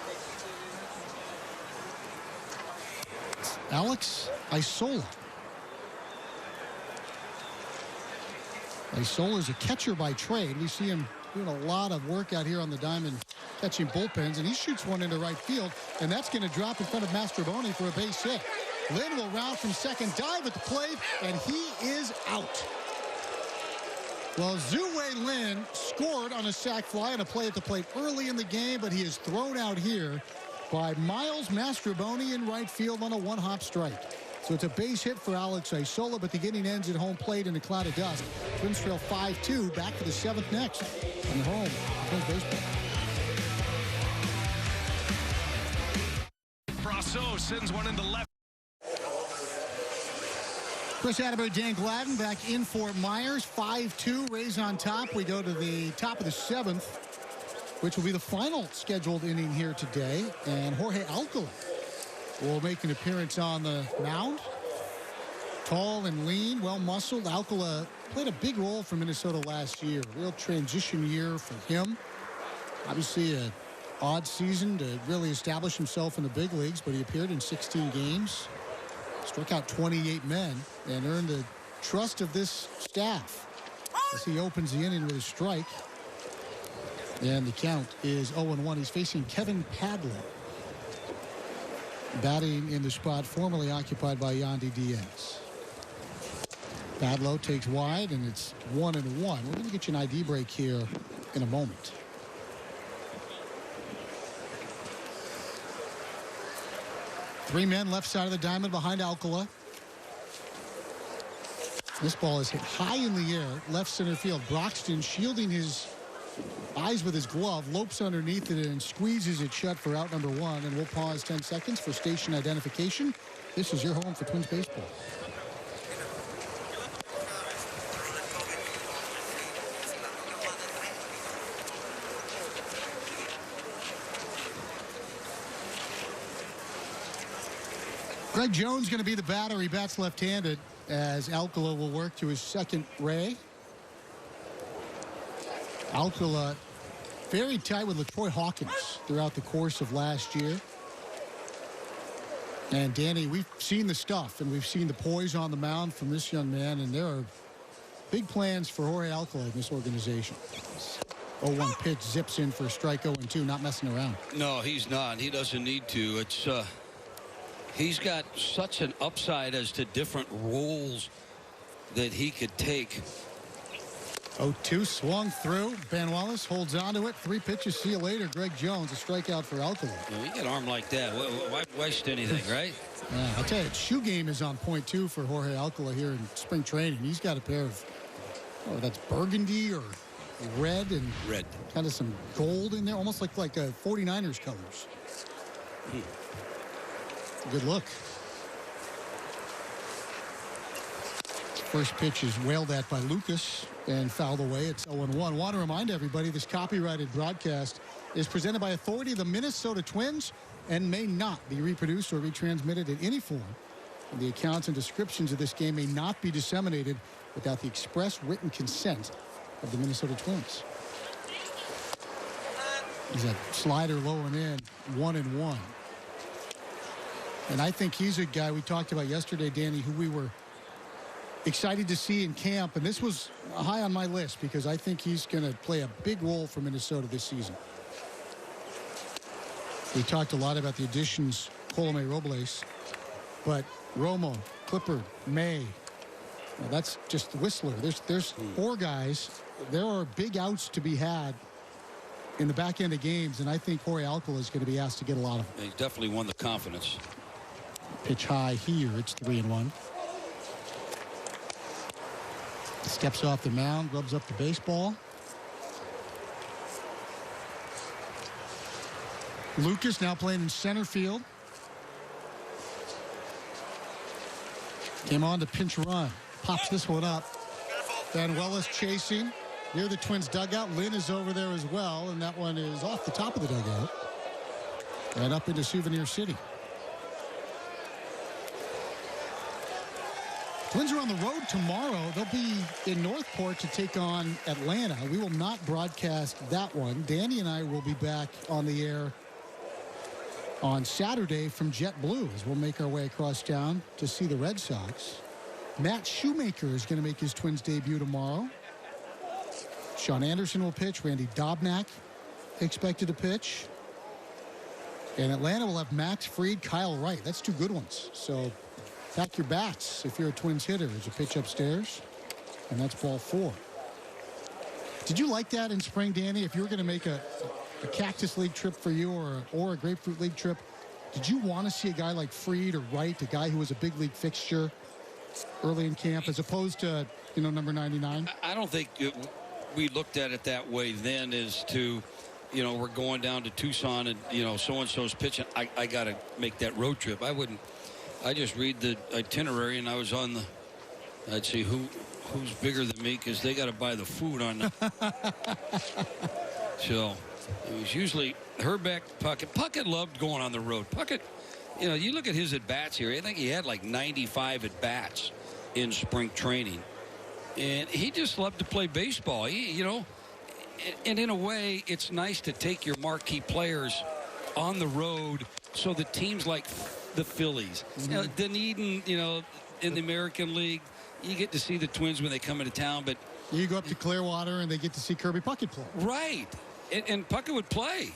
It's Alex Isola. Isola is a catcher by trade. We see him doing a lot of work out here on the diamond, catching bullpens, and he shoots one into right field, and that's going to drop in front of Mastroboni for a base hit. Lynn will round from second, dive at the plate, and he is out. Well, Zhu-Wei Lin scored on a sac fly on a play at the plate early in the game, but he is thrown out here by Miles Mastroboni in right field on a one-hop strike. So it's a base hit for Alex Isola, but the inning ends at home plate in a cloud of dust. Twins trail 5-2, back to the 7th next on the home of Twins baseball. Brasso sends one in the left. Chris Atterbury, Dan Gladden back in Fort Myers. 5-2, Rays on top. We go to the top of the 7th, which will be the final scheduled inning here today. And Jorge Alcala will make an appearance on the mound. Tall and lean, well-muscled. Alcala played a big role for Minnesota last year. Real transition year for him. Obviously an odd season to really establish himself in the big leagues, but he appeared in 16 games, struck out 28 men, and earned the trust of this staff as he opens the inning with a strike. And the count is 0-1. He's facing Kevin Padlo, batting in the spot formerly occupied by Yandy Diaz. Padlo takes wide, and it's 1-1. We're going to get you an ID break here in a moment. Three men left side of the diamond behind Alcala. This ball is hit high in the air, left center field. Broxton shielding his eyes with his glove, lopes underneath it and squeezes it shut for out number 1. And we'll pause 10 seconds for station identification. This is your home for Twins baseball. Greg Jones going to be the batter. He bats left-handed as Alcala will work to his second Ray. Alcala very tight with LaTroy Hawkins throughout the course of last year. And Danny, we've seen the stuff and we've seen the poise on the mound from this young man, and there are big plans for Jorge Alcala in this organization. 0-1 pitch zips in for a strike, 0-2, not messing around. No, he's not. He doesn't need to. It's he's got such an upside as to different roles that he could take. 0-2 swung through. Ben Wallace holds on to it. 3 pitches. See you later. Greg Jones, a strikeout for Alcala. Well, you get an arm like that. Why waste anything, right? Yeah, I'll tell you, shoe game is on point too for Jorge Alcala here in spring training. He's got a pair of, that's burgundy or red and red, kind of some gold in there, almost like a 49ers colors. Good look. First pitch is wailed at by Lucas and fouled away. It's 0-1. Want to remind everybody this copyrighted broadcast is presented by authority of the Minnesota Twins and may not be reproduced or retransmitted in any form. And the accounts and descriptions of this game may not be disseminated without the express written consent of the Minnesota Twins. He's a slider low and in, 1-1. And I think he's a guy we talked about yesterday, Danny, who we were excited to see in camp. And this was high on my list because I think he's going to play a big role for Minnesota this season. We talked a lot about the additions, Colome Robles, but Romo, Clippard, May. Well, that's just Whistler. There's 4 guys. There are big outs to be had in the back end of games, and I think Jorge Alcala is going to be asked to get a lot of them. He's definitely won the confidence. Pitch high here. It's 3-1. Steps off the mound, rubs up the baseball. Lucas now playing in center field. Came on to pinch run. Pops this one up. Van Wellis chasing near the Twins dugout. Lynn is over there as well, and that one is off the top of the dugout and up into Souvenir City. Twins are on the road tomorrow. They'll be in Northport to take on Atlanta. We will not broadcast that one. Danny and I will be back on the air on Saturday from JetBlue as we'll make our way across town to see the Red Sox. Matt Shoemaker is going to make his Twins debut tomorrow. Sean Anderson will pitch. Randy Dobnak expected to pitch. And Atlanta will have Max Fried, Kyle Wright. That's two good ones. So pack your bats if you're a Twins hitter. There's a pitch upstairs, and that's ball 4. Did you like that in spring, Danny? If you were going to make a Cactus League trip for you or a Grapefruit League trip, did you want to see a guy like Fried or Wright, a guy who was a big league fixture early in camp, as opposed to, number 99? I don't think we looked at it that way then, as to, we're going down to Tucson and, so-and-so's pitching. I got to make that road trip. I just read the itinerary, and I was on I'd say who's bigger than me, because they got to buy the food on so it was usually Herbeck, Puckett. Puckett loved going on the road. Puckett, you look at his at-bats here. I think he had like 95 at-bats in spring training. And he just loved to play baseball. And in a way, it's nice to take your marquee players on the road so that teams like the Phillies, Dunedin, in the American League, you get to see the Twins when they come into town. But you go up to Clearwater and they get to see Kirby Puckett play. Right. And Puckett would play.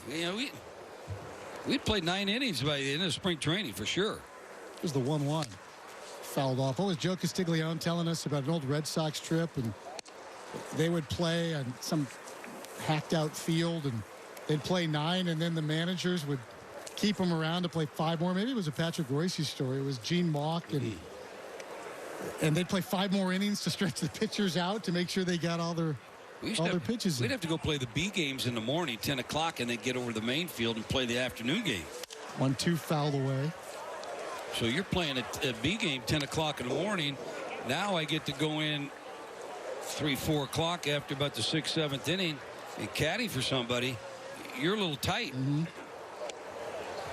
We'd play 9 innings by the end of spring training for sure. Here's the 1-1. Fouled off. What was Joe Castiglione telling us about an old Red Sox trip? And they would play on some hacked out field, and they'd play 9, and then the managers would keep them around to play 5 more. Maybe it was a Patrick Royce story. It was Gene Mauch, and they'd play 5 more innings to stretch the pitchers out to make sure they got all their pitches in. We'd have to go play the B games in the morning, 10 o'clock, and then get over to the main field and play the afternoon game. 1-2 fouled away. So you're playing a B game 10 o'clock in the morning. Now I get to go in 3, 4 o'clock after about the 6th, 7th inning and caddy for somebody. You're a little tight.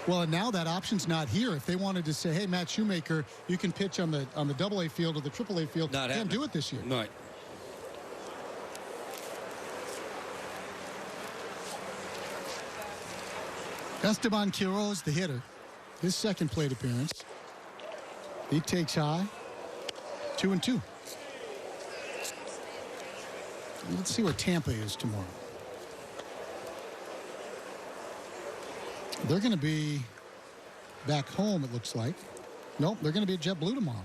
Well, and now that option's not here. If they wanted to say, hey, Matt Shoemaker, you can pitch on the AA field or the AAA field, they can't do it this year. Right. Esteban Quiroz, the hitter, his second plate appearance. He takes high. 2-2. Let's see where Tampa is tomorrow. They're going to be back home, it looks like. Nope, they're going to be at JetBlue tomorrow.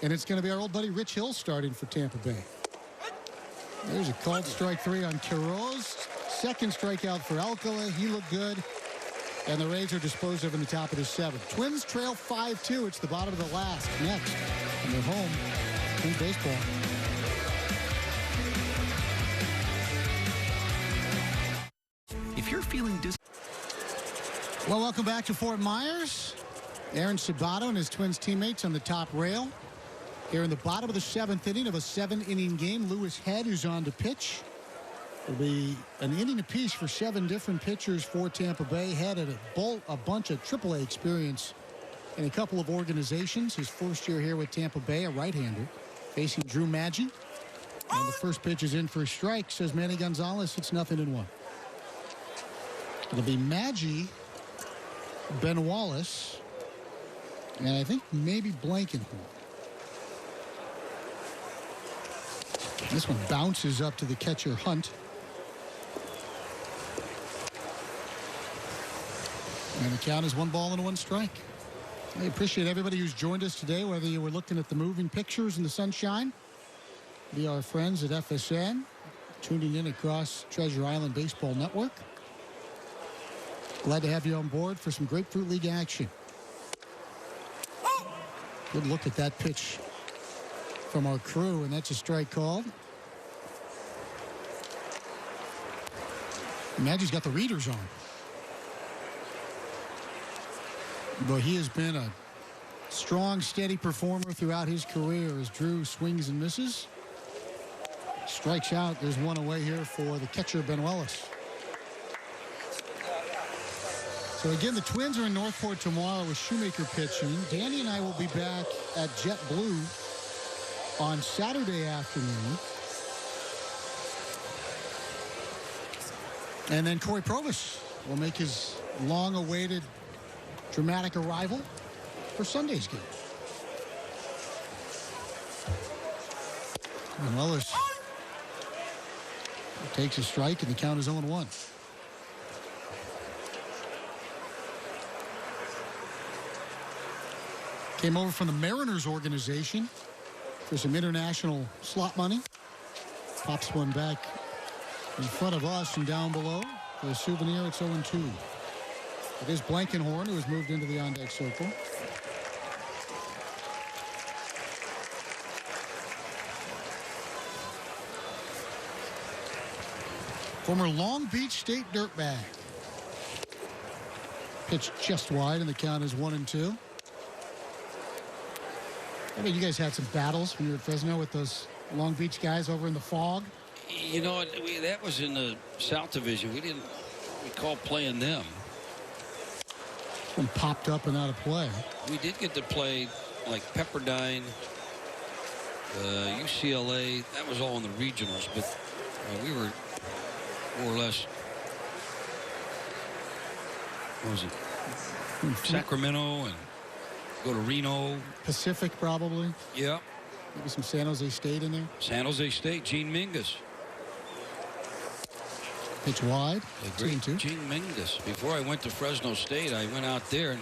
And it's going to be our old buddy Rich Hill starting for Tampa Bay. There's a called strike 3 on Quiroz. Second strikeout for Alcala. He looked good. And the Rays are disposed of in the top of the 7th. Twins trail 5-2. It's the bottom of the last. Next, and they're home in baseball. If you're feeling Well, welcome back to Fort Myers. Aaron Sabato and his Twins teammates on the top rail. Here in the bottom of the 7th inning of a 7-inning game. Lewis Head, who's on to pitch. It'll be an inning apiece for 7 different pitchers for Tampa Bay. Head had a bunch of AAA experience in a couple of organizations. His first year here with Tampa Bay, a right-hander, facing Drew Maggi. And the first pitch is in for a strike, says Manny Gonzalez. It's 0-1. It'll be Maggi, Ben Wallace, and I think maybe Blankenhorn. This one bounces up to the catcher, Hunt. And the count is 1-1 strike. I appreciate everybody who's joined us today, whether you were looking at the moving pictures in the sunshine, be our friends at FSN, tuning in across Treasure Island Baseball Network. Glad to have you on board for some Grapefruit League action. Good look at that pitch from our crew, and that's a strike called. Maggie's got the readers on. But he has been a strong, steady performer throughout his career as Drew swings and misses. Strikes out. There's one away here for the catcher, Benuelos. So again, the Twins are in Northport tomorrow with Shoemaker pitching. Danny and I will be back at JetBlue on Saturday afternoon. And then Corey Provis will make his long-awaited dramatic arrival for Sunday's game. And Ellis takes a strike, and the count is 0-1. Came over from the Mariners organization for some international slot money. Pops one back in front of us and down below. For a souvenir, it's 0-2. It is Blankenhorn who has moved into the on-deck circle. Former Long Beach State dirtbag. Pitched just wide, and the count is 1-2. I mean, you guys had some battles when you were at Fresno with those Long Beach guys over in the fog. You know, that was in the South Division. We didn't recall playing them. One popped up and out of play. We did get to play like Pepperdine, UCLA. That was all in the regionals, but we were more or less, what was it, Sacramento, and go to Reno. Pacific, probably. Yeah. Maybe some San Jose State in there. San Jose State, Gene Mingus. Pitch wide. Gene Mingus. Before I went to Fresno State, I went out there,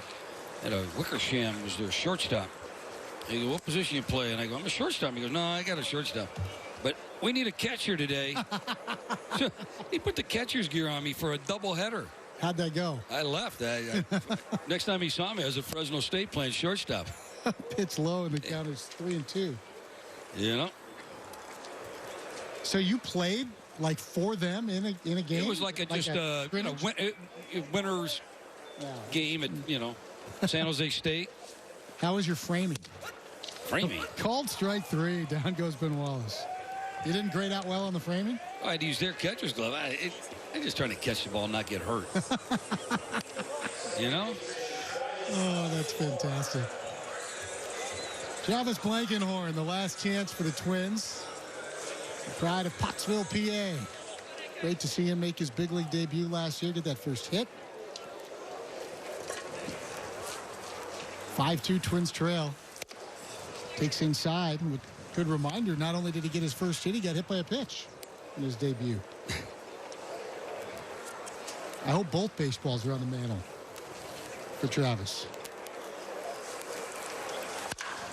and Wickersham was their shortstop. He goes, what position you play? And I go, I'm a shortstop. He goes, no, I got a shortstop. But we need a catcher today. So he put the catcher's gear on me for a doubleheader. How'd that go? I left. Next time he saw me, I was at Fresno State playing shortstop. Pitch low, and the count is 3-2. You know? So you played like for them in a game? It was like winner's game at, San Jose State. How was your framing? Framing? Called strike 3. Down goes Benuelos. You didn't grade out well on the framing? I'd use their catcher's glove. I'm just trying to catch the ball and not get hurt. You know? Oh, that's fantastic. Travis Blankenhorn, the last chance for the Twins. The pride of Pottsville, PA. Great to see him make his big league debut last year. Did that first hit. 5-2 Twins trail. Takes inside. With good reminder, not only did he get his first hit, he got hit by a pitch in his debut. I hope both baseballs are on the mantle for Travis.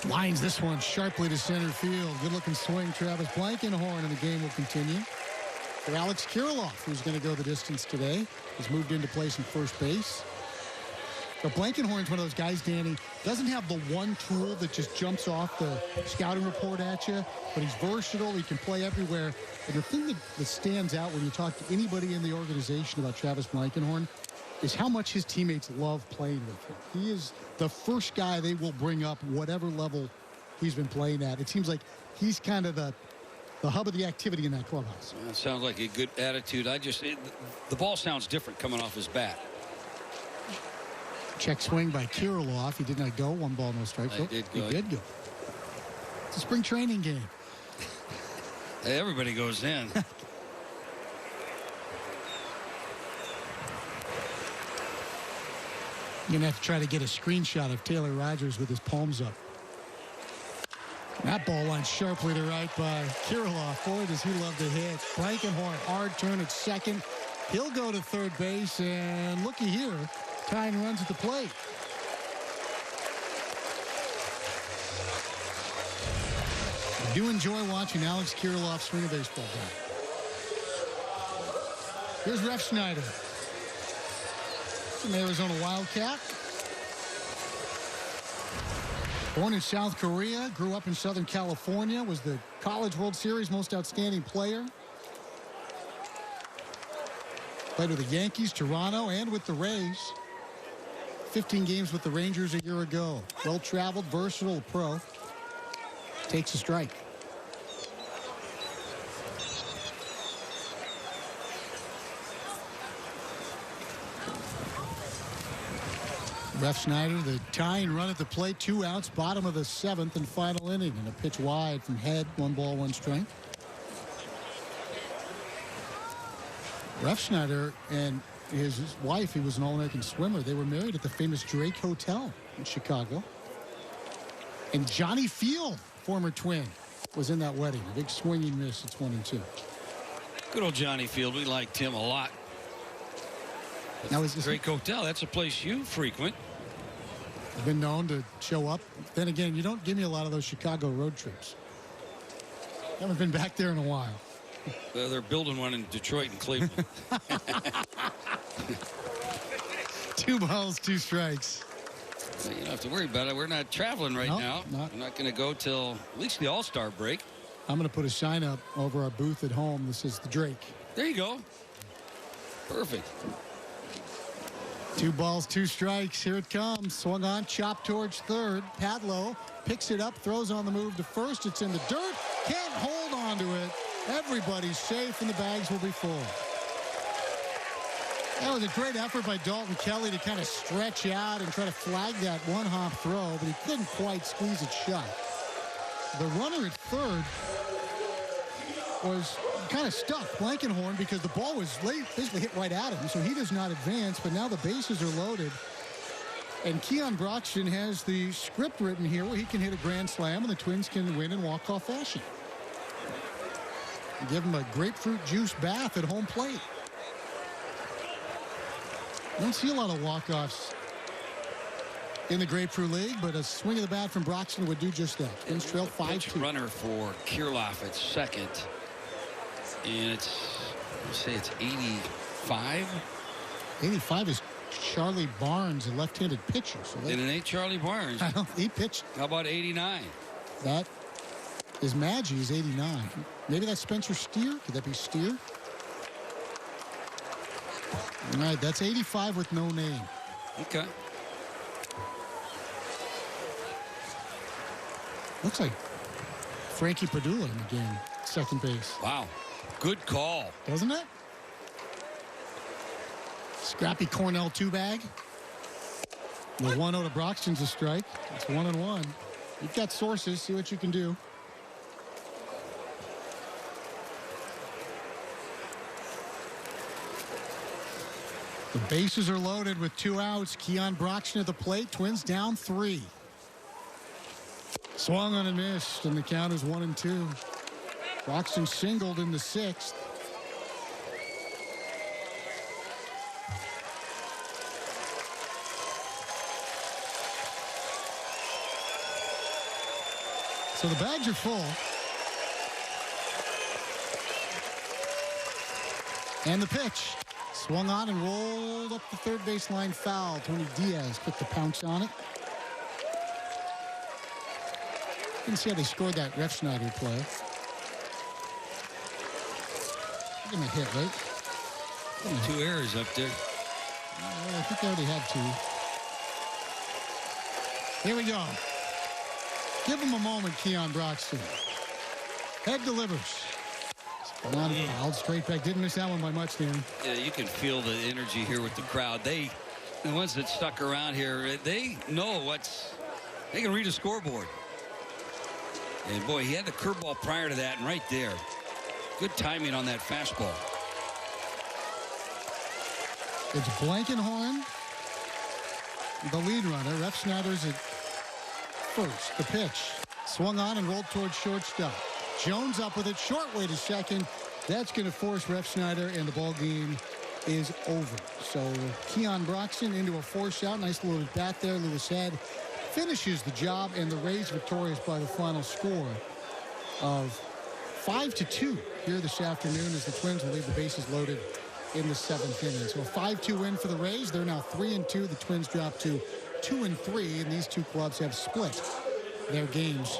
Lines this one sharply to center field. Good-looking swing, Travis Blankenhorn, and the game will continue. For Alex Kirilloff, who's going to go the distance today, has moved into place in first base. But Blankenhorn's one of those guys, Danny, doesn't have the one tool that just jumps off the scouting report at you, but he's versatile. He can play everywhere. And the thing that stands out when you talk to anybody in the organization about Travis Blankenhorn is how much his teammates love playing with him. He is the first guy they will bring up whatever level he's been playing at. It seems like he's kind of the hub of the activity in that clubhouse. That sounds like a good attitude. The ball sounds different coming off his bat. Check swing by Kirilloff. He did not go. 1 ball, no strike. He did go. It's a spring training game. Hey, everybody goes in. You're going to have to try to get a screenshot of Taylor Rogers with his palms up. That ball line sharply to right by Kirilloff. Boy, does he love to hit. Blankenhorn, hard turn at second. He'll go to third base, and looky here, tying runs at the plate. I do enjoy watching Alex Kirilloff swing a baseball bat. Here's Ref Snyder. An Arizona Wildcat. Born in South Korea, grew up in Southern California, was the College World Series Most Outstanding Player. Played with the Yankees, Toronto, and with the Rays. 15 games with the Rangers a year ago. Well-traveled, versatile pro. Takes a strike. Ref Snyder, the tying run at the plate, 2 outs, bottom of the 7th and final inning, and a pitch wide from Head, 1 ball, 1 strike. Ref Snyder and his wife, he was an All-American swimmer. They were married at the famous Drake Hotel in Chicago. And Johnny Field, former Twin, was in that wedding. A big swinging miss. It's 1-2. Good old Johnny Field. We liked him a lot. Now, Drake Hotel, that's a place you frequent. I've been known to show up. Then again, you don't give me a lot of those Chicago road trips. Haven't been back there in a while. They're building one in Detroit and Cleveland. 2 balls, 2 strikes. You don't have to worry about it. We're not traveling right now. Not. We're not going to go till at least the All-Star break. I'm going to put a sign up over our booth at home. This is the Drake. There you go. Perfect. 2 balls, 2 strikes. Here it comes. Swung on, chopped towards third. Padlow picks it up, throws on the move to first. It's in the dirt. Can't hold on to it. Everybody's safe, and the bags will be full. That was a great effort by Dalton Kelly to kind of stretch out and try to flag that one-hop throw, but he couldn't quite squeeze it shut. The runner at third was kind of stuck, Blankenhorn, because the ball was basically hit right at him, so he does not advance, but now the bases are loaded. And Keon Broxton has the script written here where he can hit a grand slam and the Twins can win in walk-off fashion. Give him a grapefruit juice bath at home plate. Don't see a lot of walk-offs in the Grapefruit League, but a swing of the bat from Broxton would do just that. Twins trail 5-2. Runner for Kirilloff at second. And it's, let's say it's 85. 85 is Charlie Barnes, a left-handed pitcher. So and it ain't Charlie Barnes. He pitched. How about 89? That is Maggie's 89. Maybe that's Spencer Steer. Could that be Steer? All right, that's 85 with no name. Okay. Looks like Frankie Padula in the game, second base. Wow. Good call. Doesn't it? Scrappy Cornell 2-bag. The 1-0 to Broxton's a strike. It's 1-1. You've got sources. See what you can do. The bases are loaded with 2 outs. Keon Broxton at the plate. Twins down 3. Swung on and missed, and the count is 1-2. Broxton singled in the 6th. So the bags are full. And the pitch. Swung on and rolled up the third baseline foul. Tony Diaz put the pounce on it. Didn't see how they scored that Ref Snyder play. Give him a hit, right? 2 errors up there. I think they already had 2. Here we go. Give him a moment, Keon Broxton. Head delivers. Fouled straight back. Didn't miss that one by much, Dan. Yeah, you can feel the energy here with the crowd. The ones that stuck around here, they know they can read a scoreboard. And boy, he had the curveball prior to that, and right there. Good timing on that fastball. It's Blankenhorn, the lead runner. Ref Snyder's at first. The pitch. Swung on and rolled towards shortstop. Jones up with it. Short way to second. That's going to force Ref Snyder, and the ball game is over. So Keon Broxton into a force out. Nice little bat there. Lewis Head finishes the job, and the Rays victorious by the final score of 5-2 here this afternoon as the Twins will leave the bases loaded in the 7th inning. So a 5-2 win for the Rays. They're now 3-2. The Twins drop to 2-3, and these two clubs have split their games.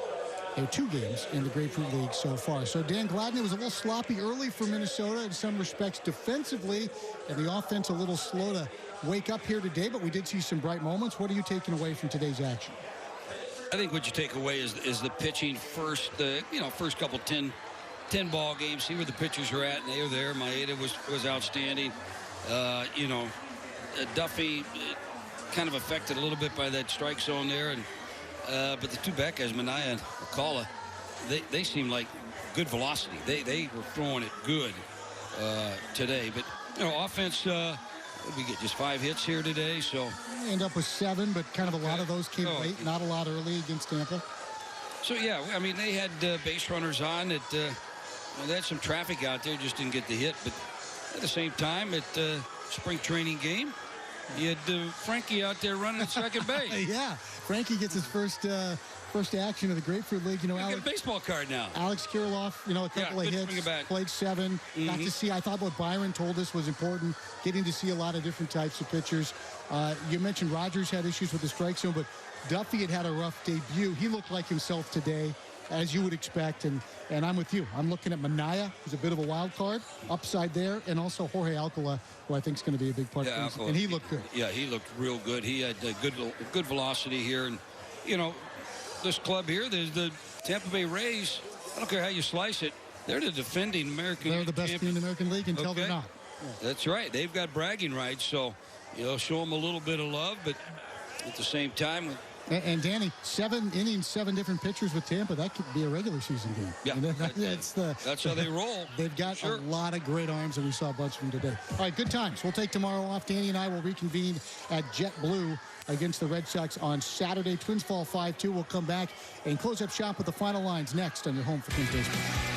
Their 2 games in the Grapefruit League so far. So Dan Gladney was a little sloppy early for Minnesota in some respects defensively, and the offense a little slow to wake up here today, but we did see some bright moments. What are you taking away from today's action? I think what you take away is the pitching first, first couple 10 ball games, see where the pitchers are at, and they were there. Maeda was outstanding. Duffy kind of affected a little bit by that strike zone there, and but the 2 back guys, Minaya and McCullough, they seem like good velocity. They were throwing it good today. But, offense, we get just 5 hits here today. So End up with 7, but kind of a lot of those came late, not a lot early against Tampa. So, yeah, I mean, they had base runners on. They had some traffic out there, just didn't get the hit. But at the same time, at spring training game, you had Frankie out there running at second base. Yeah, Frankie gets his first action of the Grapefruit League. You got a baseball card now. Alex Kirilloff, a couple of hits, played 7. Got to see, I thought what Byron told us was important, getting to see a lot of different types of pitchers. You mentioned Rogers had issues with the strike zone, but Duffy had a rough debut. He looked like himself today, as you would expect, and I'm with you. I'm looking at Minaya, who's a bit of a wild card, upside there, and also Jorge Alcala, who I think is going to be a big part of this. And he looked good. Yeah, he looked real good. He had good velocity here, and this club here, the Tampa Bay Rays, I don't care how you slice it, they're the defending American League. They're the best team in the American League until they're not. Yeah. That's right. They've got bragging rights, so show them a little bit of love, but at the same time. And Danny, 7 innings, 7 different pitchers with Tampa. That could be a regular season game. Yeah, that's how they roll. They've got a lot of great arms, and we saw a bunch of them today. All right, good times. We'll take tomorrow off. Danny and I will reconvene at JetBlue against the Red Sox on Saturday. Twins fall 5-2. We'll come back and close up shop with the final lines next on your home for Twins Baseball.